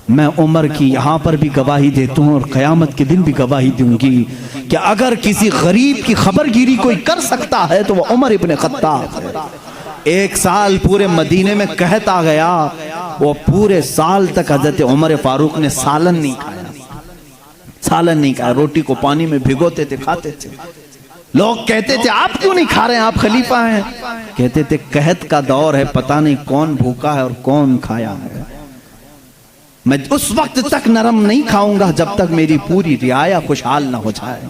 میں عمر کی یہاں پر بھی گواہی دیتا ہوں اور قیامت کے دن بھی گواہی دوں گی کہ اگر کسی غریب کی خبر گیری کوئی کر سکتا ہے تو وہ عمر ابن خطاب ہے۔ 1 سال پورے مدینے میں قحط آ گیا، وہ پورے سال تک حضرت عمر فاروق نے سالن نہیں کھایا، سالن نہیں کھایا، روٹی کو پانی میں بھگوتے تھے کھاتے تھے۔ لوگ کہتے تھے آپ کیوں نہیں کھا رہے ہیں، آپ خلیفہ ہیں؟ کہتے تھے قحط کا دور ہے، پتہ نہیں کون بھوکا ہے اور کون کھایا ہے، میں اس وقت تک نرم نہیں کھاؤں گا جب تک میری پوری رعایا خوشحال نہ ہو جائے۔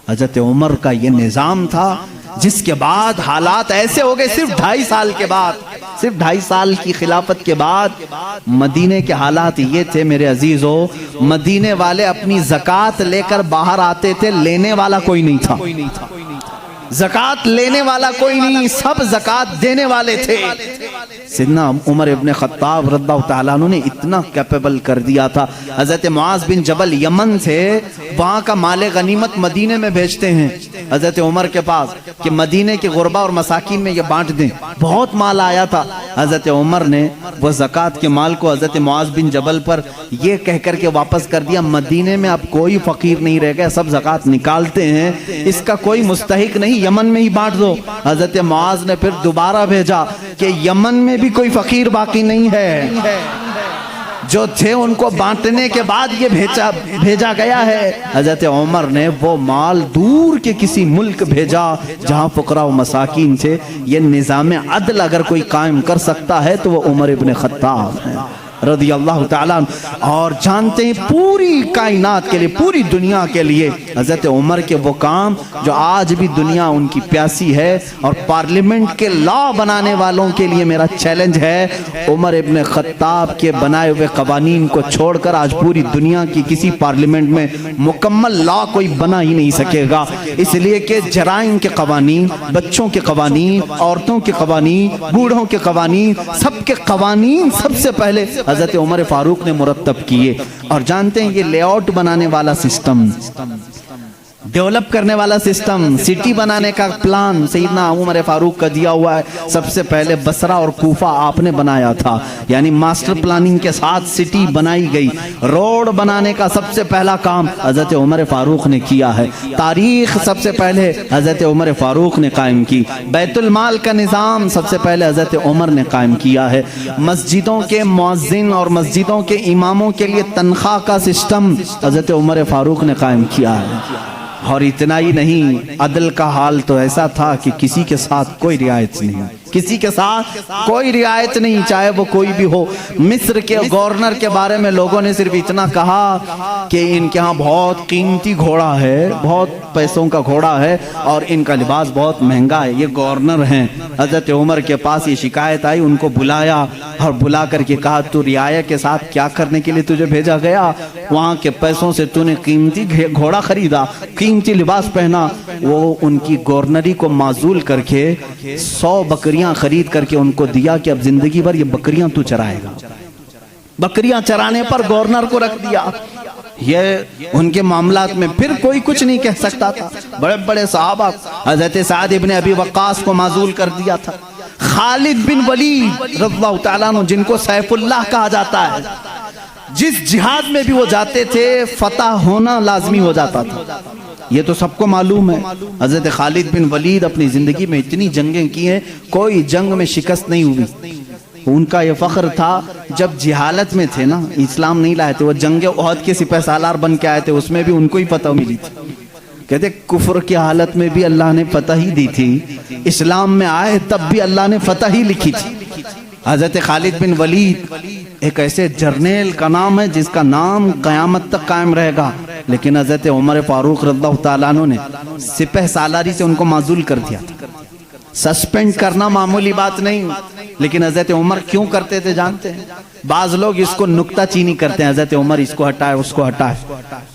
حضرت عمر کا یہ نظام تھا، جس کے بعد حالات ایسے ہو گئے، صرف 2.5 سال کے بعد، صرف 2.5 سال کی خلافت کے بعد مدینے کے حالات یہ تھے میرے عزیزو، مدینے والے اپنی زکوٰۃ لے کر باہر آتے تھے، لینے والا کوئی نہیں تھا، زکوٰۃ لینے والا کوئی نہیں، سب زکوٰۃ دینے والے تھے۔ سیدنا عمر ابن خطاب رضی اللہ تعالیٰ عنہ نے اتنا کیپیبل کر دیا تھا، حضرت معاذ بن جبل یمن سے وہاں کا مال غنیمت مدینے میں بھیجتے ہیں حضرت عمر کے پاس کہ مدینے کے غربا اور مساکین میں یہ بانٹ دیں، بہت مال آیا تھا۔ حضرت عمر نے وہ زکوٰۃ کے مال کو حضرت معاذ بن جبل پر یہ کہہ کر کے واپس کر دیا مدینے میں اب کوئی فقیر نہیں رہ گیا، سب زکوٰۃ نکالتے ہیں، اس کا کوئی مستحق نہیں، یمن میں ہی بانٹ دو۔ حضرت معاذ نے پھر دوبارہ بھیجا کہ یمن میں بھی کوئی فقیر باقی نہیں ہے، جو تھے ان کو بانٹنے کے بعد یہ بھیجا گیا ہے۔ حضرت عمر نے وہ مال دور کے کسی ملک بھیجا جہاں فقراء و مساکین تھے۔ یہ نظام عدل اگر کوئی قائم کر سکتا ہے تو وہ عمر ابن خطاب ہے۔ رضی اللہ تعالیٰ عنہ، اور جانتے ہیں پوری کائنات کے لیے، پوری دنیا کے لیے حضرت عمر کے وہ کام جو آج بھی دنیا ان کی پیاسی ہے، اور پارلیمنٹ کے لا بنانے والوں کے لیے میرا چیلنج ہے، عمر ابن خطاب کے بنائے ہوئے قوانین کو چھوڑ کر آج پوری دنیا کی کسی پارلیمنٹ میں مکمل لا کوئی بنا ہی نہیں سکے گا، اس لیے کہ جرائم کے قوانین، بچوں کے قوانین، عورتوں کے قوانین، بوڑھوں کے قوانین، سب کے قوانین سب سے پہلے حضرت عمر فاروق نے مرتب کیے۔ اور جانتے ہیں یہ لے آؤٹ بنانے والا سسٹم، ڈیولپ کرنے والا سسٹم، سٹی بنانے کا پلان سیدنا عمر فاروق کا دیا ہوا ہے۔ سب سے پہلے بصرہ اور کوفہ آپ نے بنایا تھا، یعنی ماسٹر پلاننگ کے ساتھ سٹی بنائی گئی۔ روڈ بنانے کا سب سے پہلا کام حضرت عمر فاروق نے کیا ہے۔ تاریخ سب سے پہلے حضرت عمر فاروق نے قائم کی۔ بیت المال کا نظام سب سے پہلے حضرت عمر نے قائم کیا ہے۔ مسجدوں کے مؤذن اور مسجدوں کے اماموں کے لیے تنخواہ کا سسٹم حضرت عمر فاروق نے قائم کیا ہے۔ اور اتنا ہی نہیں، عدل کا حال تو ایسا تھا کہ کسی کے ساتھ کوئی رعایت نہیں، کسی کے ساتھ کوئی رعایت نہیں، چاہے وہ کوئی بھی ہو۔ مصر کے گورنر کے بارے میں لوگوں نے صرف اتنا کہا کہ ان کے ہاں بہت قیمتی گھوڑا ہے، بہت پیسوں کا گھوڑا ہے، اور ان کا لباس بہت مہنگا ہے، یہ گورنر ہیں۔ حضرت عمر کے پاس یہ شکایت آئی، ان کو بلایا اور بلا کر کے کہا تو رعایا کے ساتھ کیا کرنے کے لیے تجھے بھیجا گیا؟ وہاں کے پیسوں سے تو نے قیمتی گھوڑا خریدا، قیمتی لباس پہنا۔ وہ ان کی گورنری کو معزول کر کے 100 بکریاں خرید کر کے ان کو دیا کہ اب زندگی بھر یہ بکریاں تو چرائے گا۔ بکریاں چرانے پر گورنر کو رکھ دیا۔ یہ ان کے معاملات میں پھر کوئی کچھ نہیں کہہ سکتا تھا۔ بڑے بڑے صحابہ، حضرت سعد ابن ابی وقاص کو معزول کر دیا تھا۔ خالد بن ولید رضی اللہ تعالیٰ عنہ، جن کو سیف اللہ کہا جاتا ہے، جس جہاد میں بھی وہ جاتے تھے فتح ہونا لازمی ہو جاتا تھا، یہ تو سب کو معلوم ہے۔ حضرت خالد بن ولید اپنی زندگی میں اتنی جنگیں کی ہیں، کوئی جنگ میں شکست نہیں ہوئی۔ ان کا یہ فخر تھا، جب جہالت میں تھے نا، اسلام نہیں لائے تھے، وہ جنگ احد کے سپہ سالار بن کے آئے تھے، اس میں بھی ان کو ہی فتح ملی تھی۔ کہتے کفر کی حالت میں بھی اللہ نے فتح ہی دی تھی، اسلام میں آئے تب بھی اللہ نے فتح ہی لکھی تھی۔ حضرت خالد بن ولید ایک ایسے جرنیل کا نام ہے جس کا نام قیامت تک قائم رہے گا، لیکن حضرت عمر فاروق رضی اللہ تعالیٰ عنہ نے سپہ سالاری سے ان کو معزول کر دیا تھا۔ سسپینڈ کرنا معمولی بات نہیں، لیکن حضرت عمر کیوں کرتے تھے جانتے ہیں؟ بعض لوگ اس کو نکتہ چینی کرتے ہیں، حضرت عمر اس کو ہٹائے اس کو ہٹائے۔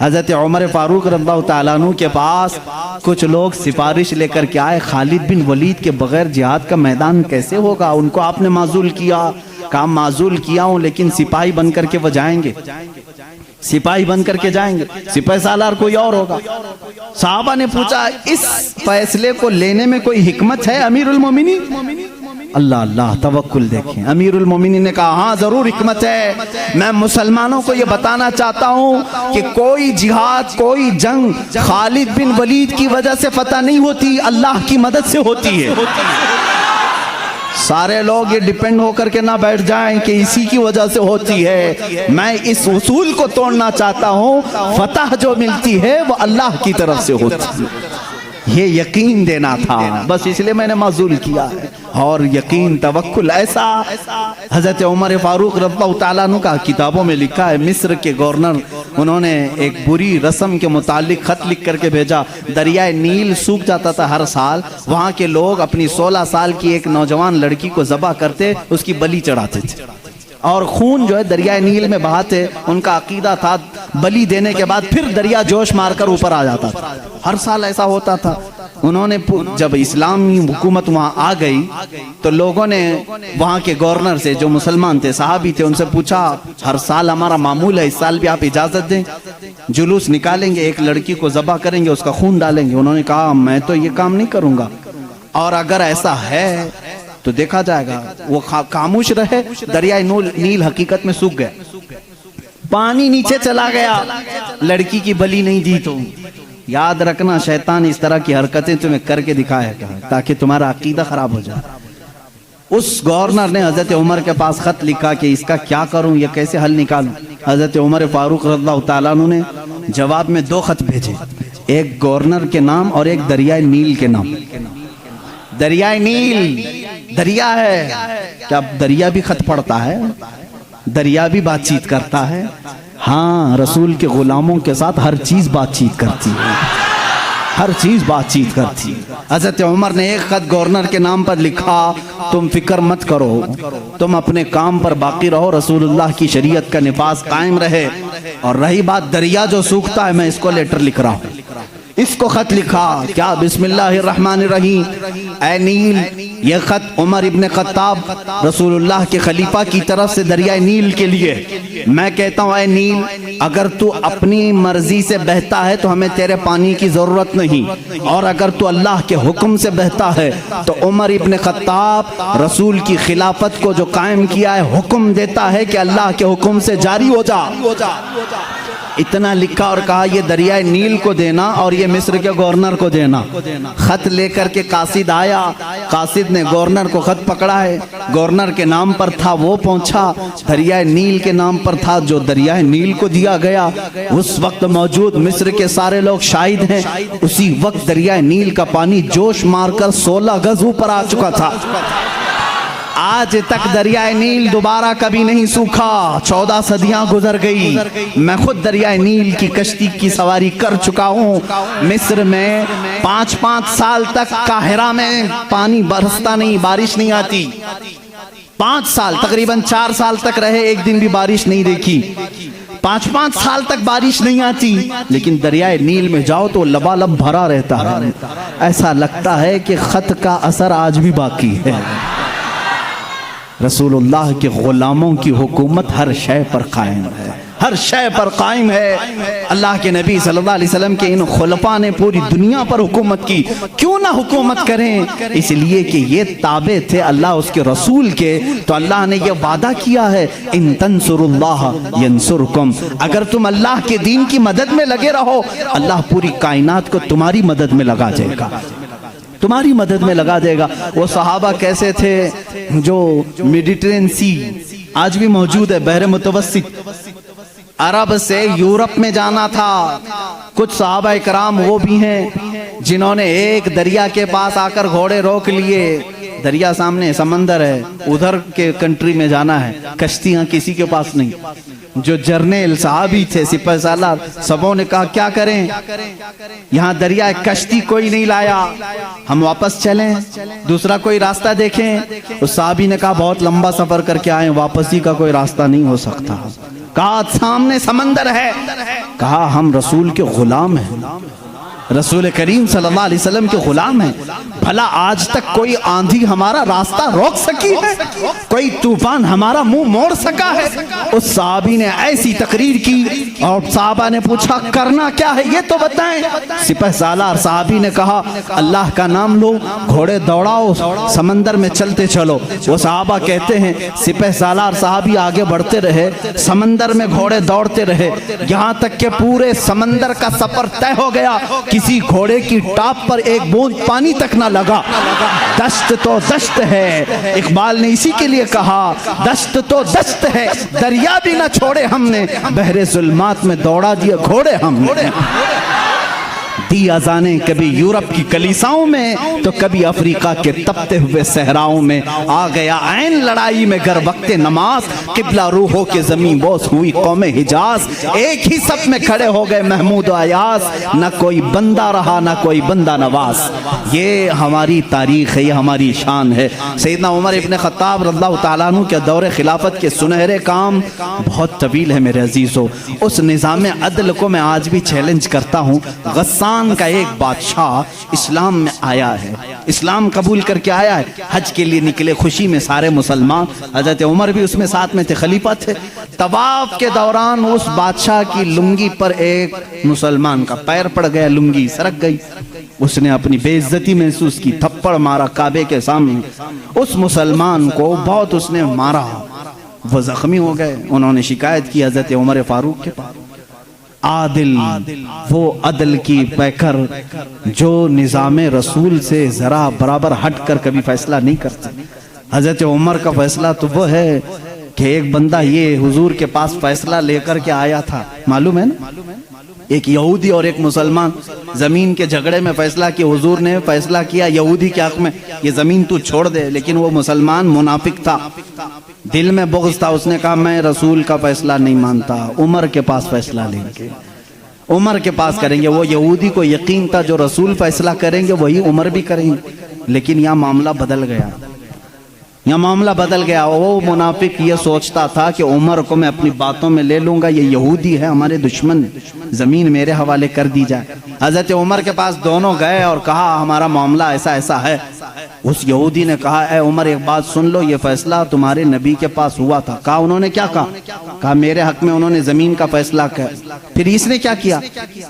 حضرت عمر فاروق رضی اللہ تعالیٰ عنہ کے پاس کچھ لوگ سفارش لے کر کے آئے، خالد بن ولید کے بغیر جہاد کا میدان کیسے ہوگا؟ ان کو آپ نے معزول کیا۔ کام معزول کیا ہوں، لیکن سپاہی بن کر کے وہ جائیں گے، سپاہی بن کر کے جائیں گے، سپہ سالار کوئی اور ہوگا۔ صحابہ نے پوچھا اس فیصلے کو لینے میں کوئی حکمت ہے امیر المومنین؟ اللہ اللہ، توکل دیکھیں۔ امیر المومنین نے کہا ہاں ضرور حکمت ہے، میں مسلمانوں کو یہ بتانا چاہتا ہوں کہ کوئی جہاد، کوئی جنگ خالد بن ولید کی وجہ سے فتح نہیں ہوتی، اللہ کی مدد سے ہوتی ہے۔ سارے لوگ یہ ڈیپینڈ ہو کر کے نہ بیٹھ جائیں کہ اسی کی وجہ سے ہوتی ہے، میں اس اصول کو توڑنا چاہتا ہوں، فتح جو ملتی ہے وہ اللہ کی طرف سے ہوتی ہے۔ یہ یقین دینا تھا، بس اس لیے میں نے معزول کیا ہے۔ اور یقین، توکل ایسا حضرت عمر فاروق رضی اللہ تعالیٰ عنہ کا کتابوں میں لکھا ہے، مصر کے گورنر انہوں نے ایک بری رسم کے متعلق خط لکھ کر کے بھیجا۔ دریائے نیل سوکھ جاتا تھا ہر سال، وہاں کے لوگ اپنی 16 سال کی ایک نوجوان لڑکی کو ذبح کرتے، اس کی بلی چڑھاتے تھے، اور خون جو ہے دریائے نیل میں بہاتے۔ ان کا عقیدہ تھا بلی دینے کے بعد پھر دریا جوش مار کر اوپر آ جاتا تھا، ہر سال ایسا ہوتا تھا۔ انہوں نے جب اسلامی حکومت وہاں آ گئی تو لوگوں نے وہاں کے گورنر سے، جو مسلمان تھے، صحابی تھے، ان سے پوچھا ہر سال ہمارا معمول ہے، اس سال بھی آپ اجازت دیں، جلوس نکالیں گے، ایک لڑکی کو ذبح کریں گے، اس کا خون ڈالیں گے؟ انہوں نے کہا میں تو یہ کام نہیں کروں گا، اور اگر ایسا ہے تو دیکھا جائے گا۔ وہ خاموش رہے۔ دریائے نیل حقیقت میں سوکھ گیا، پانی نیچے چلا گیا، لڑکی کی بلی نہیں دی۔ تو یاد رکھنا شیطان اس طرح کی حرکتیں تمہیں کر کے دکھایا کرتا تاکہ تمہارا عقیدہ خراب ہو جائے۔ اس گورنر نے حضرت عمر کے پاس خط لکھا کہ اس کا کیا کروں، یہ کیسے حل نکالوں؟ حضرت عمر فاروق رضی اللہ تعالیٰ عنہ نے جواب میں 2 خط بھیجے، ایک گورنر کے نام اور ایک دریائے نیل کے نام۔ دریائے نیل دریا ہے، کیا دریا بھی خط پڑتا ہے؟ دریا بھی بات چیت کرتا ہے؟ ہاں، رسول کے غلاموں کے ساتھ ہر چیز بات چیت کرتی ہے، ہر چیز بات چیت کرتی ہے۔ حضرت عمر نے ایک خط گورنر کے نام پر لکھا، تم فکر مت کرو، تم اپنے کام پر باقی رہو، رسول اللہ کی شریعت کا نفاذ قائم رہے۔ اور رہی بات دریا جو سوکھتا ہے، میں اس کو لیٹر لکھ رہا ہوں، اس کو خط لکھا، کیا بسم اللہ الرحمن الرحیم، اے نیل، یہ خط عمر ابن خطاب رسول اللہ کے خلیفہ کی طرف سے دریائے نیل کے لیے۔ میں کہتا ہوں اے نیل، اگر تو اپنی مرضی سے بہتا ہے تو ہمیں تیرے پانی کی ضرورت نہیں، اور اگر تو اللہ کے حکم سے بہتا ہے تو عمر ابن خطاب رسول کی خلافت کو جو قائم کیا ہے، حکم دیتا ہے کہ اللہ کے حکم سے جاری ہو جا۔ اتنا لکھا اور کہا یہ دریائے نیل کو دینا اور یہ مصر کے گورنر کو دینا۔ خط لے کر کے قاصد آیا، قاصد نے گورنر کو خط پکڑا ہے، گورنر کے نام پر تھا، وہ پہنچا، دریائے نیل کے نام پر تھا جو دریائے نیل کو دیا گیا۔ اس وقت موجود مصر کے سارے لوگ شاہد ہیں، اسی وقت دریائے نیل کا پانی جوش مار کر 16 گز اوپر آ چکا تھا۔ آج تک دریائے نیل دوبارہ کبھی نہیں سوکھا، 14 صدیاں گزر گئی، میں خود دریائے نیل کی کشتی کی سواری کر چکا ہوں۔ مصر میں 5 سال تک قاہرہ میں پانی برستا نہیں، بارش نہیں آتی، 5 سال، تقریباً 4 سال تک رہے، ایک دن بھی بارش نہیں دیکھی، 5 سال تک بارش نہیں آتی، لیکن دریائے نیل میں جاؤ تو لبالب بھرا رہتا ہے، ایسا لگتا ہے کہ خط کا اثر آج بھی باقی ہے۔ رسول اللہ کے غلاموں کی حکومت ہر شے پر قائم ہے، ہر شے پر قائم ہے۔ اللہ کے نبی صلی اللہ علیہ وسلم کے ان خلفاء نے پوری دنیا پر حکومت کی، کیوں نہ حکومت کریں؟ اس لیے کہ یہ تابع تھے اللہ اس کے رسول کے، تو اللہ نے یہ وعدہ کیا ہے، ان تنصروا اللہ ینصرکم، اگر تم اللہ کے دین کی مدد میں لگے رہو، اللہ پوری کائنات کو تمہاری مدد میں لگا دے گا، تمہاری مدد میں لگا دے گا۔ وہ صحابہ کیسے تھے جو میڈیٹرین سی آج بھی موجود ہے، بحر متوسط، عرب سے یورپ میں جانا تھا، کچھ صحابہ کرام وہ بھی ہیں جنہوں نے ایک دریا کے پاس آ کر گھوڑے روک لیے، دریا سامنے سمندر ہے، ادھر کے کنٹری میں جانا ہے، کشتیاں کسی کے پاس نہیں، جو جرنیل صحابی تھے، سپہ سالار، سبوں نے کہا کیا کریں، یہاں دریا کشتی کوئی نہیں لایا، ہم واپس چلیں، دوسرا کوئی راستہ دیکھیں۔ اس صحابی نے کہا بہت لمبا سفر کر کے آئے، واپسی کا کوئی راستہ نہیں ہو سکتا، کہا سامنے سمندر ہے، کہا ہم رسول کے غلام ہیں، رسول کریم صلی اللہ علیہ وسلم کے غلام ہیں، بھلا آج تک کوئی آندھی ہمارا راستہ روک سکی ہے، کوئی طوفان ہمارا منہ موڑ سکا ہے؟ اس صحابی نے ایسی تقریر کی اور صحابہ نے پوچھا کرنا کیا ہے یہ تو بتائیں۔ سپہ سالار صحابی نے کہا اللہ کا نام لو، گھوڑے دوڑاؤ، سمندر میں چلتے چلو۔ وہ صحابہ کہتے ہیں سپہ سالار صحابی آگے بڑھتے رہے، سمندر میں گھوڑے دوڑتے رہے، یہاں تک کہ پورے سمندر کا سفر طے ہو گیا، کسی گھوڑے کی ٹاپ پر ایک بوند پانی تک نہ لگا۔ دشت تو دشت ہے، اقبال نے اسی کے لیے کہا دشت تو دشت ہے، دریا بھی نہ چھوڑے ہم نے، بحر ظلمات میں دوڑا دیا گھوڑے ہم نے۔ دی اذانیں کبھی یورپ کی کلیساؤں میں تو کبھی افریقہ کے تپتے ہوئے صحراؤں میں، آ گیا عین لڑائی میں گر وقت نماز، قبلہ روحوں کے زمین بوس ہوئی قوم حجاز، ایک ہی صف میں کھڑے ہو گئے محمود و ایاز، نہ کوئی بندہ رہا نہ کوئی بندہ نواز۔ یہ ہماری تاریخ ہے، یہ ہماری شان ہے۔ سیدنا عمر ابن خطاب رضی اللہ تعالیٰ عنہ کے دور خلافت کے سنہرے کام بہت طویل ہے میرے عزیزو۔ اس نظام عدل کو میں آج بھی چیلنج کرتا ہوں۔ غسان کا ایک بادشاہ اسلام میں آیا ہے، اسلام قبول کر کے آیا ہے، حج کے لیے نکلے خوشی میں سارے مسلمان، حضرت عمر بھی اس میں ساتھ میں تھے، خلیفہ تھے۔ طواف کے دوران اس بادشاہ کی لنگی پر ایک مسلمان کا پیر پڑ گیا، لنگی سرک گئی، اس نے اپنی بے عزتی محسوس کی، تھپڑ مارا کعبے کے سامنے، اس مسلمان کو بہت اس نے مارا، وہ زخمی ہو گئے۔ انہوں نے شکایت کی حضرت عمر فاروق کے پاس۔ عادل، وہ عدل کی پیکر جو نظام رسول سے ذرا برابر ہٹ کر کبھی فیصلہ نہیں کرتے۔ حضرت عمر کا فیصلہ تو وہ ہے کہ ایک بندہ یہ حضور کے پاس فیصلہ لے کر کے آیا تھا، معلوم ہے نا، ایک یہودی اور ایک مسلمان زمین کے جھگڑے میں فیصلہ کیا، حضور نے فیصلہ کیا یہودی کے حق میں یہ زمین تو چھوڑ دے، لیکن وہ مسلمان منافق تھا، دل میں بغض تھا. اس نے کہا میں رسول کا فیصلہ نہیں مانتا, عمر کے پاس فیصلہ لیں گے, عمر کے پاس کریں گے. وہ یہودی کو یقین تھا جو رسول فیصلہ کریں گے وہی عمر بھی کریں گے. لیکن یہاں معاملہ بدل گیا, یہاں معاملہ بدل گیا. وہ منافق یہ سوچتا تھا کہ عمر کو میں اپنی باتوں میں لے لوں گا, یہ یہودی ہے ہمارے دشمن, زمین میرے حوالے کر دی جائے. حضرت عمر کے پاس دونوں گئے اور کہا ہمارا معاملہ ایسا ایسا ہے. اس یہودی نے کہا اے عمر ایک بات سن لو, یہ فیصلہ تمہارے نبی کے پاس ہوا تھا. کہا انہوں نے کیا کہا؟ کہا میرے حق میں انہوں نے زمین کا فیصلہ کیا. پھر اس نے کیا کیا؟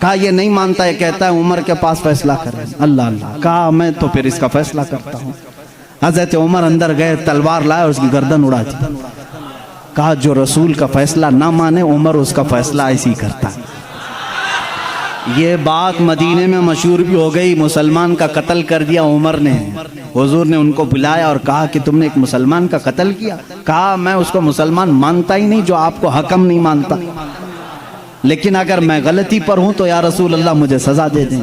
کہا یہ نہیں مانتا, یہ کہتا ہے عمر کے پاس فیصلہ کرے. اللہ اللہ. کہا میں تو پھر اس کا فیصلہ کرتا ہوں. حضرت عمر اندر گئے, تلوار لائے اور اس کی گردن اڑا دی. کہا جو رسول کا فیصلہ نہ مانے عمر اس کا فیصلہ ایسی کرتا ہے. یہ بات مدینے میں مشہور بھی ہو گئی, مسلمان کا قتل کر دیا عمر نے. حضور نے ان کو بلایا اور کہا کہ تم نے ایک مسلمان کا قتل کیا. کہا میں اس کو مسلمان مانتا ہی نہیں جو آپ کو حکم نہیں مانتا, لیکن اگر میں غلطی پر ہوں تو یا رسول اللہ مجھے سزا دے دیں.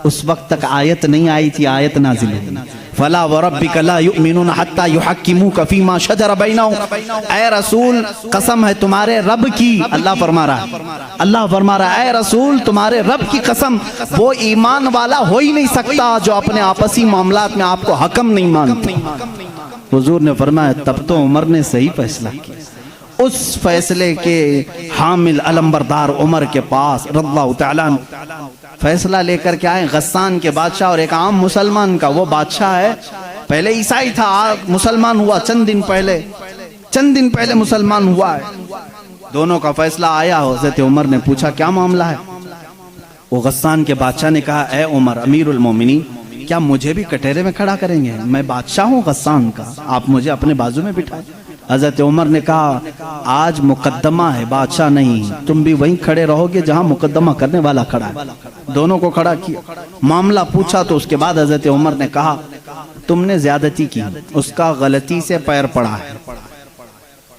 اس وقت تک آیت نہیں آئی تھی, آیت نازل ہوئی. فلا وربک لا یؤمنون حتی یحکموک فیما شجر بینہم. اے رسول قسم ہے تمہارے رب کی, اللہ فرما رہا ہے, اللہ فرما رہا ہے اے رسول تمہارے رب کی قسم, وہ ایمان والا ہو ہی نہیں سکتا جو اپنے آپسی معاملات میں آپ کو حکم نہیں مانتے. حضور نے فرمایا تب تو عمر نے صحیح فیصلہ کیا. اس فیصلے کے حامل علمبردار عمر کے پاس رضی اللہ تعالیٰ فیصلہ لے کر کے آئے. غسان کے بادشاہ اور ایک عام مسلمان کا. وہ بادشاہ ہے پہلے عیسائی تھا, مسلمان ہوا چند دن پہلے مسلمان ہوا ہے. دونوں کا فیصلہ آیا. حضرت عمر نے پوچھا کیا معاملہ ہے؟ وہ غسان کے بادشاہ نے کہا اے عمر امیر المومنین, کیا مجھے بھی کٹہرے میں کھڑا کریں گے؟ میں بادشاہ ہوں غسان کا, آپ مجھے اپنے بازو میں بٹھائیں. حضرت عمر نے کہا آج مقدمہ ہے, بادشاہ نہیں. تم بھی وہیں کھڑے رہو گے جہاں مقدمہ کرنے والا کھڑا ہے. دونوں کو کھڑا کیا, معاملہ پوچھا. تو اس کے بعد حضرت عمر نے کہا تم نے زیادتی کی, اس کا غلطی سے پیر پڑا ہے.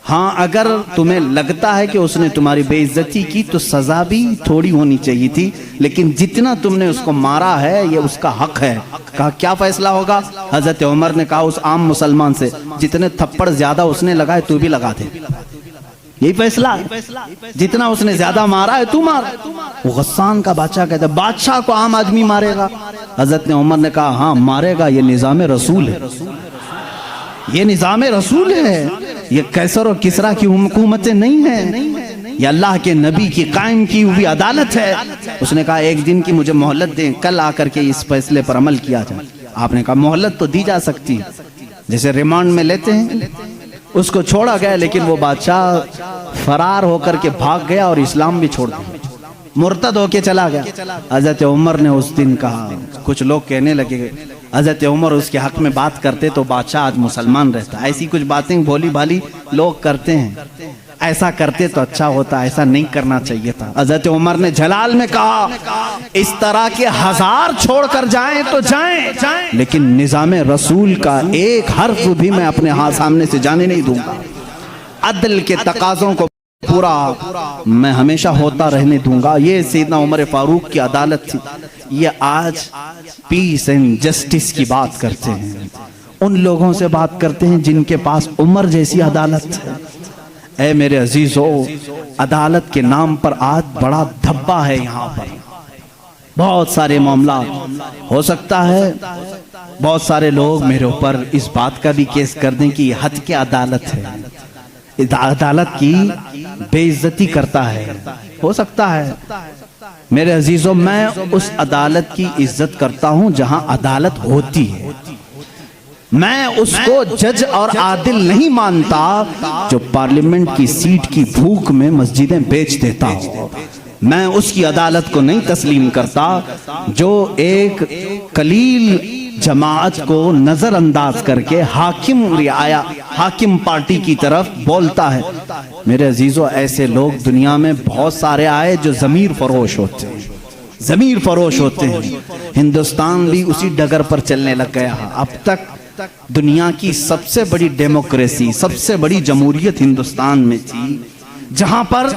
ہاں اگر تمہیں لگتا ہے کہ اس نے تمہاری بے عزتی کی تو سزا بھی تھوڑی ہونی چاہیے تھی, لیکن جتنا تم نے اس کو مارا ہے یہ اس کا حق ہے. کہا کیا فیصلہ ہوگا؟ حضرت عمر نے کہا اس عام مسلمان سے جتنے تھپڑ زیادہ اس نے لگائے تو بھی لگا دے. یہی فیصلہ ہے, جتنا اس نے زیادہ مارا ہے تو مار. وہ غسان کا بادشاہ کہتا ہے بادشاہ کو عام آدمی مارے گا؟ حضرت عمر نے کہا ہاں مارے گا, یہ نظام رسول ہے, یہ نظام رسول ہے, یہ قیصر و کسریٰ کی حکومتیں نہیں ہیں, یہ اللہ کے نبی کی قائم کی ہوئی عدالت ہے. اس نے کہا ایک دن کی مجھے مہلت دیں, کل آ کر کے اس فیصلے پر عمل کیا جائے. آپ نے کہا مہلت تو دی جا سکتی, جیسے ریمانڈ میں لیتے ہیں. اس کو چھوڑا گیا, لیکن وہ بادشاہ فرار ہو کر کے بھاگ گیا اور اسلام بھی چھوڑ دیا, مرتد ہو کے چلا گیا. حضرت عمر نے اس دن کہا, کچھ لوگ کہنے لگے حضرت عمر اس کے حق میں بات کرتے تو بادشاہ آج مسلمان رہتا. ایسی کچھ باتیں بھولی بھالی لوگ کرتے ہیں, ایسا کرتے تو اچھا ہوتا, ایسا نہیں کرنا چاہیے تھا. حضرت عمر نے جلال میں کہا اس طرح کے 1000 چھوڑ کر جائیں تو جائیں, لیکن نظام رسول کا ایک حرف بھی میں اپنے ہاتھ سامنے سے جانے نہیں دوں گا. عدل کے تقاضوں کو پورا میں ہمیشہ ہوتا رہنے دوں گا. یہ سیدنا عمر فاروق کی عدالت تھی. یہ آج پیس اینڈ جسٹس کی بات کرتے ہیں, ان لوگوں سے بات کرتے ہیں جن کے پاس عمر جیسی عدالت ہے. اے میرے عزیزو, عدالت کے نام پر آج بڑا دھبا ہے. یہاں پر بہت سارے معاملات ہو سکتا ہے, بہت سارے لوگ میرے اوپر اس بات کا بھی کیس کر دیں کہ یہ حد کی عدالت ہے, عدالت کی بے عزتی کرتا ہے. ہو سکتا ہے. میرے عزیزوں, میں اس عدالت کی عزت کرتا ہوں جہاں عدالت ہوتی ہے. میں اس کو جج اور عادل نہیں مانتا جو پارلیمنٹ کی سیٹ کی بھوک میں مسجدیں بیچ دیتا ہوں. میں اس کی عدالت کو نہیں تسلیم کرتا جو ایک قلیل جماعت کو نظر انداز کر کے حاکم پارٹی کی طرف بولتا ہے. میرے عزیزو, ایسے لوگ دنیا میں بہت سارے آئے جو ضمیر فروش ہوتے ہیں, ہندوستان بھی اسی ڈگر پر چلنے لگ گیا. اب تک دنیا کی سب سے بڑی ڈیموکریسی, سب سے بڑی جمہوریت ہندوستان میں تھی, جہاں پر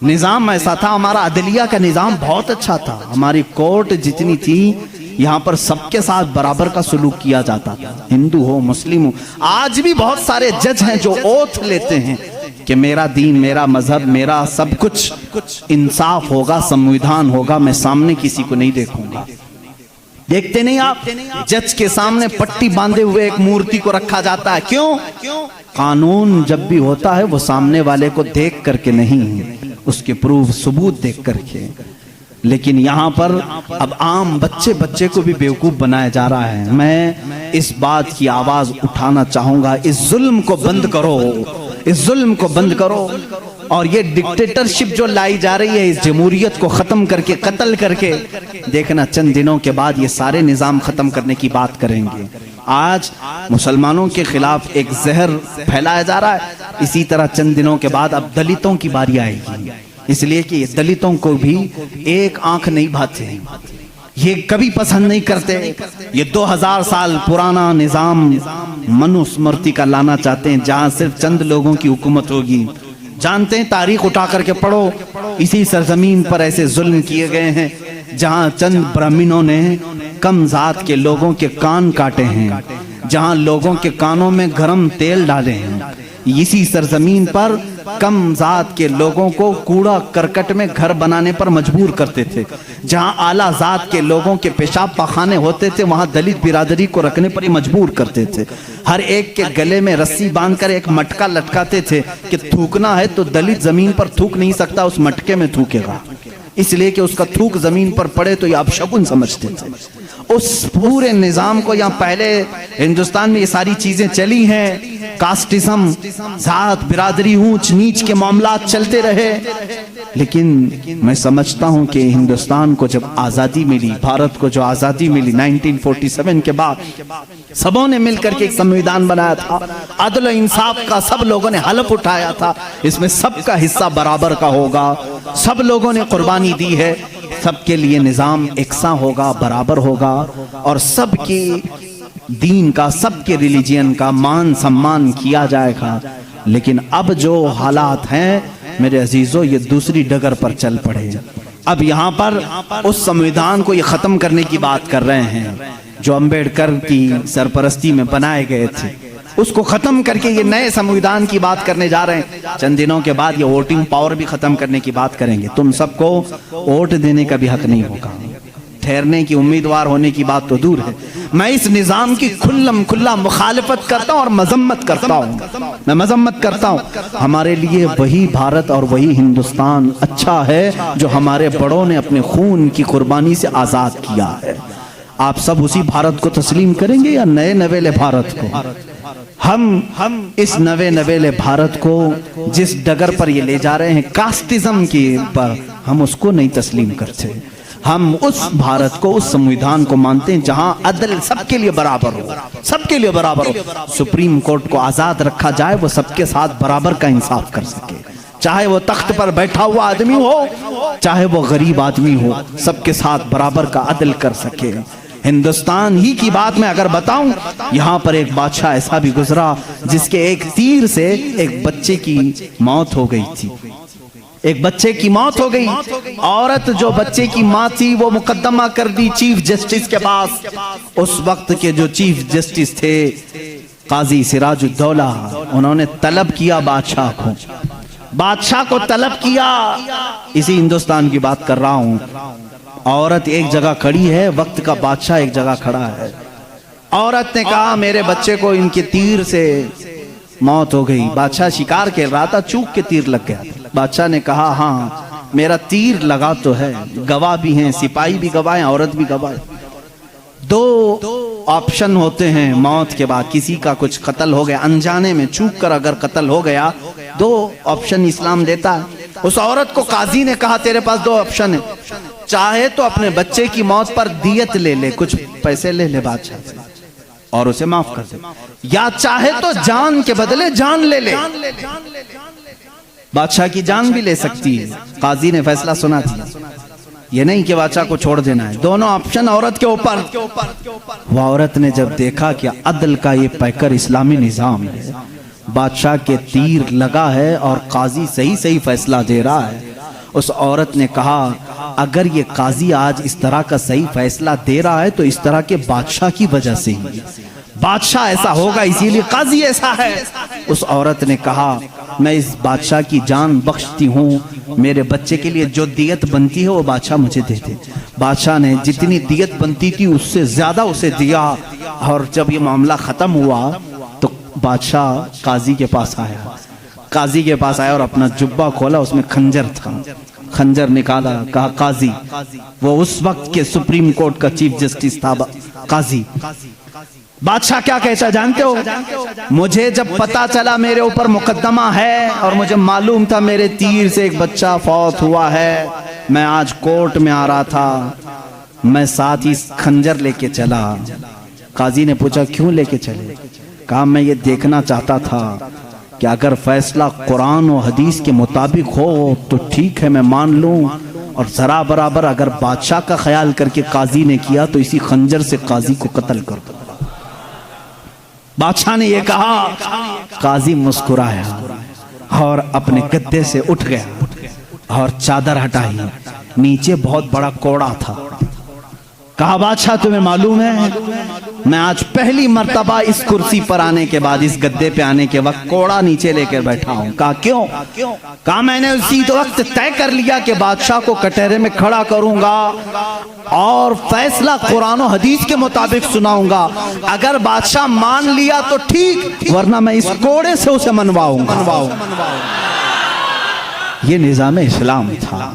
نظام ایسا تھا. ہمارا عدلیہ کا نظام بہت اچھا تھا, ہماری کورٹ جتنی تھی یہاں پر سب کے ساتھ برابر کا سلوک کیا جاتا تھا، ہندو ہو مسلم ہو۔ آج بھی بہت سارے جج ہیں جو اوتھ لیتے ہیں کہ میرا دین، میرا مذہب، میرا سب کچھ انصاف ہوگا، سمویدھان ہوگا، میں سامنے کسی کو نہیں دیکھوں گا۔ دیکھتے نہیں آپ جج کے سامنے پٹی باندھے ہوئے ایک مورتی کو رکھا جاتا ہے، کیوں؟ قانون جب بھی ہوتا ہے وہ سامنے والے کو دیکھ کر کے نہیں، اس کے پروف ثبوت دیکھ کر کے۔ لیکن یہاں پر اب عام بچے کو بھی بیوقوف بنایا جا رہا ہے۔ میں اس بات کی آواز اٹھانا چاہوں گا، اس ظلم کو بند کرو، اس ظلم کو بند کرو، اور یہ ڈکٹیٹرشپ جو لائی جا رہی ہے، اس جمہوریت کو ختم کر کے، قتل کر کے، دیکھنا چند دنوں کے بعد یہ سارے نظام ختم کرنے کی بات کریں گے۔ آج مسلمانوں کے خلاف ایک زہر پھیلایا جا رہا ہے، اسی طرح چند دنوں کے بعد اب دلتوں کی باری آئے گی، اس لیے کہ دلتوں کو بھی ایک آنکھ نہیں بھاتے، یہ کبھی پسند نہیں کرتے، یہ 2000 سال پرانا نظام منوسمرتی کا لانا چاہتے ہیں، جہاں صرف چند لوگوں کی حکومت ہوگی۔ جانتے ہیں، تاریخ اٹھا کر کے پڑھو، اسی سرزمین پر ایسے ظلم کیے گئے ہیں جہاں چند برہمنوں نے کم ذات کے لوگوں کے کان کاٹے ہیں، جہاں لوگوں کے کانوں میں گرم تیل ڈالے ہیں۔ اسی سرزمین پر کم ذات کے لوگوں کو کوڑا کرکٹ میں گھر بنانے پر مجبور کرتے تھے، جہاں اعلیٰ ذات کے لوگوں کے پیشاب پاخانے ہوتے تھے وہاں دلت برادری کو رکھنے پر ہی مجبور کرتے تھے۔ ہر ایک کے گلے میں رسی باندھ کر ایک مٹکا لٹکاتے تھے کہ تھوکنا ہے تو دلت زمین پر تھوک نہیں سکتا، اس مٹکے میں تھوکے گا، اس لیے کہ اس کا تھوک زمین پر پڑے تو یہ اپشگن سمجھتے تھے۔ اس پورے نظام کو، یہاں پہلے ہندوستان میں یہ ساری چیزیں چلی ہیں، کاسٹزم، ذات برادری، اونچ نیچ کے معاملات چلتے رہے، لیکن میں سمجھتا ہوں کہ ہندوستان کو جب آزادی ملی، بھارت کو جو آزادی ملی 1947 کے بعد، سبوں نے مل کر کے ایک سمویدھان بنایا تھا، عدل و انصاف کا سب لوگوں نے حلف اٹھایا تھا، اس میں سب کا حصہ برابر کا ہوگا، سب لوگوں نے قربانی دی ہے، سب کے لیے نظام یکساں ہوگا، برابر ہوگا، اور سب کی دین کا، سب کے ریلیجین کا مان سمان کیا جائے گا۔ لیکن اب جو حالات ہیں میرے عزیزو، یہ دوسری ڈگر پر چل پڑے۔ اب یہاں پر اس سمویدھان کو یہ ختم کرنے کی بات کر رہے ہیں جو امبیڈکر کی سرپرستی میں بنائے گئے تھے، اس کو ختم کر کے یہ نئے سمویدھان کی بات کرنے جا رہے ہیں۔ چند دنوں کے بعد یہ ووٹنگ پاور بھی ختم کرنے کی بات کریں گے، تم سب کو ووٹ دینے کا بھی حق نہیں ہوگا، ٹھہرنے کی امیدوار ہونے کی بات تو دور ہے۔ میں اس نظام کی کھلم کھلا مخالفت کرتا ہوں اور مذمت کرتا ہوں، میں مذمت کرتا ہوں۔ ہمارے لیے وہی بھارت اور وہی ہندوستان اچھا ہے جو ہمارے بڑوں نے اپنے خون کی قربانی سے آزاد کیا ہے۔ آپ سب اسی بھارت کو تسلیم کریں گے یا نئے نویلے بھارت کو؟ ہم اس نوے نویلے بھارت کو جس ڈگر پر یہ لے جا رہے ہیں کاسٹزم کی پر، ہم اس کو نہیں تسلیم کرتے۔ ہم اس بھارت کو، اس سمویدھان کو مانتے ہیں جہاں عدل سب کے لیے برابر ہو، سب کے لیے برابر ہو۔ سپریم کورٹ کو آزاد رکھا جائے، وہ سب کے ساتھ برابر کا انصاف کر سکے، چاہے وہ تخت پر بیٹھا ہوا آدمی ہو، چاہے وہ غریب آدمی ہو، سب کے ساتھ برابر کا عدل کر سکے۔ ہندوستان ہی کی بات میں اگر بتاؤں، یہاں پر ایک بادشاہ ایسا بھی گزرا جس کے ایک تیر سے ایک بچے کی موت ہو گئی تھی، ایک بچے کی موت ہو گئی۔ عورت جو بچے کی ماں تھی وہ مقدمہ کر دی چیف جسٹس کے پاس۔ اس وقت کے جو چیف جسٹس تھے قاضی سراج الدولہ، انہوں نے طلب کیا بادشاہ کو طلب کیا، اسی ہندوستان کی بات کر رہا ہوں۔ عورت ایک جگہ کھڑی ہے، وقت کا بادشاہ ایک جگہ کھڑا ہے۔ عورت نے کہا میرے بچے کو ان کے تیر سے موت ہو گئی۔ بادشاہ شکار کھیل رہا تھا، چوک کے تیر لگ گیا۔ بادشاہ نے کہا ہاں میرا تیر لگا تو ہے، گواہ بھی ہیں، سپاہی بھی گواہ ہیں، عورت بھی گواہ ہے۔ دو آپشن ہوتے ہیں موت کے بعد، کسی کا کچھ قتل ہو گیا انجانے میں، چوک کر اگر قتل ہو گیا، دو آپشن اسلام دیتا ہے۔ اس عورت کو قاضی نے کہا تیرے پاس دو آپشن ہیں، چاہے تو اپنے بچے کی موت پر دیت لے لے، کچھ پیسے لے لے بادشاہ سے اور اسے معاف کر دے، یا چاہے تو جان کے بدلے جان لے لے۔ بادشاہ کی جان بھی لے سکتی ہے، قاضی نے فیصلہ سنا دیا، یہ نہیں کہ بادشاہ کو چھوڑ دینا ہے، دونوں آپشن عورت کے اوپر۔ وہ عورت نے جب دیکھا کہ عدل کا یہ پیکر اسلامی نظام ہے، بادشاہ کے تیر لگا ہے اور قاضی صحیح فیصلہ دے رہا ہے، اس عورت نے کہا اگر یہ قاضی آج اس طرح کا صحیح فیصلہ دے رہا ہے تو اس طرح کے بادشاہ کی وجہ سے ہی، بادشاہ ایسا ہوگا اسی لیے قاضی ایسا ہے۔ اس عورت نے کہا میں اس بادشاہ کی جان بخشتی ہوں، میرے بچے کے لیے جو دیت بنتی ہے وہ بادشاہ مجھے دے دے۔ بادشاہ نے جتنی دیت بنتی تھی اس سے زیادہ اسے دیا، اور جب یہ معاملہ ختم ہوا تو بادشاہ قاضی کے پاس آیا، قاضی کے پاس آیا اور اپنا جبہ کھولا، اس میں خنجر تھا، خنجر نکالا، کہا قاضی، وہ اس وقت کے سپریم کورٹ کا چیف جسٹس تھا قاضی۔ بادشاہ کیا کہتا جانتے ہو؟ مجھے جب پتا چلا میرے اوپر مقدمہ ہے اور مجھے معلوم تھا میرے تیر سے ایک بچہ فوت ہوا ہے، میں آج کورٹ میں آ رہا تھا، میں ساتھ ہی خنجر لے کے چلا۔ قاضی نے پوچھا کیوں لے کے چلے؟ کہا میں یہ دیکھنا چاہتا تھا کہ اگر فیصلہ قرآن و حدیث کے مطابق ہو تو ٹھیک ہے میں مان لوں، اور ذرا برابر اگر بادشاہ کا خیال کر کے قاضی نے کیا تو اسی خنجر سے قاضی کو قتل کر دو۔ بادشاہ نے یہ کہا، قاضی مسکرایا اور اپنے گدے سے اٹھ گیا اور چادر ہٹائی، نیچے بہت بڑا کوڑا تھا۔ کہا بادشاہ تمہیں معلوم ہے میں آج پہلی مرتبہ اس کرسی پر آنے کے بعد، اس گدے پہ آنے کے وقت کوڑا نیچے لے کر بیٹھا ہوں۔ کہا کیوں؟ کہا میں نے اسی وقت طے کر لیا کہ بادشاہ کو کٹہرے میں کھڑا کروں گا اور فیصلہ قرآن و حدیث کے مطابق سناؤں گا، اگر بادشاہ مان لیا تو ٹھیک، ورنہ میں اس کوڑے سے اسے منواؤں گا۔ یہ نظام اسلام تھا،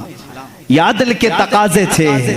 یہ عدل کے تقاضے تھے۔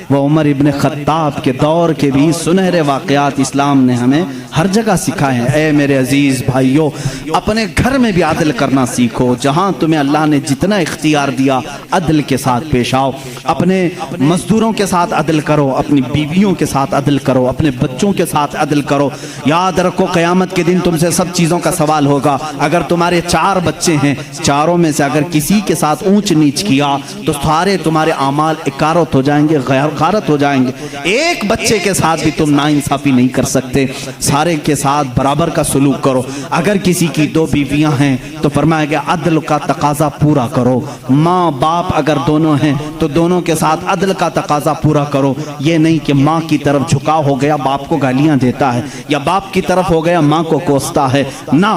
وہ عمر ابن خطاب کے دور کے بھی سنہرے واقعات اسلام نے ہمیں ہر جگہ سکھائے ہیں۔ اے میرے عزیز بھائیوں، اپنے گھر میں بھی عدل کرنا سیکھو، جہاں تمہیں اللہ نے جتنا اختیار دیا عدل کے ساتھ پیش آؤ، اپنے مزدوروں کے ساتھ عدل کرو، اپنی بیویوں کے ساتھ عدل کرو، اپنے بچوں کے ساتھ عدل کرو۔ یاد رکھو قیامت کے دن تم سے سب چیزوں کا سوال ہوگا۔ اگر تمہارے 4 بچے ہیں، چاروں میں سے اگر کسی کے ساتھ اونچ نیچ کیا تو سارے تمہارے اعمال اکارت ہو جائیں گے، غارت ہو جائیں گے۔ ایک بچے کے ساتھ بھی تم ناانصافی نہیں کر سکتے، سارے کے ساتھ برابر کا سلوک کرو۔ اگر کسی کی 2 بیویاں ہیں تو فرمایا گیا عدل کا تقاضا پورا کرو۔ ماں باپ اگر دونوں ہیں تو دونوں کے ساتھ عدل کا تقاضا پورا کرو۔ یہ نہیں کہ ماں کی طرف جھکاؤ ہو گیا باپ کو گالیاں دیتا ہے، یا باپ کی طرف ہو گیا ماں کو کوستا ہے، نہ،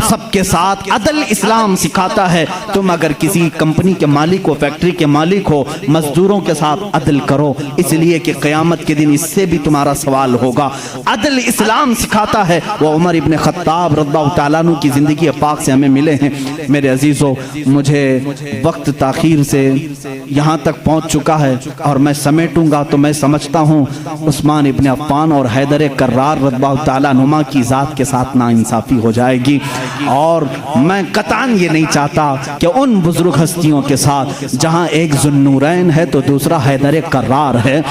سب کے ساتھ عدل اسلام سکھاتا ہے۔ تم اگر کسی کمپنی کے مالک ہو، فیکٹری کے مالک ہو، مزدوروں کے ساتھ عدل کرو، اس لیے کہ قیامت کے دن اس سے بھی تمہارا سوال ہوگا۔ عدل اسلام سکھاتا ہے۔ وہ عمر ابن خطاب رضی اللہ تعالیٰ عنہ کی زندگی پاک سے ہمیں ملے ہیں۔ میرے عزیزو، مجھے وقت تاخیر سے یہاں تک پہنچ چکا ہے اور میں سمیٹوں گا تو میں سمجھتا ہوں عثمان ابن عفان اور حیدر کرار رضی اللہ تعالیٰ عنہما کی ذات کے ساتھ ناانصافی ہو جائے گی، اور میں قطعاً یہ نہیں چاہتا کہ ان بزرگ ہستیوں کے ساتھ جہاں ایک ذوالنورین ہے تو دوسرا حیدر کرار ہے،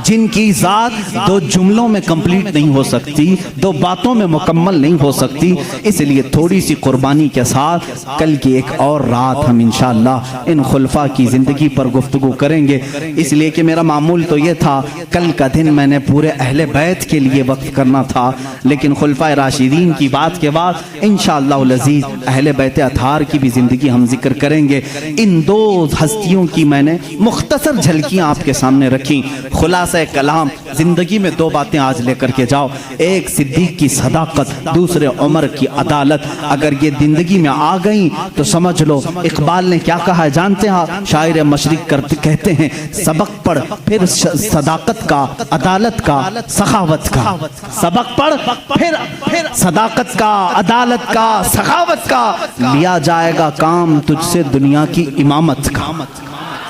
جن کی ذات 2 جملوں میں کمپلیٹ نہیں ہو سکتی، 2 باتوں میں مکمل نہیں ہو سکتی، اس لیے تھوڑی سی قربانی کے ساتھ کل کی ایک اور رات ہم انشاءاللہ ان خلفاء کی زندگی پر گفتگو کریں گے۔ اس لیے کہ میرا معمول تو یہ تھا کل کا دن میں نے پورے اہل بیت کے لیے وقف کرنا تھا، لیکن خلفاء راشدین کی بات کے بعد انشاءاللہ العزیز اہل بیت اطہار کی بھی زندگی ہم ذکر کریں گے۔ ان 2 ہستیوں کی میں نے مختصر جھلکیاں آپ کے سامنے رکھی۔ خلاصہ کلام، زندگی میں 2 باتیں آج لے کر کے جاؤ، ایک صدیق کی صداقت، دوسرے عمر کی عدالت۔ اگر یہ زندگی میں آ گئیں تو سمجھ لو اقبال نے کیا کہا ہے جانتے ہیں؟ شاعر مشرق کہتے ہیں سبق پڑھ پھر صداقت کا، عدالت کا، سخاوت کا، سبق پڑھ پھر صداقت کا، عدالت کا، سخاوت کا، لیا جائے گا کام تجھ سے دنیا کی امامت کا،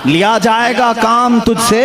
لیا جائے گا کام تجھ سے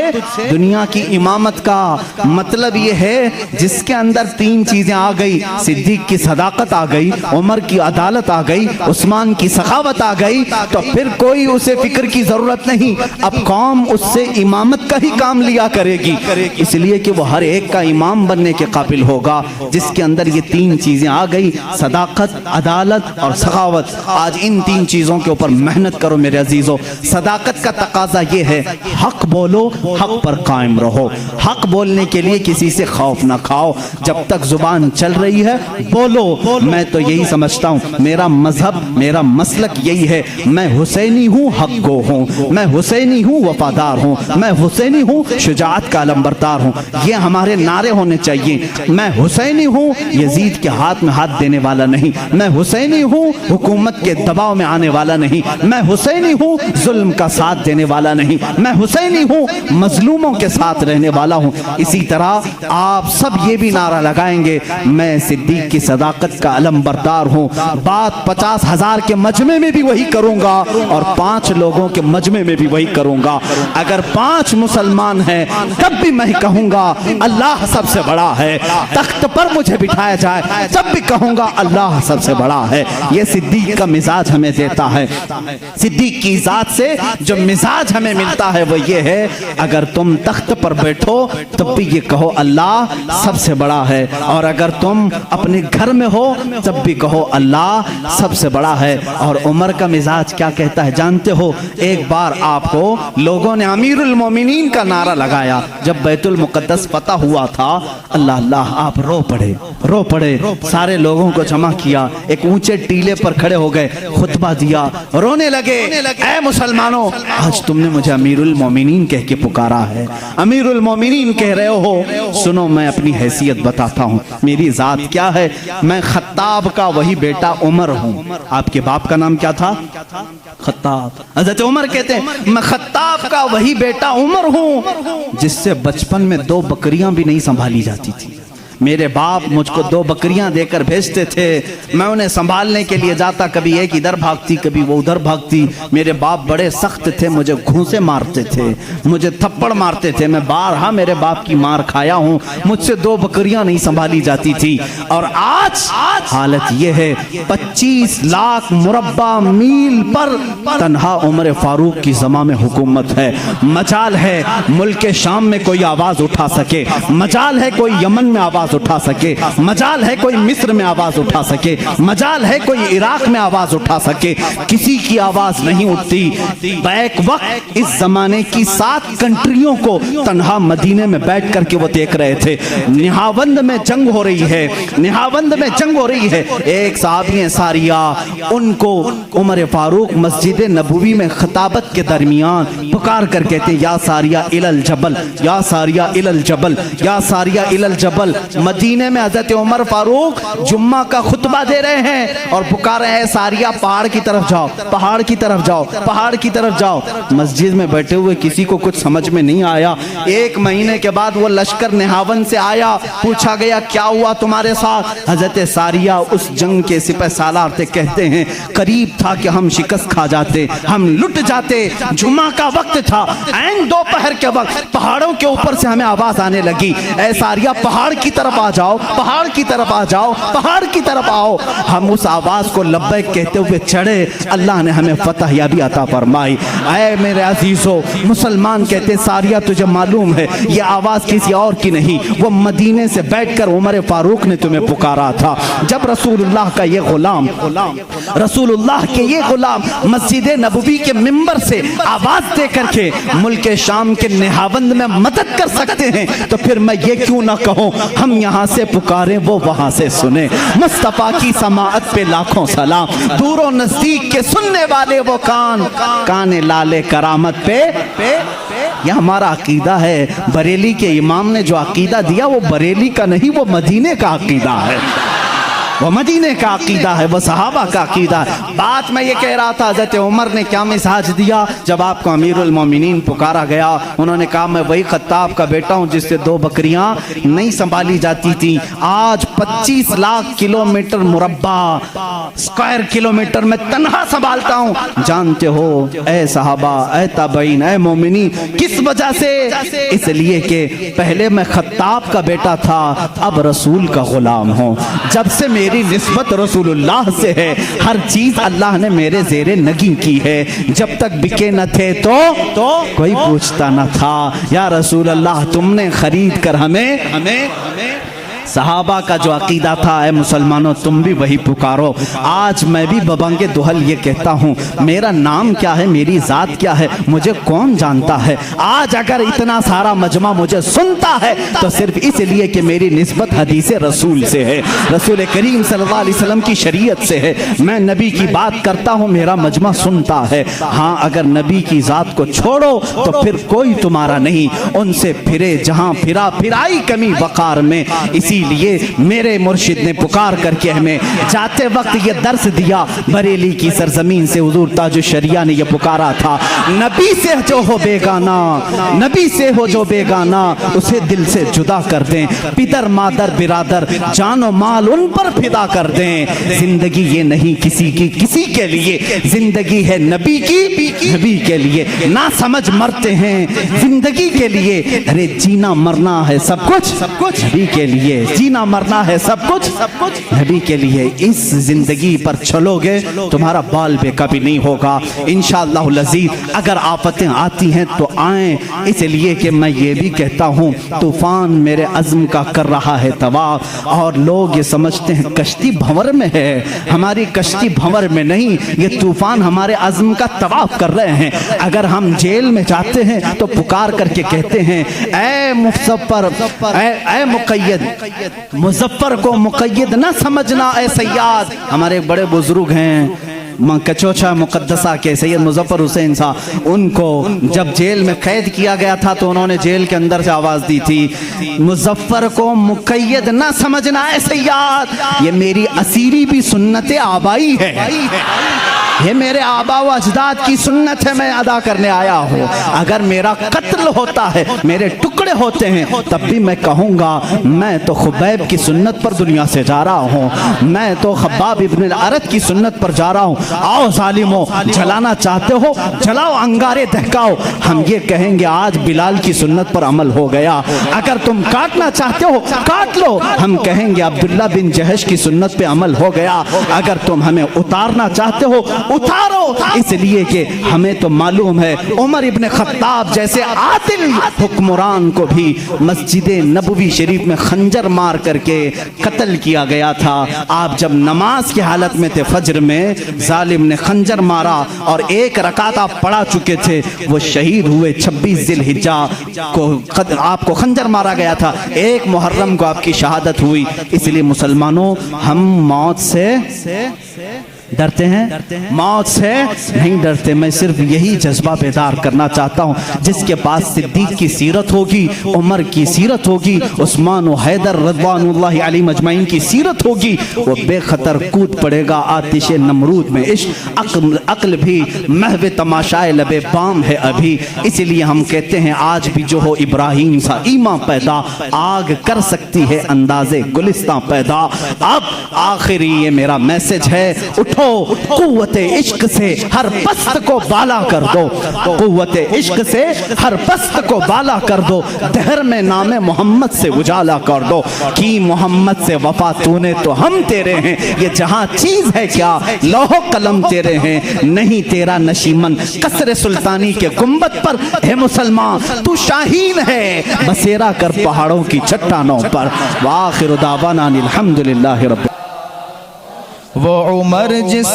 دنیا کی امامت کا۔ مطلب یہ ہے جس کے اندر 3 چیزیں آ گئی، صدیق کی صداقت آ گئی، عمر کی عدالت آ گئی، عثمان کی سخاوت آ گئی، تو پھر کوئی اسے فکر کی ضرورت نہیں، اب قوم اس سے امامت کا ہی کام لیا کرے گی، اس لیے کہ وہ ہر ایک کا امام بننے کے قابل ہوگا جس کے اندر یہ 3 چیزیں آ گئی، صداقت، عدالت اور سخاوت۔ آج ان 3 چیزوں کے اوپر محنت کرو میرے عزیزو۔ صداقت کا تقاضا تقاضا یہ ہے حق بولو، حق پر قائم رہو، حق بولنے کے لیے کسی سے خوف نہ کھاؤ، جب تک زبان چل رہی ہے بولو۔ میں تو یہی سمجھتا ہوں، میرا مذہب، میرا مسلک یہی ہے، میں حسینی ہوں، حق گو ہوں، میں حسینی ہوں، وفادار ہوں، میں حسینی ہوں، شجاعت کا علمبردار ہوں، یہ ہمارے نعرے ہونے چاہیے۔ میں حسینی ہوں، یزید کے ہاتھ میں ہاتھ دینے والا نہیں، میں حسینی ہوں، حکومت کے دباؤ میں آنے والا نہیں، میں حسینی ہوں، ظلم کا ساتھ دینے والا نہیں، میں حسینی ہوں، مظلوموں کے ساتھ رہنے والا ہوں۔ اسی طرح آپ سب یہ بھی نعرہ لگائیں گے، میں صدیق کی صداقت کا علم بردار ہوں، بات 50,000 کے مجمع میں بھی وہی کروں گا اور 5 لوگوں کے مجمع میں بھی وہی کروں گا۔ اگر 5 مسلمان ہیں تب بھی میں کہوں گا اللہ سب سے بڑا ہے، تخت پر مجھے بٹھایا جائے تب بھی کہوں گا اللہ سب سے بڑا ہے۔ یہ صدیق کا مزاج ہمیں دیتا ہے، صدیق کی ذات سے جو مزاج ہمیں ملتا ہے وہ یہ ہے، اگر تم تخت پر بیٹھو تب بھی یہ کہو اللہ سب سے بڑا ہے، اور اگر تم اپنے گھر میں ہو تب بھی کہو اللہ سب سے بڑا ہے۔ اور عمر کا مزاج کیا کہتا ہے جانتے ہو؟ ایک بار آپ کو لوگوں نے امیر المومنین کا نعرہ لگایا جب بیت المقدس فتح ہوا تھا، اللہ اللہ آپ رو پڑے، سارے لوگوں کو جمع کیا، ایک اونچے ٹیلے پر کھڑے ہو گئے، خطبہ دیا، رونے لگے، اے مسلمانوں آج تم نے مجھے امیر المومنین کہہ کے پکارا ہے، امیر المومنین کہہ رہے ہو، سنو میں اپنی حیثیت بتاتا ہوں، میری ذات کیا ہے، میں خطاب کا وہی بیٹا عمر ہوں۔ آپ کے باپ کا نام کیا تھا؟ خطاب۔ حضرت عمر کہتے ہیں میں خطاب کا وہی بیٹا عمر ہوں جس سے بچپن میں 2 بکریاں بھی نہیں سنبھالی جاتی تھی۔ میرے باپ مجھ کو 2 بکریاں دے کر بھیجتے تھے، میں انہیں سنبھالنے کے لیے جاتا، کبھی ایک ادھر بھاگتی کبھی وہ ادھر بھاگتی۔ میرے باپ بڑے سخت تھے، مجھے گھونسے مارتے تھے، مجھے تھپڑ مارتے تھے، میں بارہا میرے باپ کی مار کھایا ہوں، مجھ سے 2 بکریاں نہیں سنبھالی جاتی تھی۔ اور آج حالت یہ ہے 25 لاکھ مربع میل پر تنہا عمر فاروق کی زماں میں حکومت ہے۔ مجال ہے ملک شام میں کوئی آواز اٹھا سکے، مجال ہے کوئی یمن میں آواز اٹھا سکے، مجال ہے کوئی مصر میں آواز اٹھا سکے، مجال ہے کوئی عراق میں آواز اٹھا سکے، کسی کی آواز نہیں اٹھتی۔ بیک وقت اس زمانے کی 7 کنٹریوں کو تنہا مدینے میں بیٹھ کر کے وہ دیکھ رہے تھے۔ نہاوند میں جنگ ہو رہی ہے، نہاوند میں جنگ ہو رہی ہے، ایک صحابی ساریہ، ان کو عمر فاروق مسجد نبوی میں خطابت کے درمیان پکار کر کہتے یا ساریہ الی الجبل، یا ساریہ الی الجبل، یا ساریہ الی الجبل۔ مدینے میں حضرت عمر فاروق جمعہ کا خطبہ دے رہے ہیں اور پکار رہے ہیں ساریہ پہاڑ کی طرف جاؤ، پہاڑ کی طرف جاؤ، پہاڑ کی طرف جاؤ۔ مسجد میں بیٹھے ہوئے کسی کو کچھ سمجھ میں نہیں آیا۔ 1 مہینے کے بعد وہ لشکر نہاون سے آیا، پوچھا گیا کیا ہوا تمہارے ساتھ؟ حضرت ساریہ اس جنگ کے سپہ سالار تھے، کہتے ہیں قریب تھا کہ ہم شکست کھا جاتے، ہم لٹ جاتے، جمعہ کا وقت تھا، عین دوپہر کے وقت پہاڑوں کے اوپر سے ہمیں آواز آنے لگی، اے ساریہ پہاڑ کی طرف آ جاؤ، پہاڑ کی طرف آ جاؤ، پہاڑ کی طرف آؤ۔ ہم اس آواز کو لبیک کہتے ہوئے چڑھے، اللہ نے ہمیں فتح یابی عطا فرمائی۔ اے میرے عزیزو، مسلمان کہتے ساریہ تجھے معلوم ہے یہ آواز کسی اور کی نہیں، وہ مدینے سے بیٹھ کر عمر فاروق نے تمہیں پکارا تھا۔ جب رسول اللہ کا یہ غلام، رسول اللہ کے یہ غلام مسجد نبوی کے ممبر سے آواز دے کر کے ملک شام کے نہاوند میں مدد کر سکتے ہیں تو پھر میں یہ کیوں نہ کہوں ہم یہاں سے پکاریں وہ وہاں سے سنیں۔ مصطفیٰ کی سماعت پہ لاکھوں سلام، دور و نزدیک کے سننے والے وہ کان لالے کرامت پہ۔ یہ ہمارا عقیدہ ہے، بریلی کے امام نے جو عقیدہ دیا وہ بریلی کا نہیں، وہ مدینے کا عقیدہ ہے، وہ مدینے کا عقیدہ ہے، وہ صحابہ کا عقیدہ ہے۔ بات میں یہ کہہ رہا تھا حضرت عمر نے کیا مزاج دیا جب آپ کو امیر المومنین پکارا گیا؟ انہوں نے کہا میں وہی خطاب کا بیٹا ہوں جس سے 2 بکریاں نہیں سنبھالی جاتی تھی، آج 25 لاکھ کلومیٹر مربع اسکوائر کلومیٹر میں تنہا سنبھالتا ہوں۔ جانتے ہو اے صحابہ، اے تابعین، اے مومنین، کس وجہ سے؟ اس لیے کہ پہلے میں خطاب کا بیٹا تھا، اب رسول کا غلام ہوں۔ جب سے میری نسبت رسول اللہ سے ہے، ہر چیز اللہ نے میرے زیر نگین کی ہے۔ جب تک بکے نہ تھے تو کوئی پوچھتا نہ تھا، یا رسول اللہ تم نے خرید کر ہمیں صحابہ کا جو عقیدہ تھا، اے مسلمانوں تم بھی وہی پکارو۔ آج میں بھی ببنگ دہل یہ کہتا ہوں، میرا نام کیا ہے، میری ذات کیا ہے، مجھے کون جانتا ہے؟ آج اگر اتنا سارا مجمع مجھے سنتا ہے تو صرف اس لیے کہ میری نسبت حدیث رسول سے ہے، رسول کریم صلی اللہ علیہ وسلم کی شریعت سے ہے۔ میں نبی کی بات کرتا ہوں، میرا مجمع سنتا ہے۔ ہاں اگر نبی کی ذات کو چھوڑو تو پھر کوئی تمہارا نہیں، ان سے پھرے جہاں پھرا پھرائی کمی وقار میں۔ اسی لیے میرے مرشد نے پکار کر کے ہمیں جاتے وقت یہ درس دیا، بریلی کی سرزمین سے حضور تاج الشریعہ نے یہ پکارا تھا، نبی سے جو ہو بیگانہ، نبی سے ہو جو بیگانہ اسے دل سے جدا کر دیں، پدر مادر برادر جان و مال ان پر فدا کر دیں۔ زندگی یہ نہیں کسی کی کسی کے لیے، زندگی ہے نبی کی نبی کے لیے۔ نہ سمجھ مرتے ہیں زندگی کے لیے، ارے جینا مرنا ہے سب کچھ نبی کے لیے، جینا مرنا ہے سب کچھ نبی کے لیے۔ اس زندگی پر چلو گے تمہارا بال بے کبھی نہیں ہوگا انشاءاللہ العزیز۔ اگر آفتیں آتی ہیں تو آئیں، اس لیے کہ میں یہ بھی کہتا ہوں طوفان میرے عزم کا کر رہا ہے طواف، اور لوگ یہ سمجھتے ہیں کشتی بھنور میں ہے، ہماری کشتی بھنور میں نہیں، یہ طوفان ہمارے عزم کا طواف کر رہے ہیں۔ اگر ہم جیل میں جاتے ہیں تو پکار کر کے کہتے ہیں اے مظفر، اے مقید، مظفر کو مقید نہ سمجھنا اے سیاد۔ ہمارے ایک بڑے بزرگ ہیں کچوچا مقدسہ کے سید مظفر حسین صاحب، ان کو جب جیل میں قید کیا گیا تھا تو انہوں نے جیل کے اندر سے آواز دی تھی، مظفر کو مقید نہ سمجھنا اے سیاد، یہ میری اسیری بھی سنت آبائی ہے، یہ میرے آبا و اجداد کی سنت ہے، میں ادا کرنے آیا ہوں۔ اگر میرا قتل ہوتا ہے، میرے ٹکڑے ہوتے ہیں، تب بھی میں کہوں گا میں تو خبیب کی سنت پر دنیا سے جا رہا ہوں، میں تو خباب ابن الارت کی سنت پر جا رہا ہوں۔ آؤ ظالموں، جلانا چاہتے ہو جلاؤ، انگارے دہکاؤ، ہم یہ کہیں گے آج بلال کی سنت پر عمل ہو گیا۔ اگر تم کاٹنا چاہتے ہو کاٹ لو، ہم کہیں گے عبداللہ بن جہش کی سنت پہ عمل ہو گیا۔ اگر تم ہمیں اتارنا چاہتے ہو اتارو، اس لیے کہ ہمیں تو معلوم ہے عمر ابن خطاب جیسے عادل حکمران کو بھی مسجد نبوی شریف میں خنجر مار کر کے قتل کیا گیا تھا۔ آپ جب نماز کی حالت میں تھے فجر میں، ظالم نے خنجر مارا اور ایک رکعت آپ پڑھا چکے تھے، وہ شہید ہوئے۔ 26 ذی الحجہ کو آپ کو خنجر مارا گیا تھا، 1 محرم کو آپ کی شہادت ہوئی۔ اس لیے مسلمانوں ہم موت سے ڈرتے ہیں؟ موت سے نہیں ڈرتے۔ میں صرف یہی جذبہ بیدار کرنا چاہتا ہوں، جس کے پاس صدیق کی سیرت ہوگی، عمر کی سیرت ہوگی، عثمان و حیدر رضوان اللہ علیہ مجمعین کی سیرت ہوگی، وہ بے خطر کود پڑے گا آتش نمرود میں۔ عشق عقل بھی محو تماشائے لب بام ہے ابھی، اس لیے ہم کہتے ہیں آج بھی جو ہو ابراہیم سا ایمان پیدا، آگ کر سکتی ہے انداز گلستان پیدا۔ اب آخری یہ میرا میسج ہے، اٹھو قوت عشق سے ہر پست کو بالا کر دو، قوت عشق سے ہر پست کو بالا کر دو، دہر میں نام محمد سے اجالا کر دو، کی محمد سے وفا تو نے تو ہم تیرے ہیں، یہ جہاں چیز ہے کیا لوح قلم تیرے ہیں، نہیں تیرا نشیمن قصر سلطانی کے گنبد پر ہے مسلمان، تو شاہین ہے بسیرا کر پہاڑوں کی چٹانوں پر۔ وآخر دعوانا الحمدللہ رب۔ وہ عمر جس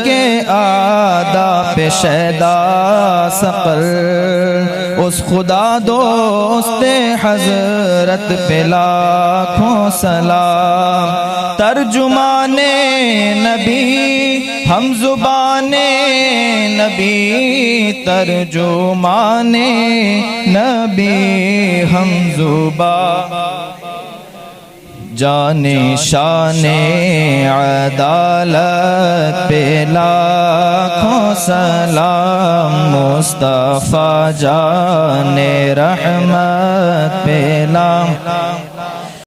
کے آداب پہ شیدا سقر، اس خدا دوست حضرت پہ لاکھوں سلام۔ ترجمان نبی ہم زبان نبی، ترجمان نبی ہم زبان، جان شان عدالت پہ لاکھوں سلام، مصطفیٰ جان رحمت پہ لاکھوں